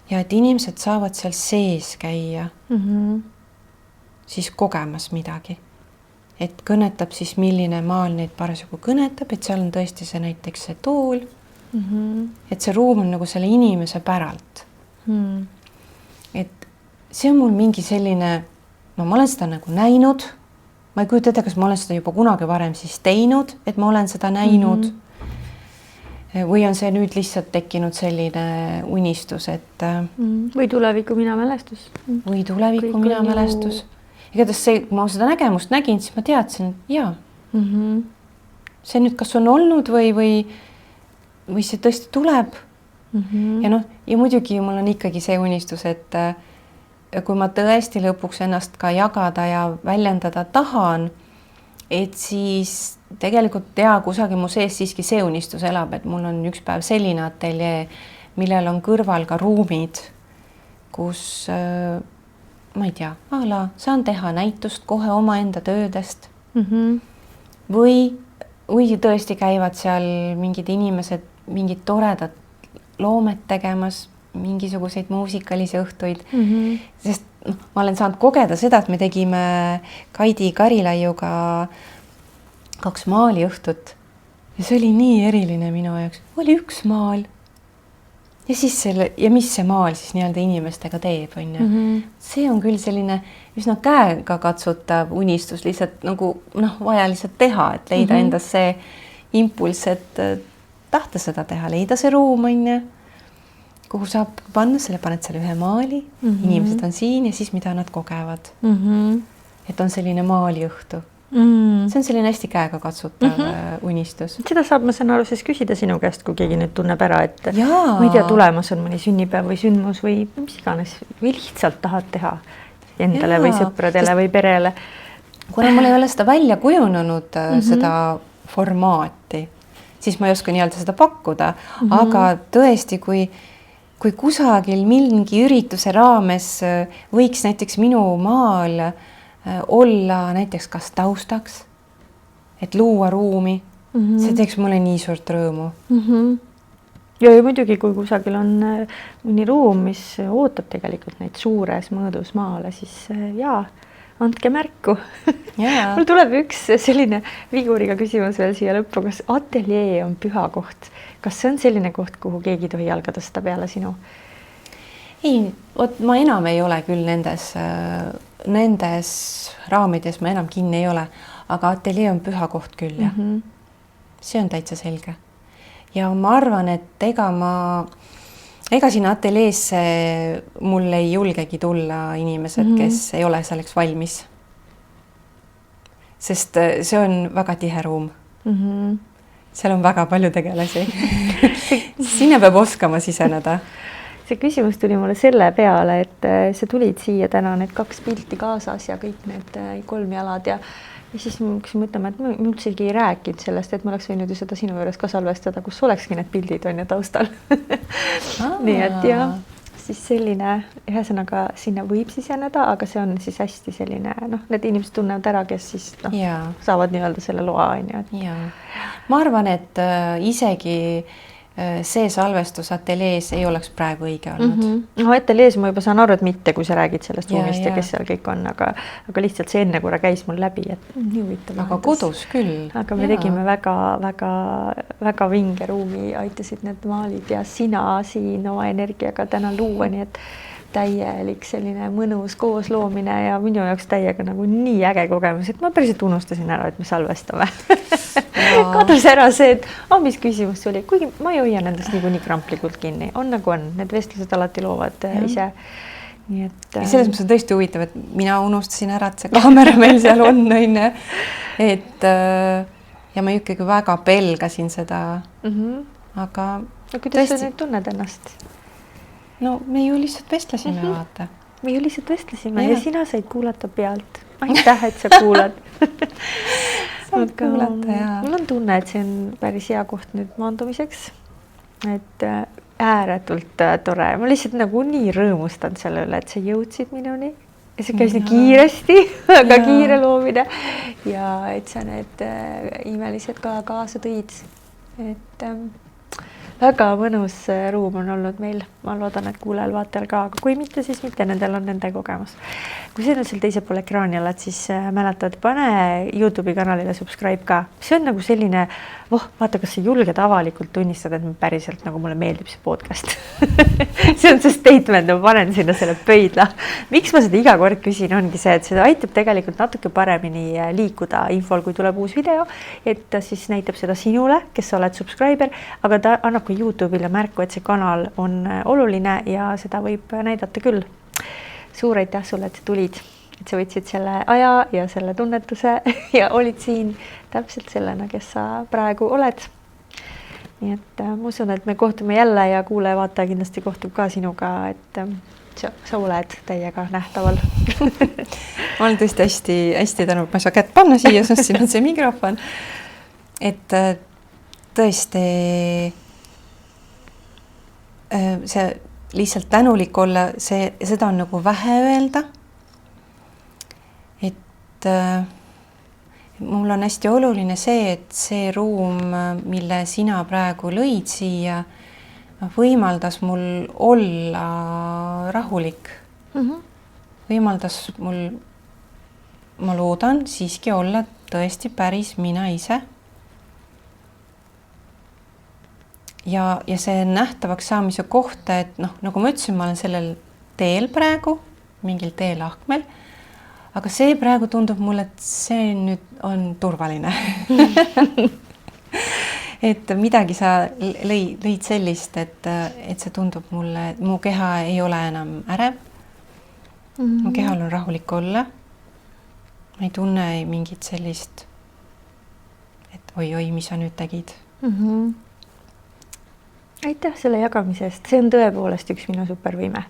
ja et inimesed saavad seal sees käia, siis kogemas midagi. Et kõnetab siis, milline maal neid parasjagu kõnetab, et seal on tõesti see näiteks see tool, et see ruum on nagu selle inimese päralt. Et see on mul mingi selline, ma olen seda nagu näinud, ma ei kujuta ette, kas ma olen seda juba kunagi varem siis teinud, et ma olen seda näinud, või on see nüüd lihtsalt tekkinud selline unistus, et või tuleviku mina mälestus. Või tuleviku mina mälestus. Igatahes see, kui ma seda nägemust nägin, siis ma teadsin, et jaa. See nüüd kas on olnud või see tõesti tuleb. Ja muidugi mul on ikkagi see unistus, et kui ma tõesti lõpuks ennast ka jagada ja väljendada tahan, et siis tegelikult kusagil mu sees siiski see unistus elab, et mul on üks päev selline ateljee, millel on kõrval ka ruumid, kus ma ei tea, saan teha näitust kohe omaenda töödest või tõesti käivad seal mingid inimesed, mingid toredad loomet tegemas, mingisuguseid muusikalisi õhtuid, sest ma olen saanud kogeda seda, et me tegime Kaidi Karilaiuga 2 maaliõhtut ja see oli nii eriline minu jaoks. Oli üks maal ja siis mis see maal siis nii-öelda inimestega teeb, on. See on küll selline üsna käega katsutav unistus, lihtsalt nagu vaja lihtsalt teha, et leida endas see impulss, et tahta seda teha, leida see ruum, on. Kuhu saab panna, selle paned selle ühe maali, inimesed on siin ja siis mida nad kogevad. Et on selline maaliõhtu. see on selline hästi käega katsutav unistus. Seda saab, ma saan aru, siis küsida sinu käest, kui keegi nüüd tunneb ära, et Jaa. ma ei tea, tulemas on mõni sünnipäev või sündmus või mis iganes või lihtsalt tahad teha endale või sõpradele või perele. Kuna mul ei ole seda välja kujunenud seda formaati, siis ma ei oska nii-öelda seda pakkuda, aga tõesti, kui kusagil mingi ürituse raames võiks näiteks minu maal olla näiteks kas taustaks, et luua ruumi, see teeks mulle nii suurt rõõmu. Ja muidugi, kui kusagil on mõni ruum, mis ootab tegelikult neid suures mõõdus maale, siis jaa, andke märku. Mul tuleb üks selline viguriga küsimus veel siia lõppu, kas ateljee on püha koht? Kas see on selline koht, kuhu keegi tohi jalga tõsta peale sinu? Ei, ma enam ei ole küll nendes raamides, ma enam kinni ei ole, aga ateljee on püha koht küll, jah. See on täitsa selge. Ja ma arvan, et ega siin ateljeesse mul ei julgegi tulla inimesed, kes ei ole selleks valmis. Sest see on väga tihe ruum. Seal on väga palju tegelasi. Sinna peab oskama siseneda. See küsimus tuli mulle selle peale, et sa tulid siia täna need 2 pilti kaasas ja kõik need 3 jalad ja siis ma hakkasin mõtlema, et ma üldsegi ei rääkinud sellest, et ma oleks võinud ju seda sinu juures ka salvestada, kus olekski need pildid on ja taustal. Nii et ja siis selline, ühesõnaga sinna võib siseneda, aga see on siis hästi selline, need inimesed tunnevad ära, kes siis saavad nii-öelda selle loa. Ma arvan, et isegi see salvestus ateljees ei oleks praegu õige olnud. Ateljees ma juba saan aru, et mitte, kui sa räägid sellest ruumist ja kes seal kõik on, aga lihtsalt see enne korra käis mul läbi, et nii huvitav. Aga kodus küll. Aga me tegime väga vinge ruumi, aitasid need maalid ja sina siin oma energiaga täna luua, nii et täielik selline mõnus koosloomine ja minu jaoks täiega nagu nii äge kogemus, et ma päriselt unustasin ära, et me salvestame. Kadus ära see, et mis küsimus oli, kuigi ma ei hoia nendest nii kramplikult kinni, on nagu on, need vestlused alati loovad ise. Nii et, selles mõttes on tõesti huvitav, et mina unustasin ära, et see kaamera meil seal on, et ja ma ikkagi väga pelgasin seda, aga kuidas sa nüüd tunned ennast? No me ju lihtsalt vestlesime, vaata. Me ju lihtsalt vestlesime ja sina said kuulata pealt. Aitäh, et sa kuulad. Saad kuulata, jaa. Mul on tunne, et see on päris hea koht nüüd maandumiseks. Et ääretult tore. Ma lihtsalt nagu nii rõõmustan selle üle, et sa jõudsid minuni. Ja see käis nii kiiresti, väga kiire loomine. Ja et sa need imelised ka kaasa tõid. Et väga mõnus ruum on olnud meil. Ma loodan, et kuulajal vaatajal ka, aga kui mitte, siis mitte, nendel on nende kogemus. Kui sa nüüd seal teise pool ekraani oled, siis mäletad, pane YouTube'i kanalile subscribe ka. See on nagu selline, vaata, kas sa julged avalikult tunnistada, et päriselt nagu mulle meeldib see podcast. See on see statement, ma panen sinna selle pöidla. Miks ma seda iga kord küsin, ongi see, et seda aitab tegelikult natuke paremini liikuda infol, kui tuleb uus video, et ta siis näitab seda sinule, kes sa oled subscriber, aga ta annab ka YouTube'ile märku, et see kanal on oluline ja seda võib näidata küll. Suur aitäh sulle, et sa tulid, et sa võtsid selle aja ja selle tunnetuse ja olid siin täpselt sellena, kes sa praegu oled. Nii et ma usun, et me kohtume jälle ja kuulaja vaataja kindlasti kohtub ka sinuga, et sa oled täiega nähtaval. Ma olen tõesti hästi tänud, ma ei saa kätt panna siia, sest siin on see mikrofon. Et tõesti see lihtsalt tänulik olla, seda on nagu vähe öelda. Et mul on hästi oluline see, et see ruum, mille sina praegu lõid siia, võimaldas mul olla rahulik. Võimaldas mul, ma loodan, siiski olla tõesti päris mina ise. Ja see nähtavaks saamise kohta, et nagu ma ütlesin, ma olen sellel teel praegu, mingil teelahkmel, aga see praegu tundub mulle, et see nüüd on turvaline. Et midagi sa lõid sellist, et see tundub mulle, et mu keha ei ole enam ärev, mu kehal on rahulik olla ma ei tunne mingit sellist, et oi-oi, mis sa nüüd tegid. Aitäh selle jagamise eest, see on tõepoolest üks minu supervõime.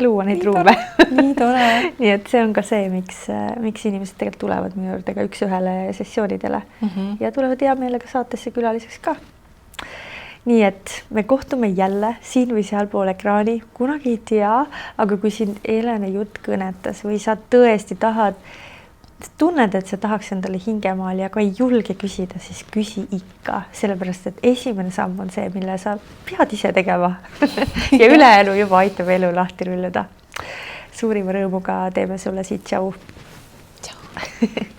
Luua neid ruume. Nii tore. Nii et see on ka see, miks inimesed tegelikult tulevad minu juurde ka üks-ühele sessioonidele ja tulevad hea meelega saatesse külaliseks ka. Nii et me kohtume jälle siin või sealpool ekraani, kunagi ei tea, aga kui sind Helene jutt kõnetas või sa tõesti tunned, et sa tahaks endale hingemaali, aga ei julge küsida, siis küsi ikka, sellepärast et esimene samm on see, mille sa pead ise tegema ja ülejäänu juba aitab elu lahti rulluda. Suurima rõõmuga teeme sulle siit tšau. Tšau.